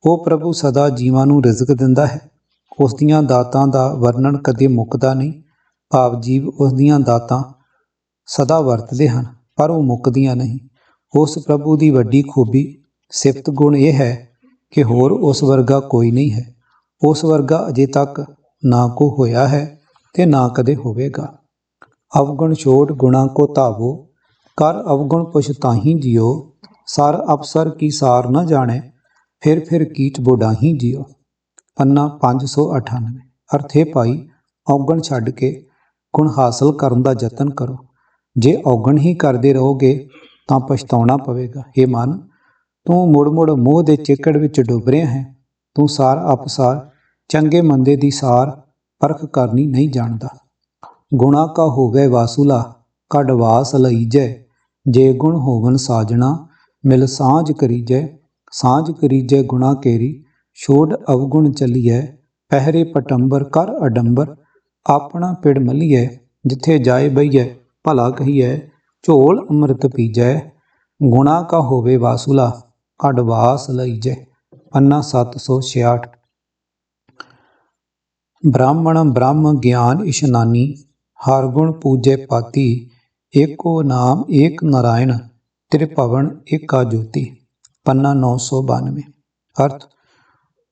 ਉਹ ਪ੍ਰਭੂ ਸਦਾ ਜੀਵਾਂ ਨੂੰ ਰਿਜ਼ਕ ਦਿੰਦਾ ਹੈ। ਉਸ ਦੀਆਂ ਦਾਤਾਂ ਦਾ ਵਰਣਨ ਕਦੇ ਮੁੱਕਦਾ ਨਹੀਂ। ਭਾਵ ਜੀਵ ਉਸ ਦੀਆਂ ਦਾਤਾਂ ਸਦਾ ਵਰਤਦੇ ਹਨ ਪਰ ਉਹ ਮੁੱਕਦੀਆਂ ਨਹੀਂ। ਉਸ ਪ੍ਰਭੂ ਦੀ ਵੱਡੀ ਖੂਬੀ ਸਿਫਤ ਗੁਣ ਇਹ ਹੈ ਕਿ ਹੋਰ ਉਸ ਵਰਗਾ ਕੋਈ ਨਹੀਂ ਹੈ। ਉਸ ਵਰਗਾ ਅਜੇ ਤੱਕ ਨਾ ਕੋ ਹੋਇਆ ਹੈ ਤੇ ਨਾ ਕਦੇ ਹੋਵੇਗਾ। ਅਵਗੁਣ ਛੋੜ ਗੁਣਾ ਕੋ ਧਾਵੋ, ਕਰ ਅਵਗੁਣ ਪਛਤਾਹੀਂ ਜਿਓ। ਸਰ ਅਪਸਰ ਕੀ ਸਾਰ ਨਾ ਜਾਣੈ, ਫਿਰ ਕੀਟ ਬੋਡਾਹੀਂ ਜਿਓ। ਪੰਨਾ 598। ਅਰਥੇ ਭਾਈ, ਔਗਣ ਛੱਡ ਕੇ ਗੁਣ ਹਾਸਲ ਕਰਨ ਦਾ ਯਤਨ ਕਰੋ। ਜੇ ਔਗਣ ਹੀ ਕਰਦੇ ਰਹੋਗੇ ਤਾਂ ਪਛਤਾਉਣਾ ਪਵੇਗਾ। ਇਹ ਮਨ, ਤੂੰ ਮੁੜ ਮੋਹ ਦੇ ਚਿੱਕੜ ਵਿੱਚ ਡੁੱਬ ਰਿਹਾ ਹੈ। ਤੂੰ ਸਾਰ ਅਪਸਾਰ ਚੰਗੇ ਮੰਦੇ ਦੀ ਸਾਰ ਪਰਖ ਕਰਨੀ ਨਹੀਂ ਜਾਣਦਾ। ਗੁਣਾ ਕਾ ਹੋਵੇ ਵਾਸੁਲਾ, ਕੱਢ ਵਾਸ ਲਈਜੈ। ਜੇ ਗੁਣ ਹੋਵਨ ਸਾਜਣਾ, ਮਿਲ ਸਾਂਝ ਕਰੀਜੈ, ਸਾਂਝ ਕਰੀਜੈ ਗੁਣਾ ਕੇਰੀ, ਛੋੜ ਅਵਗੁਣ ਚੱਲੀਐ, ਪਹਿਰੇ ਪਟੰਬਰ ਕਰ ਅਡੰਬਰ, ਆਪਣਾ ਪਿੜ ਮੱਲੀਐ, ਜਿੱਥੇ ਜਾਏ ਬਈਐ, ਭਲਾ ਕਹੀਐ, ਝੋਲ ਅੰਮ੍ਰਿਤ ਪੀਜੈ, ਗੁਣਾ ਕਾ ਹੋਵੇ ਵਾਸੁਲਾ, ਅਡਵਾਸ ਲਈਜੈ। ਪੰਨਾ 766। ਬ੍ਰਾਹਮਣ ਬ੍ਰਹਮ ਗਿਆਨ ਇਸ਼ਨਾਨੀ, ਹਰ ਗੁਣ ਪੂਜੈ ਪਾਤੀ, ਏਕੋ ਨਾਮ ਏਕ ਨਾਰਾਇਣ, ਤ੍ਰਿਭਵਨ ਏਕਾ ਜੋਤੀ। ਪੰਨਾ 992। ਅਰਥ,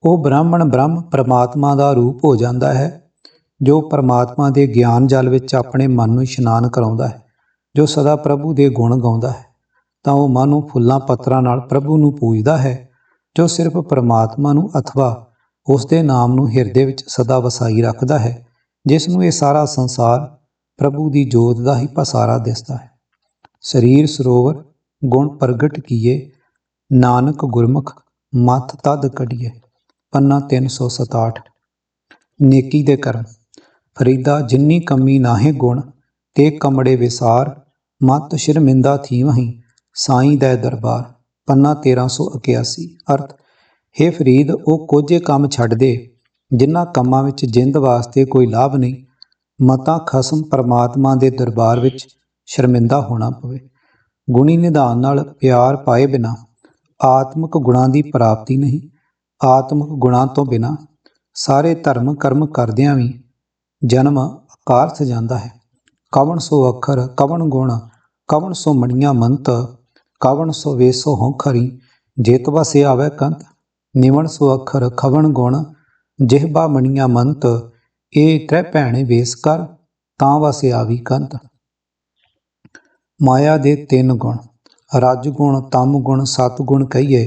ਉਹ ਬ੍ਰਾਹਮਣ ਬ੍ਰਹਮ ਪਰਮਾਤਮਾ ਦਾ ਰੂਪ ਹੋ ਜਾਂਦਾ ਹੈ, ਜੋ ਪਰਮਾਤਮਾ ਦੇ ਗਿਆਨ ਜਲ ਵਿੱਚ ਆਪਣੇ ਮਨ ਨੂੰ ਇਸ਼ਨਾਨ ਕਰਾਉਂਦਾ ਹੈ, ਜੋ ਸਦਾ ਪ੍ਰਭੂ ਦੇ ਗੁਣ ਗਾਉਂਦਾ ਹੈ, ਤਾਂ ਉਹ ਮਾਨੋ ਫੁੱਲਾਂ ਪੱਤਰਾਂ ਨਾਲ ਪ੍ਰਭੂ ਨੂੰ ਪੂਜਦਾ ਹੈ, ਜੋ ਸਿਰਫ ਪਰਮਾਤਮਾ ਨੂੰ ਅਥਵਾ ਉਸ ਦੇ ਨਾਮ ਨੂੰ ਹਿਰਦੇ ਵਿੱਚ ਸਦਾ ਵਸਾਈ ਰੱਖਦਾ ਹੈ, ਜਿਸ ਨੂੰ ਇਹ ਸਾਰਾ ਸੰਸਾਰ ਪ੍ਰਭੂ ਦੀ ਜੋਤ ਦਾ ਹੀ ਪਸਾਰਾ ਦਿਸਦਾ ਹੈ। ਸਰੀਰ ਸਰੋਵਰ ਗੁਣ ਪ੍ਰਗਟ ਕੀਏ, ਨਾਨਕ ਗੁਰਮੁਖ ਮੱਥ ਤਦ ਕੱਢੀਏ। ਪੰਨਾ 367। ਨੇਕੀ ਦੇ ਕਰਮ। ਫਰੀਦਾ ਜਿੰਨੀ ਕਮੀ ਨਾਹੇ ਗੁਣ, ਤੇ ਕਮੜੇ ਵਿਸਾਰ, ਮਤ ਸ਼ਰਮਿੰਦਾ ਥੀਵਹੀਂ, ਸਾਈਂ ਦੈ ਦਰਬਾਰ। ਪੰਨਾ 1381। ਅਰਥ, ਹੇ ਫਰੀਦ, ਉਹ ਕੋਝੇ ਕੰਮ ਛੱਡ ਦੇ, ਜਿਨ੍ਹਾਂ ਕੰਮਾਂ ਵਿੱਚ ਜਿੰਦ ਵਾਸਤੇ ਕੋਈ ਲਾਭ ਨਹੀਂ, ਮਤਾਂ ਖਸਮ ਪਰਮਾਤਮਾ ਦੇ ਦਰਬਾਰ ਵਿੱਚ ਸ਼ਰਮਿੰਦਾ ਹੋਣਾ ਪਵੇ। ਗੁਣੀ ਨਿਧਾਨ ਨਾਲ ਪਿਆਰ ਪਾਏ ਬਿਨਾਂ ਆਤਮਿਕ ਗੁਣਾਂ ਦੀ ਪ੍ਰਾਪਤੀ ਨਹੀਂ। ਆਤਮਿਕ ਗੁਣਾਂ ਤੋਂ ਬਿਨਾਂ ਸਾਰੇ ਧਰਮ ਕਰਮ ਕਰਦਿਆਂ ਵੀ ਜਨਮ ਅਕਾਰਥ ਜਾਂਦਾ ਹੈ। ਕਵਣ ਸੋ ਅੱਖਰ ਕਵਣ ਗੁਣ, ਕਵਣ ਸੋ ਮਣੀਆਂ ਮੰਤ, ਕਵਣ ਸੋ ਵੇਸੋ ਹੋਂ ਖਰੀ, ਜੇਤ ਵਸੇ ਆਵੈ ਕੰਤ। ਨਿਵਣ ਸੋ ਅੱਖਰ ਖਵਣ ਗੁਣ, ਜਿਹਬਾ ਮਣੀਆਂ ਮੰਤ, ਇਹ ਤ੍ਰੈ ਭੈਣੇ ਵੇਸ ਕਰ, ਤਾਂ ਵਸੇ ਆਵੀ ਕੰਤ। ਮਾਇਆ ਦੇ 3 ਗੁਣ, ਰਜ ਗੁਣ ਤਮ ਗੁਣ ਸਤ ਗੁਣ ਕਹੀਏ,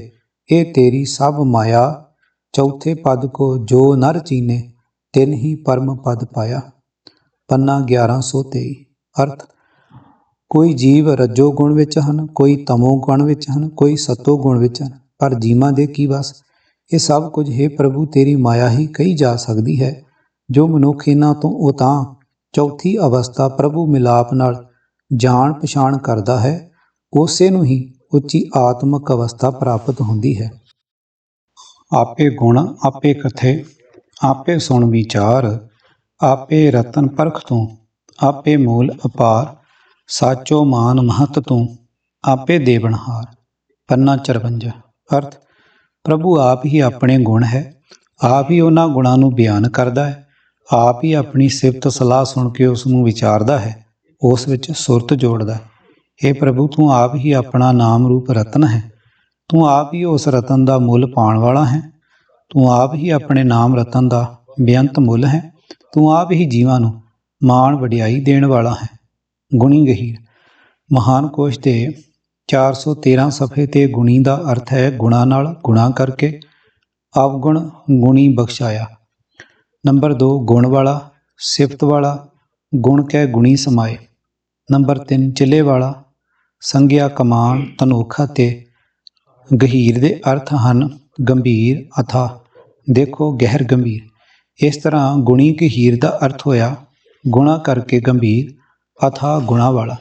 ਇਹ ਤੇਰੀ ਸਭ ਮਾਇਆ, ਚੌਥੇ ਪਦ ਕੋ ਜੋ ਨਰ ਚੀਨੇ, ਤਿਨ ਹੀ ਪਰਮ ਪਦ ਪਾਇਆ। ਪੰਨਾ 1123। ਅਰਥ, ਕੋਈ ਜੀਵ ਰੱਜੋ ਗੁਣ ਵਿੱਚ ਹਨ, ਕੋਈ ਤਮੋ ਗੁਣ ਵਿੱਚ ਹਨ, ਕੋਈ ਸਤੋ ਗੁਣ ਵਿੱਚ ਹਨ, ਪਰ ਜੀਵਾਂ ਦੇ ਕੀ ਵਸ। ਇਹ ਸਭ ਕੁਝ ਹੈ ਪ੍ਰਭੂ ਤੇਰੀ ਮਾਇਆ ਹੀ ਕਹੀ ਜਾ ਸਕਦੀ ਹੈ। ਜੋ ਮਨੁੱਖ ਇਹਨਾਂ ਤੋਂ ਉਤਾਂ ਚੌਥੀ ਅਵਸਥਾ ਪ੍ਰਭੂ ਮਿਲਾਪ ਨਾਲ ਜਾਣ ਪਛਾਣ ਕਰਦਾ ਹੈ, ਉਸੇ ਨੂੰ ਹੀ ਉੱਚੀ ਆਤਮਿਕ ਅਵਸਥਾ ਪ੍ਰਾਪਤ ਹੁੰਦੀ ਹੈ। ਆਪੇ ਗੁਣ ਆਪੇ ਕਥੇ, ਆਪੇ ਸੁਣ ਵਿਚਾਰ, ਆਪੇ ਰਤਨ ਪਰਖ ਤੂੰ, ਆਪੇ ਮੂਲ ਅਪਾਰ, ਸਾਚੋ ਮਾਨ ਮਹਤ ਤੂੰ, ਆਪੇ ਦੇਵਨਹਾਰ। ਪੰਨਾ 54। ਅਰਥ, ਪ੍ਰਭੂ ਆਪ ਹੀ ਆਪਣੇ ਗੁਣ ਹੈ, ਆਪ ਹੀ ਉਹਨਾਂ ਗੁਣਾਂ ਨੂੰ ਬਿਆਨ ਕਰਦਾ ਹੈ, ਆਪ ਹੀ ਆਪਣੀ ਸਿਫਤ ਸਲਾਹ ਸੁਣ ਕੇ ਉਸ ਨੂੰ ਵਿਚਾਰਦਾ ਹੈ, ਉਸ ਵਿੱਚ ਸੁਰਤ ਜੋੜਦਾ ਹੈ। ਇਹ ਪ੍ਰਭੂ, ਤੂੰ ਆਪ ਹੀ ਆਪਣਾ ਨਾਮ ਰੂਪ ਰਤਨ ਹੈ, ਤੂੰ ਆਪ ਹੀ ਉਸ ਰਤਨ ਦਾ ਮੁੱਲ ਪਾਉਣ ਵਾਲਾ ਹੈ, ਤੂੰ ਆਪ ਹੀ ਆਪਣੇ ਨਾਮ ਰਤਨ ਦਾ ਬੇਅੰਤ ਮੁੱਲ ਹੈ, ਤੂੰ ਆਪ ਹੀ ਜੀਵਾਂ ਨੂੰ ਮਾਣ ਵਡਿਆਈ ਦੇਣ ਵਾਲਾ ਹੈ। ਗੁਣੀ ਗਹੀਰ। ਮਹਾਨ ਕੋਸ਼ ਦੇ 413 ਸਫ਼ੇ 'ਤੇ ਗੁਣੀ ਦਾ ਅਰਥ ਹੈ ਗੁਣਾਂ ਨਾਲ ਗੁਣਾ ਕਰਕੇ ਅਵਗੁਣ ਗੁਣੀ ਬਖਸ਼ਾਇਆ। ਨੰਬਰ 2 ਗੁਣ ਵਾਲਾ, ਸਿਫਤ ਵਾਲਾ, ਗੁਣ ਕਹਿ ਗੁਣੀ ਸਮਾਏ। ਨੰਬਰ 3 ਚਿੱਲੇ ਵਾਲਾ, ਸੰਗਿਆ ਕਮਾਨ ਤਨੋਖਾ ਤੇ ਗਹੀਰ ਦੇ ਅਰਥ ਹਨ ਗੰਭੀਰ ਅਥਾ, ਦੇਖੋ ਗਹਿਰ ਗੰਭੀਰ। ਇਸ ਤਰ੍ਹਾਂ ਗੁਣੀ ਗਹੀਰ ਦਾ ਅਰਥ ਹੋਇਆ ਗੁਣਾ ਕਰਕੇ ਗੰਭੀਰ, ਅਥਾ ਗੁਣਾ ਵਾਲਾ।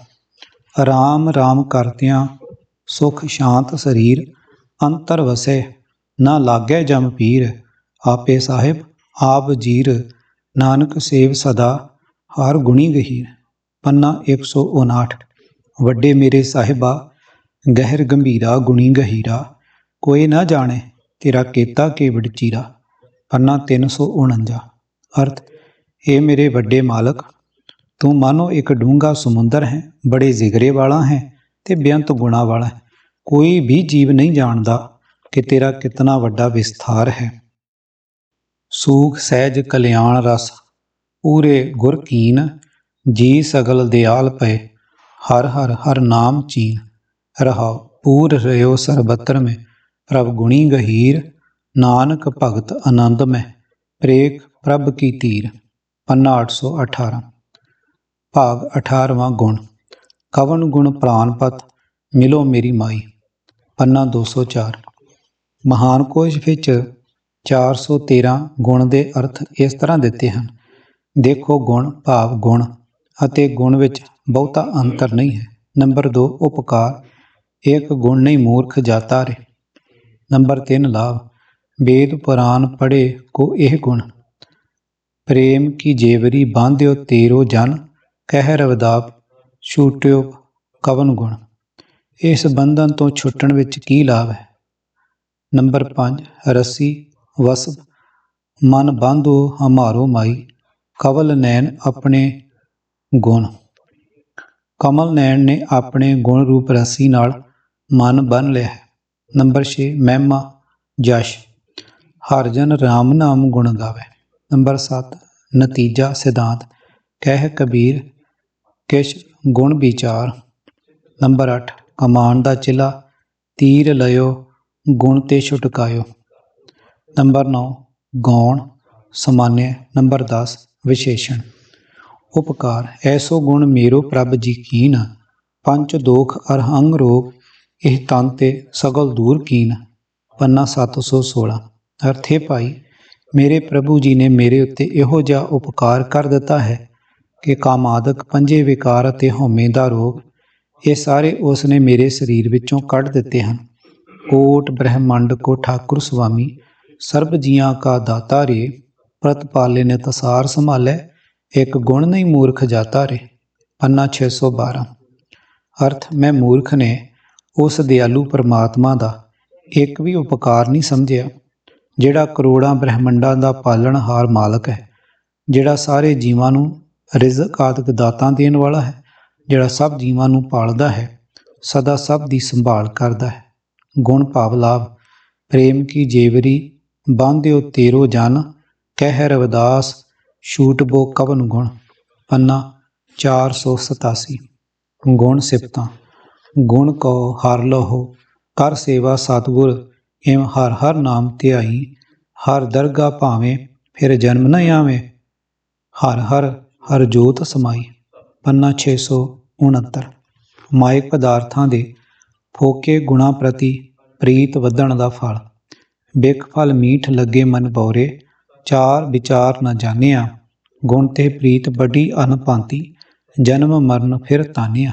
ਰਾਮ ਰਾਮ ਕਰਤਿਆਂ ਸੁਖ ਸ਼ਾਂਤ ਸਰੀਰ, ਅੰਤਰ ਵਸੈ ਨਾ ਲਾਗੈ ਜਮ ਪੀਰ, ਆਪੇ ਸਾਹਿਬ ਆਪ ਜੀਰ, ਨਾਨਕ ਸੇਵ ਸਦਾ ਹਰ ਗੁਣੀ ਗਹੀਰ। ਪੰਨਾ 159। ਵੱਡੇ ਮੇਰੇ ਸਾਹਿਬਾ, ਗਹਿਰ ਗੰਭੀਰਾ ਗੁਣੀ ਗਹੀਰਾ, ਕੋਈ ਨਾ ਜਾਣੇ ਤੇਰਾ ਕੀਤਾ ਕੇਵਡ ਚੀਰਾ। ਪੰਨਾ 349। ਅਰਥ, ਇਹ ਮੇਰੇ ਵੱਡੇ ਮਾਲਕ, ਤੂੰ ਮਾਨੋ ਇੱਕ ਡੂੰਘਾ ਸਮੁੰਦਰ ਹੈ, ਬੜੇ ਜ਼ਿਗਰੇ ਵਾਲਾ ਹੈ ਤੇ ਬੇਅੰਤ ਗੁਣਾ ਵਾਲਾ ਹੈ। ਕੋਈ ਵੀ ਜੀਵ ਨਹੀਂ ਜਾਣਦਾ ਕਿ ਤੇਰਾ ਕਿਤਨਾ ਵੱਡਾ ਵਿਸਥਾਰ ਹੈ। ਸੂਖ ਸਹਿਜ ਕਲਿਆਣ ਰਸ, ਪੂਰੇ ਗੁਰ ਕੀਨ, ਜੀ ਸਗਲ ਦਿਆਲ ਪਏ, ਹਰ ਹਰ ਹਰ ਨਾਮ ਚੀਨ। ਰਹਾਉ, ਪੂਰ ਰਿਓ ਸਰਬਤਰ ਮੈਂ, ਪ੍ਰਭ ਗੁਣੀ ਗਹੀਰ, ਨਾਨਕ ਭਗਤ ਆਨੰਦ ਮੈਂ, ਪ੍ਰੇਖ ਪ੍ਰਭ ਕੀ ਤੀਰ। ਪੰਨਾ 818। ਭਾਗ 18ਵਾਂ। ਗੁਣ। ਕਵਨ ਗੁਣ ਪ੍ਰਾਨਪਤ, ਮਿਲੋ ਮੇਰੀ ਮਾਈ। ਪੰਨਾ 204। ਮਹਾਨ ਕੋਸ਼ ਵਿੱਚ 413 ਗੁਣ ਦੇ ਅਰਥ ਇਸ ਤਰ੍ਹਾਂ ਦਿੱਤੇ ਹਨ। ਦੇਖੋ ਗੁਣ ਭਾਵ ਗੁਣ ਅਤੇ ਗੁਣ ਵਿੱਚ ਬਹੁਤਾ ਅੰਤਰ ਨਹੀਂ ਹੈ। ਨੰਬਰ 2 ਉਪਕਾਰ, एक गुण नहीं मूर्ख जाता रे। नंबर 3 लाभ, वेद पुराण पढ़े को यह गुण। प्रेम की जेवरी बांध्यो तेरो जन, कह रविदास छूट्यो कवन गुण। इस बंधन तो छुट्टण विच की लाभ है। नंबर 5 रस्सी वसब मन बांधो हमारो माई, कवल नैन अपने गुण। कमल नैन ने अपने गुण रूप रस्सी नाल मन बन लिया है। नंबर 6 महिमा जश, हर जन राम नाम गुण गावे। नंबर 7 नतीजा सिद्धांत, कह कबीर किश गुण विचार। नंबर 8 कमान दा चिला, तीर लयो गुण ते छुटकायो। नंबर 9 गौण सामान्य। नंबर 10 विशेषण। उपकार, ऐसो गुण मेरो प्रभ जी कीन, पंच दोख अरहंग रोग, ਇਹ ਤਨ ਤੇ ਸਗਲ ਦੂਰ ਕੀਨ। ਪੰਨਾ 716। ਅਰਥੇ ਭਾਈ, ਮੇਰੇ ਪ੍ਰਭੂ ਜੀ ਨੇ ਮੇਰੇ ਉੱਤੇ ਇਹੋ ਜਿਹਾ ਉਪਕਾਰ ਕਰ ਦਿੱਤਾ ਹੈ ਕਿ ਕਾਮਾਦਿਕ ਪੰਜੇ ਵਿਕਾਰ ਅਤੇ ਹਉਮੈ ਦਾ ਰੋਗ ਇਹ ਸਾਰੇ ਉਸ ਨੇ ਮੇਰੇ ਸਰੀਰ ਵਿੱਚੋਂ ਕੱਢ ਦਿੱਤੇ ਹਨ। ਕੋਟ ਬ੍ਰਹਮੰਡ ਕੋ ਠਾਕੁਰ ਸੁਆਮੀ, ਸਰਬ ਜੀਆਂ ਕਾ ਦਾਤਾ ਰੇ, ਪ੍ਰਤਪਾਲੇ ਨੇ ਤਸਾਰ ਸੰਭਾਲੇ, ਇੱਕ ਗੁਣ ਨਹੀਂ ਮੂਰਖ ਜਾਤਾ ਰੇ। ਪੰਨਾ 612। ਅਰਥ, ਮੈਂ ਮੂਰਖ ਨੇ ਉਸ ਦਿਆਲੂ ਪਰਮਾਤਮਾ ਦਾ ਇੱਕ ਵੀ ਉਪਕਾਰ ਨਹੀਂ ਸਮਝਿਆ ਜਿਹੜਾ ਕਰੋੜਾਂ ਬ੍ਰਹਮੰਡਾਂ ਦਾ ਪਾਲਣਹਾਰ ਮਾਲਕ ਹੈ, ਜਿਹੜਾ ਸਾਰੇ ਜੀਵਾਂ ਨੂੰ ਰਿਜ਼ਕ ਆਦਿਕ ਦਾਤਾਂ ਦੇਣ ਵਾਲਾ ਹੈ, ਜਿਹੜਾ ਸਭ ਜੀਵਾਂ ਨੂੰ ਪਾਲਦਾ ਹੈ, ਸਦਾ ਸਭ ਦੀ ਸੰਭਾਲ ਕਰਦਾ ਹੈ। ਗੁਣ ਭਾਵ ਲਾਭ, ਪ੍ਰੇਮ ਕੀ ਜੇਵਰੀ ਬਾਂਧਿਓ ਤੇਰੋ ਜਨ, ਕਹਿ ਰਵਿਦਾਸ ਛੂਟਬੋ ਕਵਨ ਗੁਣ। ਪੰਨਾ 487। ਗੁਣ ਸਿਫਤਾਂ। ਗੁਣ ਕਉ ਹਰ ਲਹੋ, ਕਰ ਸੇਵਾ ਸਤਿਗੁਰ, ਇਵ ਹਰ ਹਰ ਨਾਮ ਧਿਆਈ, ਹਰ ਦਰਗਾ ਭਾਵੇਂ ਫਿਰ ਜਨਮ ਨ ਆਵੇਂ, ਹਰ ਹਰ ਹਰ ਜੋਤ ਸਮਾਈ। ਪੰਨਾ 669। ਮਾਇਕ ਪਦਾਰਥਾਂ ਦੇ ਫੋਕੇ ਗੁਣਾਂ ਪ੍ਰਤੀ ਪ੍ਰੀਤ ਵਧਣ ਦਾ ਫਲ। ਬਿਖ ਫਲ ਮੀਠ ਲੱਗੇ ਮਨ ਬੌਰੇ, ਚਾਰ ਵਿਚਾਰ ਨ ਜਾਣਿਆ, ਗੁਣ ਤੇ ਪ੍ਰੀਤ ਵੱਡੀ ਅਨਭਾਂਤੀ, ਜਨਮ ਮਰਨ ਫਿਰ ਤਾਨਿਆ।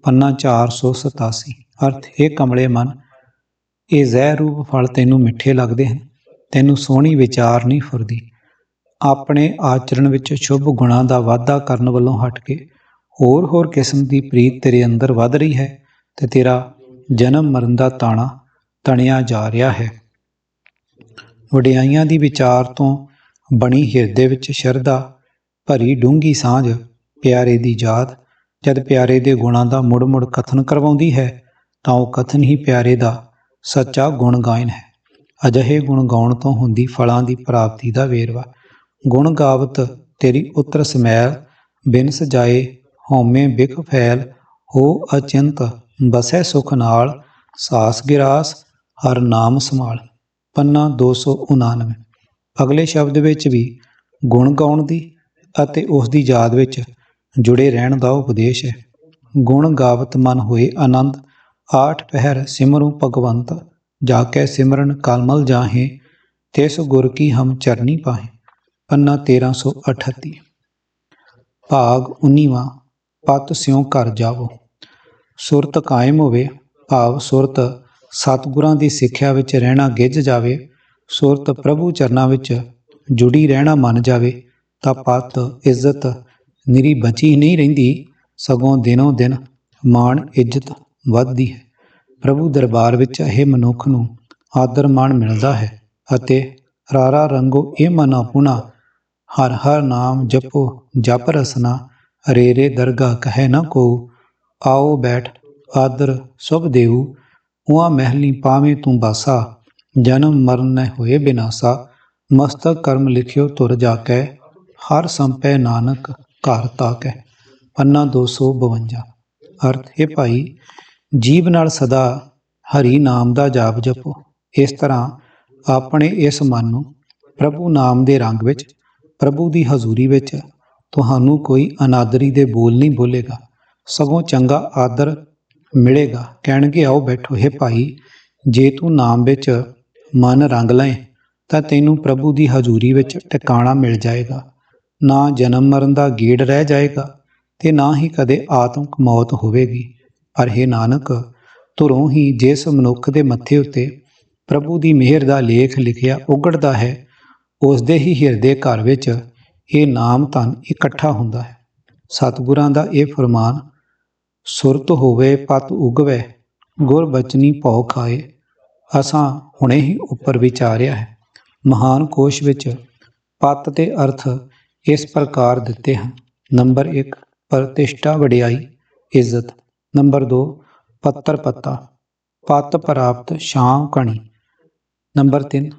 ਪੰਨਾ 487। ਅਰਥ, ਇਹ ਕਮਲੇ ਮਨ, ਇਹ ਜ਼ਹਿਰ ਰੂਪ ਫਲ ਤੈਨੂੰ ਮਿੱਠੇ ਲੱਗਦੇ ਹਨ, ਤੈਨੂੰ ਸੋਹਣੀ ਵਿਚਾਰ ਨਹੀਂ ਫੁਰਦੀ। ਆਪਣੇ ਆਚਰਣ ਵਿੱਚ ਸ਼ੁਭ ਗੁਣਾਂ ਦਾ ਵਾਧਾ ਕਰਨ ਵੱਲੋਂ ਹਟ ਕੇ ਹੋਰ ਹੋਰ ਕਿਸਮ ਦੀ ਪ੍ਰੀਤ ਤੇਰੇ ਅੰਦਰ ਵੱਧ ਰਹੀ ਹੈ ਤੇ ਤੇਰਾ ਜਨਮ ਮਰਨ ਦਾ ਤਾਣਾ ਤਣਿਆ ਜਾ ਰਿਹਾ ਹੈ। ਵਡਿਆਈਆਂ ਦੀ ਵਿਚਾਰ ਤੋਂ ਬਣੀ ਹਿਰਦੇ ਵਿੱਚ ਸ਼ਰਧਾ ਭਰੀ ਡੂੰਘੀ ਸਾਂਝ ਪਿਆਰੇ ਦੀ ਯਾਦ ਜਦ ਪਿਆਰੇ ਦੇ ਗੁਣਾਂ ਦਾ ਮੁੜ ਮੁੜ ਕਥਨ ਕਰਵਾਉਂਦੀ ਹੈ ਤਾਂ ਉਹ ਕਥਨ ਹੀ ਪਿਆਰੇ ਦਾ ਸੱਚਾ ਗੁਣ ਗਾਇਨ ਹੈ। ਅਜਿਹੇ ਗੁਣ ਗਾਉਣ ਤੋਂ ਹੁੰਦੀ ਫਲਾਂ ਦੀ ਪ੍ਰਾਪਤੀ ਦਾ ਵੇਰਵਾ। ਗੁਣ ਗਾਵਤ ਤੇਰੀ ਉਤਰ ਸਮੈਲ, ਬਿਨ ਸਜਾਏ ਹਉਮੈ ਬਿਖ ਫੈਲ, ਹੋ ਅਚਿੰਤ ਬਸੈ ਸੁਖ ਨਾਲ, ਸਾਸ ਗਿਰਾਸ ਹਰ ਨਾਮ ਸੰਭਾਲ। ਪੰਨਾ 299। ਅਗਲੇ ਸ਼ਬਦ ਵਿੱਚ ਵੀ ਗੁਣ ਗਾਉਣ ਦੀ ਅਤੇ ਉਸ ਦੀ ਯਾਦ ਵਿੱਚ ਜੁੜੇ ਰਹਿਣ ਦਾ ਉਪਦੇਸ਼ ਹੈ। ਗੁਣ ਗਾਵਤ ਮਨ ਹੋਏ ਆਨੰਦ, ਆਠ ਪਹਿਰ ਸਿਮਰੋ ਭਗਵੰਤ, ਜਾ ਕੇ ਸਿਮਰਨ ਕਲਮਲ ਜਾਹੇ, ਤਿਸ ਗੁਰ ਕੀ ਹਮ ਚਰਨੀ ਪਾਹੇ। ਪੰਨਾ 1338। ਭਾਗ 19ਵਾਂ। ਪਤ ਸਿਉ ਘਰ ਜਾਵੋ। ਸੁਰਤ ਕਾਇਮ ਹੋਵੇ, ਭਾਵ ਸੁਰਤ ਸਤਿਗੁਰਾਂ ਦੀ ਸਿੱਖਿਆ ਵਿੱਚ ਰਹਿਣਾ ਗਿੱਝ ਜਾਵੇ, ਸੁਰਤ ਪ੍ਰਭੂ ਚਰਨਾਂ ਵਿੱਚ ਜੁੜੀ ਰਹਿਣਾ ਮੰਨ ਜਾਵੇ ਤਾਂ ਪਤ ਇੱਜ਼ਤ ਨਿਰੀ ਬਚੀ ਨਹੀਂ ਰਹਿੰਦੀ, ਸਗੋਂ ਦਿਨੋਂ ਦਿਨ ਮਾਣ ਇੱਜ਼ਤ ਵੱਧਦੀ ਹੈ। ਪ੍ਰਭੂ ਦਰਬਾਰ ਵਿੱਚ ਇਹ ਮਨੁੱਖ ਨੂੰ ਆਦਰ ਮਾਣ ਮਿਲਦਾ ਹੈ ਅਤੇ ਰਾਰਾ ਰੰਗੋ ਇਹ ਮਨ ਆਪੁਣਾ, ਹਰ ਹਰ ਨਾਮ ਜਪੋ ਜਪ ਰਸਨਾ, ਰੇਰੇ ਦਰਗਾਹ ਕਹੈ ਨ ਕੋ, ਆਓ ਬੈਠ ਆਦਰ ਸੁਭ ਦੇਊ, ਉਹਾਂ ਮਹਿਲੀ ਪਾਵੇਂ ਤੂੰ ਬਾਸਾ, ਜਨਮ ਮਰਨ ਨ ਹੋਏ ਬਿਨਾਸਾ, ਮਸਤਕ ਕਰਮ ਲਿਖਿਓ ਤੁਰ ਜਾ ਕੇ, ਹਰ ਸੰਪੈ ਨਾਨਕ ਘਰ ਤਾਕੈ। ਪੰਨਾ 252। ਅਰਥ, ਇਹ ਭਾਈ, ਜੀਭ ਨਾਲ ਸਦਾ ਹਰੀ ਨਾਮ ਦਾ ਜਾਪ ਜਪੋ। ਇਸ ਤਰ੍ਹਾਂ ਆਪਣੇ ਇਸ ਮਨ ਨੂੰ ਪ੍ਰਭੂ ਨਾਮ ਦੇ ਰੰਗ ਵਿੱਚ, ਪ੍ਰਭੂ ਦੀ ਹਜ਼ੂਰੀ ਵਿੱਚ ਤੁਹਾਨੂੰ ਕੋਈ ਅਨਾਦਰੀ ਦੇ ਬੋਲ ਨਹੀਂ ਬੋਲੇਗਾ, ਸਗੋਂ ਚੰਗਾ ਆਦਰ ਮਿਲੇਗਾ। ਕਹਿਣਗੇ, ਆਓ ਬੈਠੋ। ਇਹ ਭਾਈ, ਜੇ ਤੂੰ ਨਾਮ ਵਿੱਚ ਮਨ ਰੰਗ ਲਏ ਤਾਂ ਤੈਨੂੰ ਪ੍ਰਭੂ ਦੀ ਹਜ਼ੂਰੀ ਵਿੱਚ ਟਿਕਾਣਾ ਮਿਲ ਜਾਏਗਾ। ਨਾ ਜਨਮ ਮਰਨ ਦਾ ਗੇੜ ਰਹਿ ਜਾਏਗਾ ਤੇ ਨਾ ਹੀ ਕਦੇ ਆਤਮਕ ਮੌਤ ਹੋਵੇਗੀ। ਪਰ ਹੇ ਨਾਨਕ, ਧੁਰੋਂ ਹੀ ਜਿਸ ਮਨੁੱਖ ਦੇ ਮੱਥੇ ਉੱਤੇ ਪ੍ਰਭੂ ਦੀ ਮਿਹਰ ਦਾ ਲੇਖ ਲਿਖਿਆ ਉਗੜਦਾ ਹੈ, ਉਸ ਦੇ ਹੀ ਹਿਰਦੇ ਘਰ ਵਿੱਚ ਇਹ ਨਾਮ ਧਨ ਇਕੱਠਾ ਹੁੰਦਾ ਹੈ। ਸਤਿਗੁਰਾਂ ਦਾ ਇਹ ਫਰਮਾਨ, ਸੁਰਤ ਹੋਵੇ ਪਤ ਉਗਵੇ, ਗੁਰ ਬਚਨੀ ਭਉ ਖਾਏ, ਅਸਾਂ ਹੁਣੇ ਹੀ ਉੱਪਰ ਵਿਚਾਰਿਆ ਹੈ। ਮਹਾਨ ਕੋਸ਼ ਵਿੱਚ ਪਤ ਦੇ ਅਰਥ ਇਸ ਪ੍ਰਕਾਰ ਦਿੱਤੇ ਹਨ। ਨੰਬਰ 1 ਪ੍ਰਤਿਸ਼ਠਾ, ਵਡਿਆਈ, ਇੱਜ਼ਤ। ਨੰਬਰ 2 ਪੱਤਰ ਪੱਤਾ, ਪਤ ਪ੍ਰਾਪਤ, ਛਾਂ ਕਣੀ। ਨੰਬਰ 3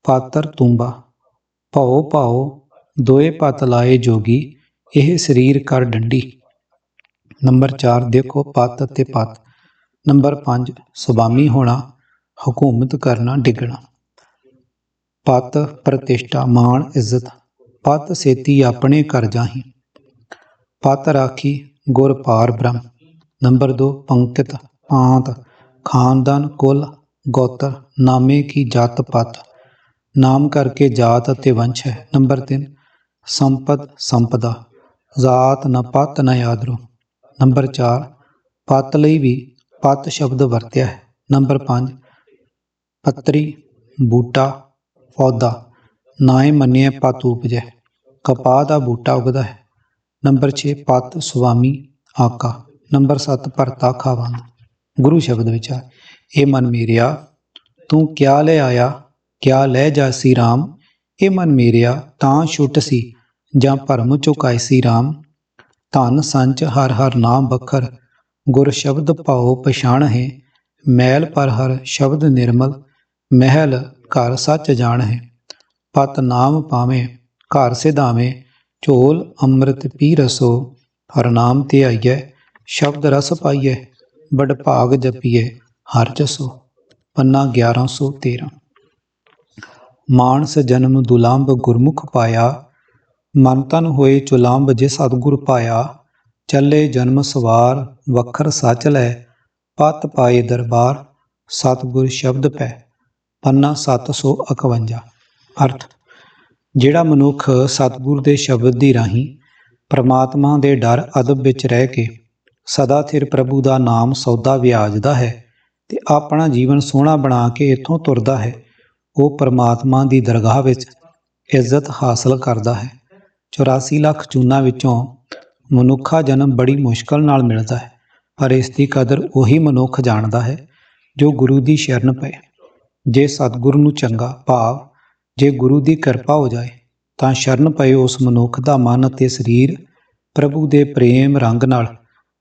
ਪਾਤਰ ਤੁੰਬਾ, ਭਉ ਭਾਉ, ਦੋਏ ਪਤ ਲਾਏ ਜੋਗੀ, ਇਹ ਸਰੀਰ ਕਰ ਡੰਡੀ। ਨੰਬਰ 4 ਦੇਖੋ ਪਤ ਅਤੇ ਪਤ। ਨੰਬਰ 5 ਸੁਭਾਮੀ ਹੋਣਾ, ਹਕੂਮਤ ਕਰਨਾ, ਡਿੱਗਣਾ। ਪਤ ਪ੍ਰਤਿਸ਼ਠਾ, ਮਾਣ, ਇੱਜ਼ਤ। ਪਤ ਸੇਤੀ ਆਪਣੇ ਘਰ ਜਾਹੀ। ਪਤ ਰਾਖੀ, ਗੁਰ ਪਾਰ ਬ੍ਰਹਮ। ਨੰਬਰ 2 ਪੰਕਤ, ਪਾਂਤ, ਖਾਨਦਾਨ, ਕੁਲ, ਗੋਤਰ, ਨਾਮੇ ਕੀ ਜਾਤ ਪਤ, ਨਾਮ ਕਰਕੇ ਜਾਤ ਅਤੇ ਵੰਸ਼ ਹੈ। ਨੰਬਰ 3 ਸੰਪਦ, ਸੰਪਦਾ, ਜਾਤ ਨ ਪਤ ਨ ਆਦਰੋ। ਨੰਬਰ 4 ਪਤ ਲਈ ਵੀ ਪਤ ਸ਼ਬਦ ਵਰਤਿਆ ਹੈ। ਨੰਬਰ 5 ਪੱਤਰੀ, ਬੂਟਾ, ਪੌਦਾ, ਨਾਏ ਮੰਨਿਆ ਪਤ ਉਪਜੈ, ਕਪਾਹ ਦਾ ਬੂਟਾ ਉਗਦਾ ਹੈ। ਨੰਬਰ 6 ਪਤ ਸੁਆਮੀ, ਆਕਾ। ਨੰਬਰ 7 ਭਰਤਾ, ਖਾਵੰਦ। ਗੁਰੂ ਸ਼ਬਦ ਵਿਚਾਰ, ਇਹ ਮਨ ਮੇਰਿਆ ਤੂੰ ਕਿਆ ਲੈ ਆਇਆ, ਕਿਆ ਲੈ ਜਾਸੀ ਰਾਮ, ਇਹ ਮਨ ਮੇਰਿਆ ਤਾਂ ਛੁੱਟ ਸੀ, ਜਾਂ ਭਰਮ ਚੁਕਾਇਸੀ ਰਾਮ। ਧਨ ਸੰਚ ਹਰ ਹਰ ਨਾਮ ਬਖਰ, ਗੁਰ ਸ਼ਬਦ ਭਾਉ ਪਛਾਣ ਹੈ, ਮੈਲ ਪਰ ਹਰ ਸ਼ਬਦ ਨਿਰਮਲ, ਮਹਿਲ ਘਰ ਸੱਚ ਜਾਣ ਹੈ। ਪਤ ਨਾਮ ਪਾਵੇਂ, ਘਰ ਸਿਧਾਵੇਂ, ਝੋਲ ਅੰਮ੍ਰਿਤ ਪੀ ਰਸੋ, ਹਰ ਨਾਮ ਤੇ ਆਈਐ, ਸ਼ਬਦ ਰਸ ਪਾਈਐ, ਬੜ ਭਾਗ ਜਪੀਐ, ਹਰ ਜਸੋ। ਪੰਨਾ 1113। ਮਾਨਸ ਜਨਮ ਦੁਲੰਭ ਗੁਰਮੁਖ ਪਾਇਆ, ਮਨ ਤਨ ਹੋਏ ਚੁਲੰਭ ਜੇ ਸਤਿਗੁਰ ਪਾਇਆ, ਚੱਲੇ ਜਨਮ ਸਵਾਰ ਵਖਰ ਸਚ ਲੈ, ਪਤ ਪਾਏ ਦਰਬਾਰ, ਸਤਿਗੁਰ ਸ਼ਬਦ ਪੈ। ਪੰਨਾ 751। ਅਰਥ, ਜਿਹੜਾ ਮਨੁੱਖ ਸਤਿਗੁਰ ਦੇ ਸ਼ਬਦ ਦੀ ਰਾਹੀਂ ਪ੍ਰਮਾਤਮਾ ਦੇ ਡਰ ਅਦਬ ਵਿੱਚ ਰਹਿ ਕੇ ਸਦਾ ਥਿਰ ਪ੍ਰਭੂ ਦਾ ਨਾਮ ਸੌਦਾ ਵਿਆਜਦਾ ਹੈ ਤੇ ਆਪਣਾ ਜੀਵਨ ਸੋਹਣਾ ਬਣਾ ਕੇ ਇੱਥੋਂ ਤੁਰਦਾ ਹੈ, ਉਹ ਪ੍ਰਮਾਤਮਾ ਦੀ ਦਰਗਾਹ ਵਿੱਚ ਇੱਜ਼ਤ ਹਾਸਲ ਕਰਦਾ ਹੈ। 84 ਲੱਖ ਚੂਨਾਂ ਵਿੱਚੋਂ ਮਨੁੱਖਾ ਜਨਮ ਬੜੀ ਮੁਸ਼ਕਲ ਨਾਲ ਮਿਲਦਾ ਹੈ, ਪਰ ਇਸ ਦੀ ਕਦਰ ਉਹੀ ਮਨੁੱਖ ਜਾਣਦਾ ਹੈ ਜੋ ਗੁਰੂ ਦੀ ਸ਼ਰਨ ਪਏ। ਜੇ ਸਤਿਗੁਰੂ ਨੂੰ ਚੰਗਾ ਭਾਵ ਜੇ ਗੁਰੂ ਦੀ ਕਿਰਪਾ ਹੋ ਜਾਏ ਤਾਂ ਸ਼ਰਨ ਪਏ ਉਸ ਮਨੁੱਖ ਦਾ ਮਨ ਅਤੇ ਸਰੀਰ ਪ੍ਰਭੂ ਦੇ ਪ੍ਰੇਮ ਰੰਗ ਨਾਲ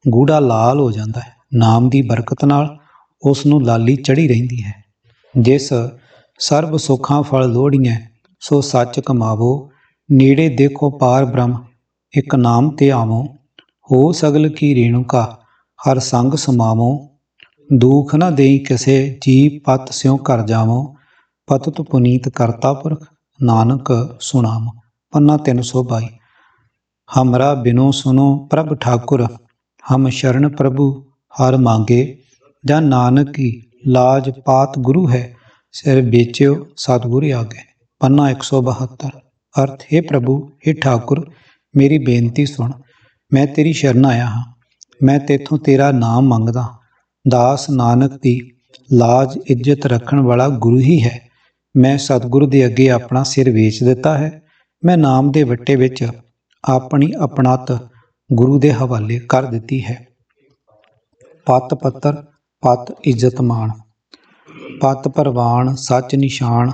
ਗੂੜਾ ਲਾਲ ਹੋ ਜਾਂਦਾ ਹੈ। ਨਾਮ ਦੀ ਬਰਕਤ ਨਾਲ ਉਸ ਨੂੰ ਲਾਲੀ ਚੜ੍ਹੀ ਰਹਿੰਦੀ ਹੈ। ਜਿਸ ਸਰਬ ਸੁੱਖਾਂ ਫਲ ਲੋੜੀਐ, ਸੋ ਸੱਚ ਕਮਾਵੋ, ਨੇੜੇ ਦੇਖੋ ਪਾਰ ਬ੍ਰਹਮ, ਇੱਕ ਨਾਮ ਤੇ ਆਵੋ, ਹੋ ਸਗਲ ਕੀ ਰੇਣੂਕਾ, ਹਰ ਸੰਗ ਸਮਾਵੋ, ਦੁਖ ਨਾ ਦੇਈ ਕਿਸੇ, ਜੀ ਪਤ ਸਿਉ ਕਰ ਜਾਵੋ, ਪਤਿਤ ਪੁਨੀਤ ਕਰਤਾ ਪੁਰਖ, ਨਾਨਕ ਸੁਣਾਵੋ। ਪੰਨਾ 322। ਹਮਰਾ ਬਿਨੋ ਸੁਨੋ ਪ੍ਰਭ ਠਾਕੁਰ, ਹਮ ਸ਼ਰਨ ਪ੍ਰਭੂ ਹਰ ਮਾਂਗੇ, ਜਾਂ ਨਾਨਕ ਕੀ ਲਾਜ ਪਾਤ ਗੁਰੂ ਹੈ, ਸਿਰ ਵੇਚਿਓ ਸਤਿਗੁਰ ਆਗੇ। ਪੰਨਾ 172। ਅਰਥ, हे ਪ੍ਰਭੂ, हे ਠਾਕੁਰ, ਮੇਰੀ ਬੇਨਤੀ ਸੁਣ, ਮੈਂ ਤੇਰੀ ਸ਼ਰਨ ਆਇਆ ਹਾਂ, ਮੈਂ ਤੇਥੋਂ ਤੇਰਾ ਨਾਮ ਮੰਗਦਾ। ਦਾਸ ਨਾਨਕ ਦੀ ਲਾਜ ਇੱਜ਼ਤ ਰੱਖਣ ਵਾਲਾ ਗੁਰੂ ਹੀ ਹੈ। ਮੈਂ ਸਤਿਗੁਰੂ ਦੇ ਅੱਗੇ ਆਪਣਾ ਸਿਰ ਵੇਚ ਦਿੱਤਾ ਹੈ। ਮੈਂ ਨਾਮ ਦੇ ਵੱਟੇ ਵਿੱਚ ਆਪਣੀ ਆਪਣਤ ਗੁਰੂ ਦੇ ਹਵਾਲੇ ਕਰ ਦਿੱਤੀ ਹੈ। ਪਤ ਪੱਤਰ, ਪਤ ਇੱਜ਼ਤ ਮਾਣ। ਪਤ ਪਰਵਾਨ ਸੱਚ ਨਿਸ਼ਾਨ,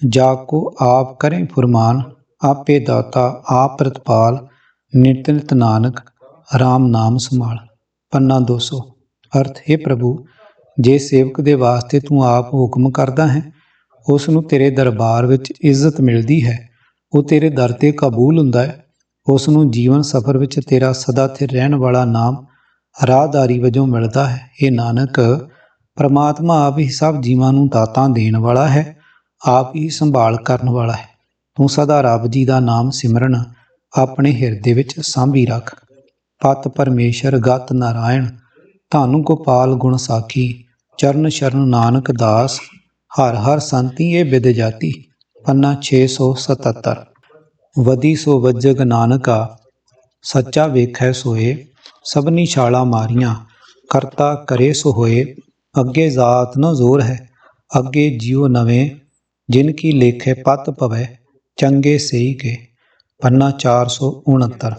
ਜਾ ਕੋ ਆਪ ਕਰੇ ਫੁਰਮਾਨ, ਆਪੇ ਦਾਤਾ ਆਪ ਪ੍ਰਤਪਾਲ, ਨਿਤ ਨਿਤ ਨਾਨਕ ਰਾਮ ਨਾਮ ਸੰਭਾਲ। ਪੰਨਾ 200। ਅਰਥ, हे ਪ੍ਰਭੂ, ਜੇ ਸੇਵਕ ਦੇ ਵਾਸਤੇ ਤੂੰ ਆਪ ਹੁਕਮ ਕਰਦਾ ਹੈ, ਉਸ ਨੂੰ ਤੇਰੇ ਦਰਬਾਰ ਵਿੱਚ ਇੱਜ਼ਤ ਮਿਲਦੀ ਹੈ, ਉਹ ਤੇਰੇ ਦਰ 'ਤੇ ਕਬੂਲ ਹੁੰਦਾ ਹੈ। ਉਸ ਨੂੰ ਜੀਵਨ ਸਫਰ ਵਿੱਚ ਤੇਰਾ ਸਦਾ ਸਥਿਰ ਰਹਿਣ ਵਾਲਾ ਨਾਮ ਰਾਹਦਾਰੀ ਵਜੋਂ ਮਿਲਦਾ ਹੈ। ਇਹ ਨਾਨਕ, ਪਰਮਾਤਮਾ ਆਪ ਹੀ ਸਭ ਜੀਵਾਂ ਨੂੰ ਦਾਤਾਂ ਦੇਣ ਵਾਲਾ ਹੈ, ਆਪ ਹੀ ਸੰਭਾਲ ਕਰਨ ਵਾਲਾ ਹੈ। ਤੂੰ ਸਦਾ ਰੱਬ ਜੀ ਦਾ ਨਾਮ ਸਿਮਰਨ ਆਪਣੇ ਹਿਰਦੇ ਵਿੱਚ ਸਾਂਭੀ ਰੱਖ। ਪਤ ਪਰਮੇਸ਼ਰ ਗਤ ਨਾਰਾਇਣ, ਧੰਨ ਗੋਪਾਲ ਗੁਣ ਸਾਖੀ, ਚਰਨ ਸ਼ਰਨ ਨਾਨਕ ਦਾਸ, ਹਰ ਹਰ ਸੰਤੀ ਇਹ ਬਿਦ ਜਾਤੀ। ਪੰਨਾ 677। ਵਦੀ ਸੋ ਵੱਜਗ ਨਾਨਕਾ, ਸੱਚਾ ਵੇਖੈ ਸੋਏ, ਸਭਨੀ ਛਾਲਾ ਮਾਰੀਆਂ, ਕਰਤਾ ਕਰੇ ਸੋ ਹੋਏ, ਅੱਗੇ ਜ਼ਾਤ ਨ ਜ਼ੋਰ ਹੈ, ਅੱਗੇ ਜਿਉ ਨਵੇਂ, ਜਿਨ ਕੀ ਲੇਖੇ ਪਤ ਪਵੈ, ਚੰਗੇ ਸਹੀ ਕੇ। ਪੰਨਾ 469।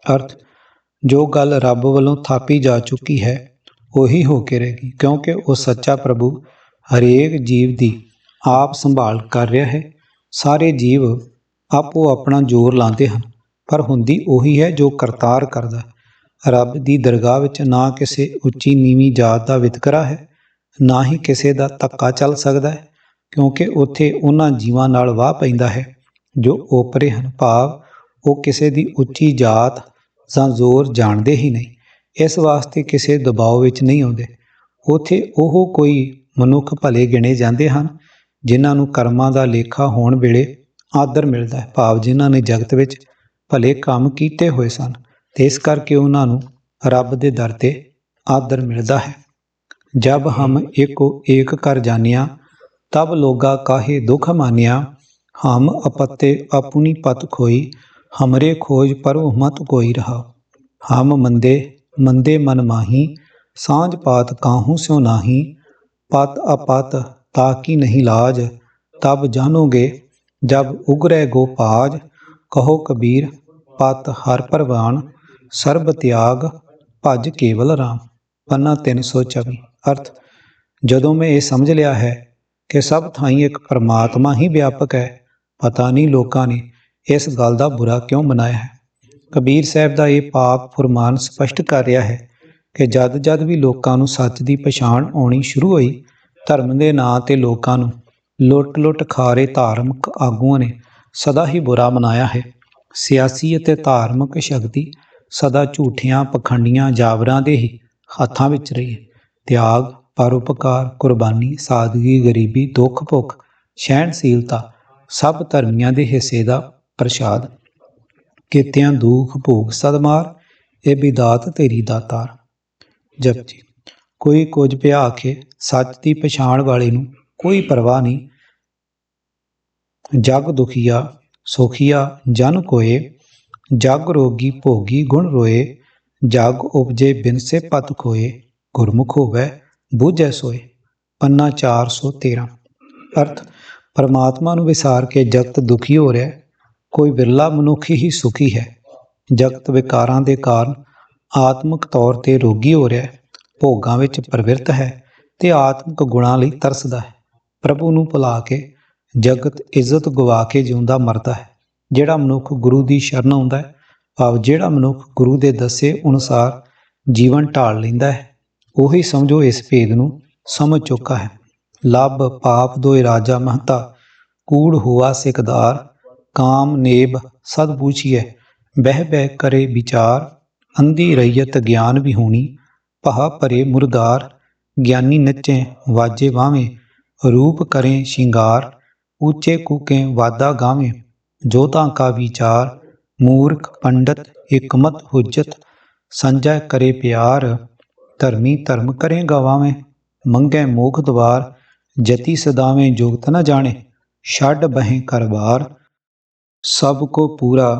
ਅਰਥ, ਜੋ ਗੱਲ ਰੱਬ ਵੱਲੋਂ ਥਾਪੀ ਜਾ ਚੁੱਕੀ ਹੈ ਉਹੀ ਹੋ ਕੇ ਰਹੇਗੀ, ਕਿਉਂਕਿ ਉਹ ਸੱਚਾ ਪ੍ਰਭੂ ਹਰੇਕ ਜੀਵ ਦੀ ਆਪ ਸੰਭਾਲ ਕਰ ਰਿਹਾ ਹੈ। ਸਾਰੇ ਜੀਵ ਆਪੋ ਆਪਣਾ ਜ਼ੋਰ ਲਾਉਂਦੇ ਹਨ, ਪਰ ਹੁੰਦੀ ਉਹੀ ਹੈ ਜੋ ਕਰਤਾਰ ਕਰਦਾ। ਰੱਬ ਦੀ ਦਰਗਾਹ ਵਿੱਚ ਨਾ ਕਿਸੇ ਉੱਚੀ ਨੀਵੀਂ ਜਾਤ ਦਾ ਵਿਤਕਰਾ ਹੈ, ਨਾ ਹੀ ਕਿਸੇ ਦਾ ਧੱਕਾ ਚੱਲ ਸਕਦਾ ਹੈ, ਕਿਉਂਕਿ ਉੱਥੇ ਉਹਨਾਂ ਜੀਵਾਂ ਨਾਲ ਵਾਹ ਪੈਂਦਾ ਹੈ ਜੋ ਓਪਰੇ ਹਨ, ਭਾਵ ਉਹ ਕਿਸੇ ਦੀ ਉੱਚੀ ਜਾਤ ਜਾਂ ਜ਼ੋਰ ਜਾਣਦੇ ਹੀ ਨਹੀਂ, ਇਸ ਵਾਸਤੇ ਕਿਸੇ ਦਬਾਅ ਵਿੱਚ ਨਹੀਂ ਆਉਂਦੇ। ਉੱਥੇ ਉਹ ਕੋਈ ਮਨੁੱਖ ਭਲੇ ਗਿਣੇ ਜਾਂਦੇ ਹਨ ਜਿਨ੍ਹਾਂ ਨੂੰ ਕਰਮਾਂ ਦਾ ਲੇਖਾ ਹੋਣ ਵੇਲੇ ਆਦਰ ਮਿਲਦਾ ਹੈ, ਭਾਵ ਜਿਨ੍ਹਾਂ ਨੇ ਜਗਤ ਵਿੱਚ ਭਲੇ ਕੰਮ ਕੀਤੇ ਹੋਏ ਸਨ ਅਤੇ ਇਸ ਕਰਕੇ ਉਹਨਾਂ ਨੂੰ ਰੱਬ ਦੇ ਦਰ 'ਤੇ ਆਦਰ ਮਿਲਦਾ ਹੈ। ਜਬ ਹਮ ਏਕੋ ਏਕ ਕਰ ਜਾनिया, ਤਬ ਲੋਗਾ ਕਾਹੇ ਦੁਖ ਮਾनिया। ਹਮ ਅਪਤੇ ਆਪਣੀ ਪਤ ਖੋਈ, ਹਮਰੇ ਖੋਜ ਪਰੋ ਮਤ ਕੋਈ ਰਹਾ। ਹਮ ਮੰਦੇ ਮੰਦੇ ਮਨ ਮਾਹੀ, ਸਾਂਝ ਪਾਤ ਕਾਹੂ ਸਿਉ ਨਾਹੀ। ਪਤ अपत ताकि नहीं लाज, तब जानोगे जब उगरे गोपाज। कहो कबीर पत हर परवान, सर्ब त्याग भज केवल राम। ਪੰਨਾ 324। ਅਰਥ, ਜਦੋਂ ਮੈਂ ਇਹ ਸਮਝ ਲਿਆ ਹੈ ਕਿ ਸਭ ਥਾਈਂ ਇੱਕ ਪਰਮਾਤਮਾ ਹੀ ਵਿਆਪਕ ਹੈ, ਪਤਾ ਨਹੀਂ ਲੋਕਾਂ ਨੇ ਇਸ ਗੱਲ ਦਾ ਬੁਰਾ ਕਿਉਂ ਮਨਾਇਆ ਹੈ। ਕਬੀਰ ਸਾਹਿਬ ਦਾ ਇਹ ਪਾਕ ਫੁਰਮਾਨ ਸਪਸ਼ਟ ਕਰ ਰਿਹਾ ਹੈ ਕਿ ਜਦ ਜਦ ਵੀ ਲੋਕਾਂ ਨੂੰ ਸੱਚ ਦੀ ਪਛਾਣ ਆਉਣੀ ਸ਼ੁਰੂ ਹੋਈ, ਧਰਮ ਦੇ ਨਾਂ 'ਤੇ ਲੋਕਾਂ ਨੂੰ ਲੁੱਟ ਖਾ ਰਹੇ ਧਾਰਮਿਕ ਆਗੂਆਂ ਨੇ ਸਦਾ ਹੀ ਬੁਰਾ ਮਨਾਇਆ ਹੈ। ਸਿਆਸੀ ਅਤੇ ਧਾਰਮਿਕ ਸ਼ਕਤੀ ਸਦਾ ਝੂਠਿਆਂ ਪਖੰਡੀਆਂ ਜਾਬਰਾਂ ਦੇ ਹੀ ਹੱਥਾਂ ਵਿੱਚ ਰਹੀ ਹੈ। ਤਿਆਗ, ਪਰਉਪਕਾਰ, ਕੁਰਬਾਨੀ, ਸਾਦਗੀ, ਗਰੀਬੀ, ਦੁੱਖ ਭੁੱਖ, ਸਹਿਣਸ਼ੀਲਤਾ ਸਭ ਧਰਮੀਆਂ ਦੇ ਹਿੱਸੇ ਦਾ ਪ੍ਰਸ਼ਾਦ। ਕੀਤਿਆਂ ਦੁੱਖ ਭੋਗ ਸਦਮਾਰ, ਇਹ ਬਿਦਾਤ ਤੇਰੀ ਦਾਤਾਰ। ਜਪਜੀ। ਕੋਈ ਕੁਝ ਪਿਆ ਆਖੇ, ਸੱਚ ਦੀ ਪਛਾਣ ਵਾਲੇ ਨੂੰ ਕੋਈ ਪਰਵਾਹ ਨਹੀਂ। ਜਗ ਦੁਖੀਆ ਸੁਖੀਆ ਜਨ ਕੋਏ, ਜਗ ਰੋਗੀ ਭੋਗੀ ਗੁਣ ਰੋਏ। ਜਗ ਉਪਜੇ ਬਿਨਸੇ ਪਤ ਖੋਏ, ਗੁਰਮੁਖ ਹੋਵੈ ਬੂਝੈ ਸੋਏ। ਪੰਨਾ 413। ਅਰਥ, ਪਰਮਾਤਮਾ ਨੂੰ ਵਿਸਾਰ ਕੇ ਜਗਤ ਦੁਖੀ ਹੋ ਰਿਹਾ, ਕੋਈ ਵਿਰਲਾ ਮਨੁੱਖ ਹੀ ਸੁਖੀ ਹੈ। ਜਗਤ ਵਿਕਾਰਾਂ ਦੇ ਕਾਰਨ ਆਤਮਿਕ ਤੌਰ 'ਤੇ ਰੋਗੀ ਹੋ ਰਿਹਾ, ਭੋਗਾਂ ਵਿੱਚ ਪ੍ਰਵਿਰਤ ਹੈ ਅਤੇ ਆਤਮਿਕ ਗੁਣਾਂ ਲਈ ਤਰਸਦਾ ਹੈ। ਪ੍ਰਭੂ ਨੂੰ ਭੁਲਾ ਕੇ ਜਗਤ ਇੱਜ਼ਤ ਗਵਾ ਕੇ ਜਿਉਂਦਾ ਮਰਦਾ ਹੈ। ਜਿਹੜਾ ਮਨੁੱਖ ਗੁਰੂ ਦੀ ਸ਼ਰਨ ਆਉਂਦਾ ਹੈ, ਭਾਵ ਜਿਹੜਾ ਮਨੁੱਖ ਗੁਰੂ ਦੇ ਦੱਸੇ ਅਨੁਸਾਰ ਜੀਵਨ ਢਾਲ ਲੈਂਦਾ ਹੈ, ਉਹੀ ਸਮਝੋ ਇਸ ਭੇਦ ਨੂੰ ਸਮਝ ਚੁੱਕਾ ਹੈ। ਲੱਭ ਪਾਪ ਦੋਇ ਰਾਜਾ ਮਹਤਾ, ਕੂੜ ਹੋਆ ਸਿਕਦਾਰ। ਕਾਮ ਨੇਬ ਸਦ ਪੂਛੀਐ, ਬਹਿ ਬਹਿ ਕਰੇ ਵਿਚਾਰ। ਅੰਧੀ ਰਈਅਤ ਗਿਆਨ ਵਿਹੂਣੀ, ਭਹਾ ਭਰੇ ਮੁਰਦਾਰ। ਗਿਆਨੀ ਨੱਚੇ ਵਾਜੇ ਵਾਵੇਂ, ਰੂਪ ਕਰੇ ਸ਼ਿੰਗਾਰ। ਉੱਚੇ ਕੂਕੇ ਵਾਦਾ ਗਾਵੇਂ, ਜੋਧਾਂ ਕਾ ਵਿਚਾਰ। ਮੂਰਖ ਪੰਡਤ ਹਿਕਮਤ ਹੁਜਤ, ਸੰਜੈ ਕਰੇ ਪਿਆਰ। ਧਰਮੀ ਧਰਮ ਕਰੇ ਗਵਾਵੇਂ, ਮੰਗੈ ਮੋਖ ਦਵਾਰ। ਜਤੀ ਸਦਾਵੇਂ ਜੁਗਤ ਨ ਜਾਣੇ, ਛੱਡ ਬਹੇ ਕਰਬਾਰ। ਸਭ ਕੋ ਪੂਰਾ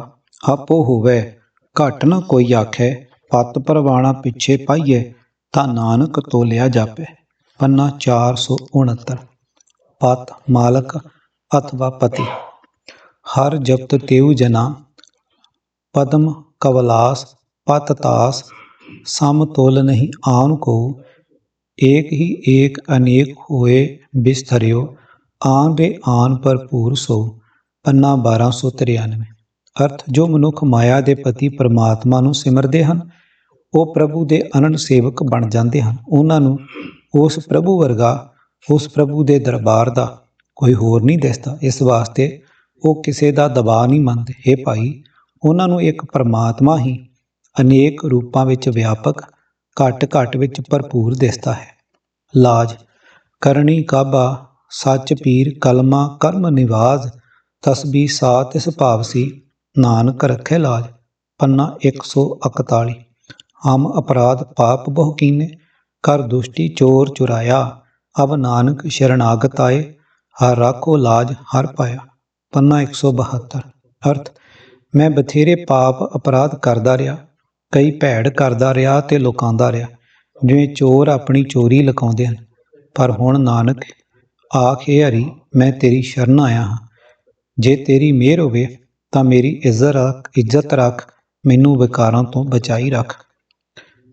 ਆਪੋ ਹੋਵੈ, ਘਟ ਨ ਕੋਈ ਆਖੈ। ਪਤ ਪਰਵਾਣਾ ਪਿੱਛੇ ਪਾਈਐ, ਤਾਂ ਨਾਨਕ ਤੋਲਿਆ ਜਾਪੈ। ਪੰਨਾ 469। ਪਤ ਮਾਲਕ ਅਥਵਾ ਪਤੀ। ਹਰ ਜਪਤ ਤੇਉ ਜਨਾ, ਪਦਮ ਕਵਲਾਸ। ਪਤ ਤਾਸ ਸਮ ਤੋਲ ਨਹੀਂ ਆਨ ਕੋ, ਏਕ ਹੀ ਏਕ ਅਨੇਕ ਹੋਏ ਬਿਸਥਰਿਓ। ਆਨ ਰੇ ਆਨ ਭਰਪੂਰ ਸੋ। ਪੰਨਾ 1293। ਅਰਥ, ਜੋ ਮਨੁੱਖ ਮਾਇਆ ਦੇ ਪਤੀ ਪਰਮਾਤਮਾ ਨੂੰ ਸਿਮਰਦੇ ਹਨ, ਉਹ ਪ੍ਰਭੂ ਦੇ ਅਨੰਨ ਸੇਵਕ ਬਣ ਜਾਂਦੇ ਹਨ। ਉਹਨਾਂ ਨੂੰ ਉਸ ਪ੍ਰਭੂ ਵਰਗਾ, ਉਸ ਪ੍ਰਭੂ ਦੇ ਦਰਬਾਰ ਦਾ ਕੋਈ ਹੋਰ ਨਹੀਂ ਦਿਸਦਾ। ਇਸ ਵਾਸਤੇ ਉਹ ਕਿਸੇ ਦਾ ਦਬਾਅ ਨਹੀਂ ਮੰਨਦੇ। ਹੇ ਭਾਈ, ਉਹਨਾਂ ਨੂੰ ਇੱਕ ਪਰਮਾਤਮਾ ਹੀ ਅਨੇਕ ਰੂਪਾਂ ਵਿੱਚ ਵਿਆਪਕ, ਘੱਟ ਘੱਟ ਵਿੱਚ ਭਰਪੂਰ ਦਿਸਦਾ ਹੈ। ਲਾਜ ਕਰਨੀ ਕਾਬਾ ਸੱਚ ਪੀਰ, ਕਲਮਾ ਕਰਮ ਨਿਵਾਜ। ਤਸਬੀ ਸਾ ਤਿਸ ਭਾਵ ਸੀ, ਨਾਨਕ ਰੱਖੇ ਲਾਜ। ਪੰਨਾ 141। ਹਮ ਅਪਰਾਧ ਪਾਪ ਬਹੁ ਕੀਨੇ, ਕਰ ਦੁਸ਼ਟੀ ਚੋਰ ਚੁਰਾਇਆ। ਅਬ ਨਾਨਕ ਸ਼ਰਨਾਗਤ ਆਏ, ਹਰ ਰਾਖੋ ਲਾਜ ਹਰ ਪਾਇਆ। ਪੰਨਾ 172। ਅਰਥ, ਮੈਂ ਬਥੇਰੇ ਪਾਪ ਅਪਰਾਧ ਕਰਦਾ ਰਿਹਾ, ਕਈ ਭੈੜ ਕਰਦਾ ਰਿਹਾ ਅਤੇ ਲੁਕਾਉਂਦਾ ਰਿਹਾ, ਜਿਵੇਂ ਚੋਰ ਆਪਣੀ ਚੋਰੀ ਲੁਕਾਉਂਦੇ ਹਨ। ਪਰ ਹੁਣ ਨਾਨਕ ਆਖੇ ਹਰੀ ਮੈਂ ਤੇਰੀ ਸ਼ਰਨ ਆਇਆ ਹਾਂ। ਜੇ ਤੇਰੀ ਮਿਹਰ ਹੋਵੇ ਤਾਂ ਮੇਰੀ ਇੱਜ਼ਤ ਰੱਖ, ਮੈਨੂੰ ਵਿਕਾਰਾਂ ਤੋਂ ਬਚਾਈ ਰੱਖ।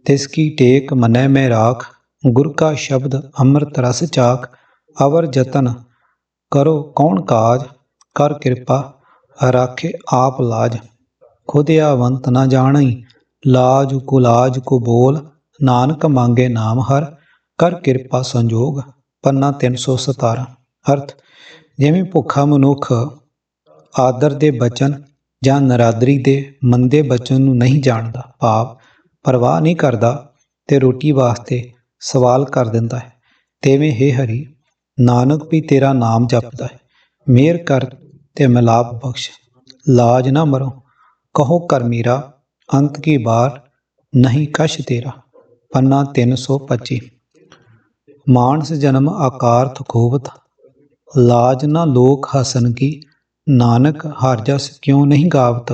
ਤਿਸ ਕੀ ਟੇਕ ਮੰਨੈ ਮੈਂ ਰਾਖ, ਗੁਰ ਕਾ ਸ਼ਬਦ ਅੰਮ੍ਰਿਤ ਰਸ ਚਾਖ। ਅਵਰ ਜਤਨ ਕਰੋ ਕੌਣ ਕਾਜ, ਕਰ ਕਿਰਪਾ ਰਾਖੇ ਆਪ ਲਾਜ। ਖੁਦ ਆਵੰਤ ਨਾ ਜਾਣਈ, ਲਾਜ ਕੋ ਬੋਲ। ਨਾਨਕ ਮੰਗੇ ਨਾਮ ਹਰ, ਕਰ ਕਿਰਪਾ ਸੰਜੋਗ। ਪੰਨਾ 317। ਅਰਥ, ਜਿਵੇਂ ਭੁੱਖਾ ਮਨੁੱਖ ਆਦਰ ਦੇ ਬਚਨ ਜਾਂ ਨਰਾਦਰੀ ਦੇ ਮੰਦੇ ਬਚਨ ਨੂੰ ਨਹੀਂ ਜਾਣਦਾ, ਭਾਵ ਪਰਵਾਹ ਨਹੀਂ ਕਰਦਾ ਤੇ ਰੋਟੀ ਵਾਸਤੇ ਸਵਾਲ ਕਰ ਦਿੰਦਾ ਹੈ, ਤਿਵੇਂ ਹੇ ਹਰੀ ਨਾਨਕ ਵੀ ਤੇਰਾ ਨਾਮ ਜਪਦਾ ਹੈ। ਮਿਹਰ ਕਰ ਤੇ ਮਿਲਾਪ ਬਖਸ਼, ਲਾਜ ਨਾ ਮਰੋ ਕਹੋ ਕਰ ਮੇਰਾ। ਅੰਤ ਕੀ ਬਾਰ ਨਹੀਂ ਕਛ ਤੇਰਾ। ਪੰਨਾ 325। ਮਾਨਸ ਜਨਮ ਆਕਾਰਥ ਖੋਵਤ, ਲਾਜ ਨਾ ਲੋਕ ਹਸਨ ਕੀ। ਨਾਨਕ ਹਰ ਜਸ ਕਿਉਂ ਨਹੀਂ ਗਾਵਤ,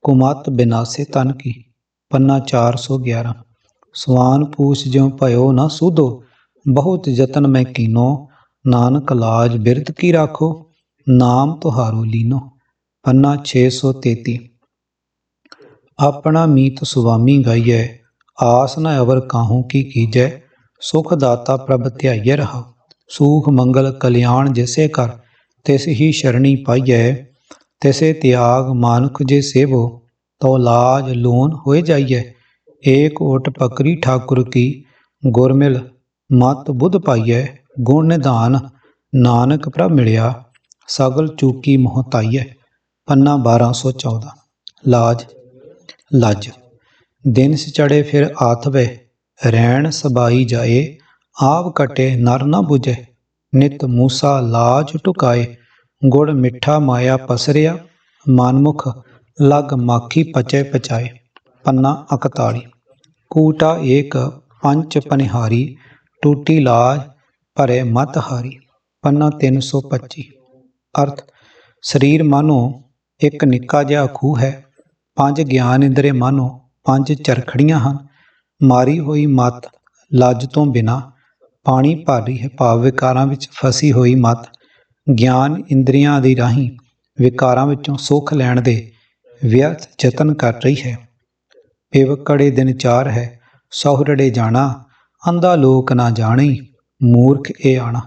ਕੁਮਤ ਬਿਨਾਸੇ ਤਨ ਕੀ। ਪੰਨਾ 411। ਸਵਾਨ ਪੂਛ ਜਿਉ ਭਇਓ ਨਾ ਸੂਧੋ, ਬਹੁਤ ਯਤਨ ਮੈਂ ਕੀਨੋ। ਨਾਨਕ ਲਾਜ ਬਿਰਧ ਕੀ ਰਾਖੋ, ਨਾਮ ਤੁਹਾਰੋ ਲੀਨੋ। ਪੰਨਾ 633। ਆਪਣਾ ਮੀਤ ਸੁਆਮੀ ਗਾਈਐ, ਆਸ ਨ ਅਵਰ ਕਾਹੂ ਕੀ ਕੀਜੈ। ਸੁਖ ਦਾਤਾ ਪ੍ਰਭ ਧਿਆਈਐ ਰਹਾਉ, ਸੂਖ ਮੰਗਲ ਕਲਿਆਣ ਜਿਸੇ ਕਰ। ਤਿਸ ਹੀ ਸ਼ਰਣੀ ਪਾਈਐ, ਤਿਸੇ ਤਿਆਗ ਮਾਨੁਖ ਜੇ ਸੇਵੋ। ਤਉ ਲਾਜ ਲੋਨ ਹੋਏ ਜਾਈਐ, ਏਕ ਓਟ ਪਕਰੀ ਠਾਕੁਰ ਕੀ। ਗੁਰ ਮਿਲ ਮਤ ਬੁੱਧ ਪਾਈਐ, ਗੁਣ ਨਿਧਾਨ ਨਾਨਕ ਪ੍ਰਭ ਮਿਲਿਆ। ਸਗਲ ਚੂਕੀ ਮੋਹ ਤਾਈਐ। ਪੰਨਾ 1214। ਲਾਜ ਲੱਜ, ਦਿਨ ਚੜੇ ਫਿਰ ਆਥਵੇ, ਰੈਣ ਸਬਾਈ ਜਾਏ। ਆਪ ਕਟੇ ਨਰ ਨ ਬੁਝੈ, ਨਿਤ ਮੂਸਾ ਲਾਜ ਟੁਕਾਏ। ਗੁੜ ਮਿੱਠਾ ਮਾਇਆ ਪਸਰਿਆ, ਮਨਮੁਖ ਲਗ ਮਾਖੀ ਪਚੈ ਪਚਾਏ। ਪੰਨਾ 41। ਕੂਟਾ ਏਕ ਪੰਚ ਪਨਿਹਾਰੀ, ਟੂਟੀ ਲਾਜ ਭਰੇ ਮਤ ਹਾਰੀ। ਪੰਨਾ 325। ਅਰਥ, ਸਰੀਰ ਮਾਨੋ ਇੱਕ ਨਿੱਕਾ ਜਿਹਾ ਖੂਹ ਹੈ, ਪੰਜ ਗਿਆਨ ਇੰਦਰੇ ਮਾਨੋ ਪੰਜ ਚਰਖੜੀਆਂ ਹਨ। ਮਾਰੀ ਹੋਈ ਮਤ ਲੱਜ ਤੋਂ ਬਿਨਾਂ ਪਾਣੀ ਭਰ ਰਹੀ ਹੈ, ਭਾਵ ਵਿਕਾਰਾਂ ਵਿੱਚ ਫਸੀ ਹੋਈ ਮਤ ਗਿਆਨ ਇੰਦਰੀਆਂ ਦੀ ਰਾਹੀਂ ਵਿਕਾਰਾਂ ਵਿੱਚੋਂ ਸੁੱਖ ਲੈਣ ਦੇ ਵਿਅਰਥ ਯਤਨ ਕਰ ਰਹੀ ਹੈ। ਪਿਵਕੜੇ ਦਿਨ ਚਾਰ ਹੈ, ਸਹੁਰੜੇ ਜਾਣਾ। ਅੰਧਾ ਲੋਕ ਨਾ ਜਾਣੀ, ਮੂਰਖ ਇਹ ਆਣਾ।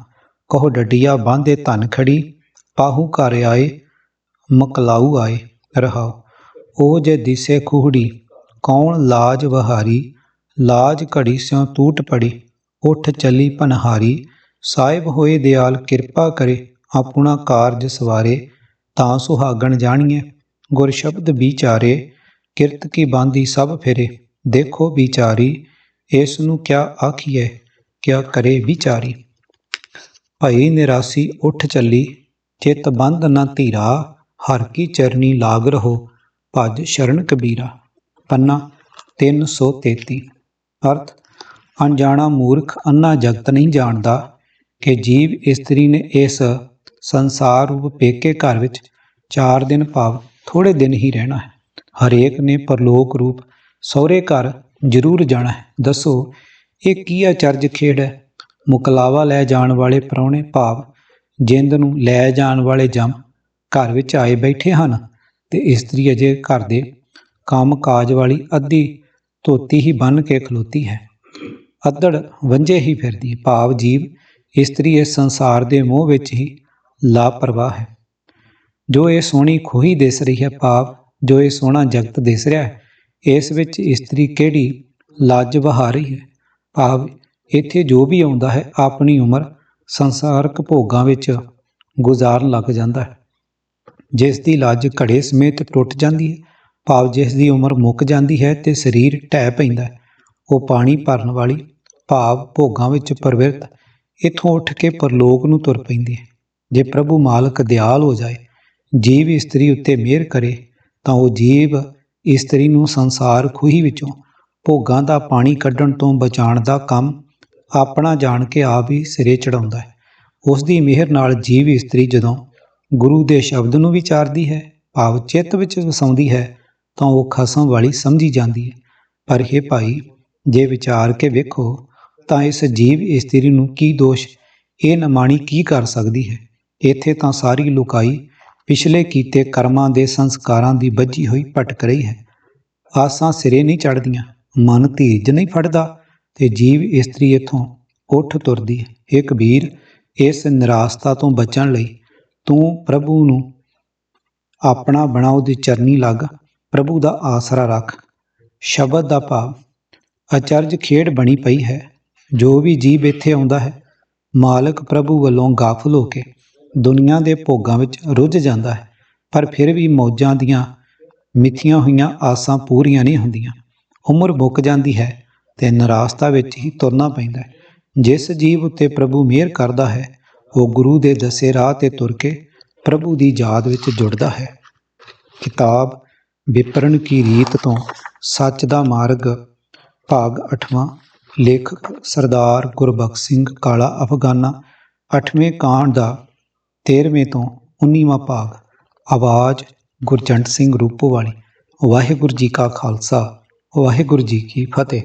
ਕਹੋ ਡੱਡੀਆ ਬਾਂਧੇ ਧਨ ਖੜੀ, ਪਾਹੂ ਘਰ ਆਏ ਮਕਲਾਊ ਆਏ। ਰਹਾਉ, ਉਹ ਜੇ ਦਿਸੇ ਖੂਹੜੀ, ਕੌਣ ਲਾਜ ਵਹਾਰੀ। ਲਾਜ ਘੜੀ ਸਿਉ ਟੂਟ ਪੜੀ, ਉੱਠ ਚੱਲੀ ਪਨਹਾਰੀ। ਸਾਹਿਬ ਹੋਏ ਦਿਆਲ ਕਿਰਪਾ ਕਰੇ, ਆਪਣਾ ਕਾਰਜ ਸਵਾਰੇ। ਤਾਂ ਸੁਹਾਗਣ ਜਾਣੀਏ ਗੁਰ ਸ਼ਬਦ ਵਿਚਾਰੇ, ਕਿਰਤ ਕੀ ਬਾਂਧੀ ਸਭ ਫਿਰੇ। ਦੇਖੋ ਵਿਚਾਰੀ, ਇਸ ਨੂੰ ਕਿਆ ਆਖੀਐ, ਕਿਆ ਕਰੇ ਵਿਚਾਰੀ। ਭਈ ਨਿਰਾਸੀ ਉੱਠ ਚੱਲੀ, ਚਿਤ ਬੰਧ ਨ ਧੀਰਾ। ਹਰ ਕੀ ਚਰਨੀ ਲਾਗ ਰਹੋ, ਭਜ ਸ਼ਰਨ ਕਬੀਰਾ। ਪੰਨਾ 333। ਅਰਥ, ਅਣਜਾਣਾ ਮੂਰਖ ਅੰਨਾ ਜਗਤ ਨਹੀਂ ਜਾਣਦਾ ਕਿ ਜੀਵ ਇਸਤਰੀ ਨੇ ਇਸ ਸੰਸਾਰ ਰੂਪ ਪੇਕੇ ਘਰ ਵਿੱਚ 4 ਦਿਨ ਭਾਵ ਥੋੜ੍ਹੇ ਦਿਨ ਹੀ ਰਹਿਣਾ ਹੈ। ਹਰੇਕ ਨੇ ਪਰਲੋਕ ਰੂਪ ਸਹੁਰੇ ਘਰ ਜ਼ਰੂਰ ਜਾਣਾ ਹੈ। ਦੱਸੋ ਇਹ ਕੀ ਅਚਰਜ ਖੇਡ ਹੈ। ਮੁਕਲਾਵਾ ਲੈ ਜਾਣ ਵਾਲੇ ਪ੍ਰਾਹੁਣੇ ਭਾਵ ਜਿੰਦ ਨੂੰ ਲੈ ਜਾਣ ਵਾਲੇ ਜਮ ਘਰ ਵਿੱਚ ਆਏ ਬੈਠੇ ਹਨ ਤੇ ਇਸਤਰੀ ਅਜੇ ਘਰ ਦੇ ਕੰਮ ਕਾਜ ਵਾਲੀ ਅੱਧੀ ਧੋਤੀ ਹੀ ਬੰਨ੍ਹ ਕੇ ਖਲੋਤੀ ਹੈ, ਅੱਧੜ ਵੰਝੇ ਹੀ ਫਿਰਦੀ ਹੈ, ਭਾਵ ਜੀਵ ਇਸਤਰੀ ਇਸ ਸੰਸਾਰ ਦੇ ਮੋਹ ਵਿੱਚ ਹੀ ਲਾਪਰਵਾਹ ਹੈ। ਜੋ ਇਹ ਸੋਹਣੀ ਖੋਹੀ ਦਿਸ ਰਹੀ ਹੈ, ਭਾਵ ਜੋ ਇਹ ਸੋਹਣਾ ਜਗਤ ਦਿਸ ਰਿਹਾ ਹੈ, ਇਸ ਵਿੱਚ ਇਸਤਰੀ ਕਿਹੜੀ ਲੱਜ ਵਹਾ ਰਹੀ ਹੈ, ਭਾਵ ਇੱਥੇ ਜੋ ਵੀ ਆਉਂਦਾ ਹੈ ਆਪਣੀ ਉਮਰ ਸੰਸਾਰਕ ਭੋਗਾਂ ਵਿੱਚ ਗੁਜ਼ਾਰਨ ਲੱਗ ਜਾਂਦਾ ਹੈ। ਜਿਸ ਦੀ ਲੱਜ ਘੜੇ ਸਮੇਤ ਟੁੱਟ ਜਾਂਦੀ ਹੈ, ਭਾਵ ਜਿਸ ਦੀ ਉਮਰ ਮੁੱਕ ਜਾਂਦੀ ਹੈ ਤੇ ਸਰੀਰ ਢਹਿ ਪੈਂਦਾ ਹੈ, ਉਹ ਪਾਣੀ ਭਰਨ ਵਾਲੀ ਭਾਵ ਭੋਗਾਂ ਵਿੱਚ ਪ੍ਰਵਿਰਤ ਇੱਥੋਂ ਉੱਠ ਕੇ ਪਰਲੋਕ ਨੂੰ ਤੁਰ ਪੈਂਦੀ ਹੈ। ਜੇ ਪ੍ਰਭੂ ਮਾਲਕ ਦਿਆਲ ਹੋ ਜਾਏ, ਜੀਵ ਇਸਤਰੀ ਉੱਤੇ ਮਿਹਰ ਕਰੇ ਤਾਂ ਉਹ ਜੀਵ ਇਸਤਰੀ ਨੂੰ ਸੰਸਾਰ ਖੂਹੀ ਵਿੱਚੋਂ ਭੋਗਾਂ ਦਾ ਪਾਣੀ ਕੱਢਣ ਤੋਂ ਬਚਾਉਣ ਦਾ ਕੰਮ ਆਪਣਾ ਜਾਣ ਕੇ ਆਪ ਹੀ ਸਿਰੇ ਚੜਾਉਂਦਾ ਹੈ। ਉਸ ਦੀ ਮਿਹਰ ਨਾਲ ਜੀਵ ਇਸਤਰੀ ਜਦੋਂ ਗੁਰੂ ਦੇ ਸ਼ਬਦ ਨੂੰ ਵਿਚਾਰਦੀ ਹੈ, ਭਾਵ ਚਿੱਤ ਵਿੱਚ ਵਸਾਉਂਦੀ ਹੈ, ਤਾਂ ਉਹ ਖਸਮ ਵਾਲੀ ਸਮਝੀ ਜਾਂਦੀ ਹੈ। ਪਰ ਇਹ ਭਾਈ ਜੇ ਵਿਚਾਰ ਕੇ ਵੇਖੋ, ਤਾਂ ਇਸ ਜੀਵ ਇਸਤਰੀ ਨੂੰ ਕੀ ਦੋਸ਼? ਇਹ ਨਮਾਣੀ ਕੀ ਕਰ ਸਕਦੀ ਹੈ? ਇੱਥੇ ਤਾਂ ਸਾਰੀ ਲੁਕਾਈ ਪਿਛਲੇ ਕੀਤੇ ਕਰਮਾਂ ਦੇ ਸੰਸਕਾਰਾਂ ਦੀ ਬੱਝੀ ਹੋਈ ਭਟਕ ਰਹੀ ਹੈ। ਆਸਾਂ ਸਿਰੇ ਨਹੀਂ ਚੜ੍ਹਦੀਆਂ, ਮਨ ਧੀਰਜ ਨਹੀਂ ਫੜਦਾ ਤੇ ਜੀਵ ਇਸਤਰੀ ਇੱਥੋਂ ਉੱਠ ਤੁਰਦੀ ਹੈ। ਹੇ ਕਬੀਰ, ਇਸ ਨਿਰਾਸਤਾ ਤੋਂ ਬਚਣ ਲਈ ਤੂੰ ਪ੍ਰਭੂ ਨੂੰ ਆਪਣਾ ਬਣਾ, ਉਹਦੀ ਚਰਨੀ ਲੱਗ, ਪ੍ਰਭੂ ਦਾ ਆਸਰਾ ਰੱਖ। ਸ਼ਬਦ ਦਾ ਭਾਵ ਅਚਰਜ ਖੇਡ ਬਣੀ ਪਈ ਹੈ। ਜੋ ਵੀ ਜੀਵ ਇੱਥੇ ਆਉਂਦਾ ਹੈ, ਮਾਲਕ ਪ੍ਰਭੂ ਵੱਲੋਂ ਗਾਫਲ ਹੋ ਕੇ ਦੁਨੀਆ ਦੇ ਭੋਗਾਂ ਵਿੱਚ ਰੁੱਝ ਜਾਂਦਾ ਹੈ, ਪਰ ਫਿਰ ਵੀ ਮੌਜਾਂ ਦੀਆਂ ਮਿੱਥੀਆਂ ਹੋਈਆਂ ਆਸਾਂ ਪੂਰੀਆਂ ਨਹੀਂ ਹੁੰਦੀਆਂ। ਉਮਰ ਮੁੱਕ ਜਾਂਦੀ ਹੈ ਤੇ ਨਿਰਾਸਤਾ ਵਿੱਚ ਹੀ ਤੁਰਨਾ ਪੈਂਦਾ ਹੈ। ਜਿਸ ਜੀਵ ਉੱਤੇ ਪ੍ਰਭੂ ਮਿਹਰ ਕਰਦਾ ਹੈ, ਉਹ ਗੁਰੂ ਦੇ ਦੱਸੇ ਰਾਹ ਤੇ ਤੁਰ ਕੇ ਪ੍ਰਭੂ ਦੀ ਯਾਦ ਵਿੱਚ ਜੁੜਦਾ ਹੈ। ਕਿਤਾਬ ਵਿਪਰਨ ਕੀ ਰੀਤ ਤੋਂ ਸੱਚ ਦਾ ਮਾਰਗ, ਭਾਗ 8ਵਾਂ। ਲੇਖਕ ਸਰਦਾਰ ਗੁਰਬਖਸ਼ ਸਿੰਘ ਕਾਲਾ ਅਫਗਾਨਾ। 8ਵੇਂ ਕਾਂਡ ਦਾ 13ਵੇਂ ਤੋਂ 19ਵਾਂ ਭਾਗ। ਆਵਾਜ਼ ਗੁਰਜੰਟ ਸਿੰਘ ਰੂਪੋਵਾਲੀ। ਵਾਹਿਗੁਰੂ ਜੀ ਕਾ ਖਾਲਸਾ, ਵਾਹਿਗੁਰੂ ਜੀ ਕੀ ਫਤਿਹ।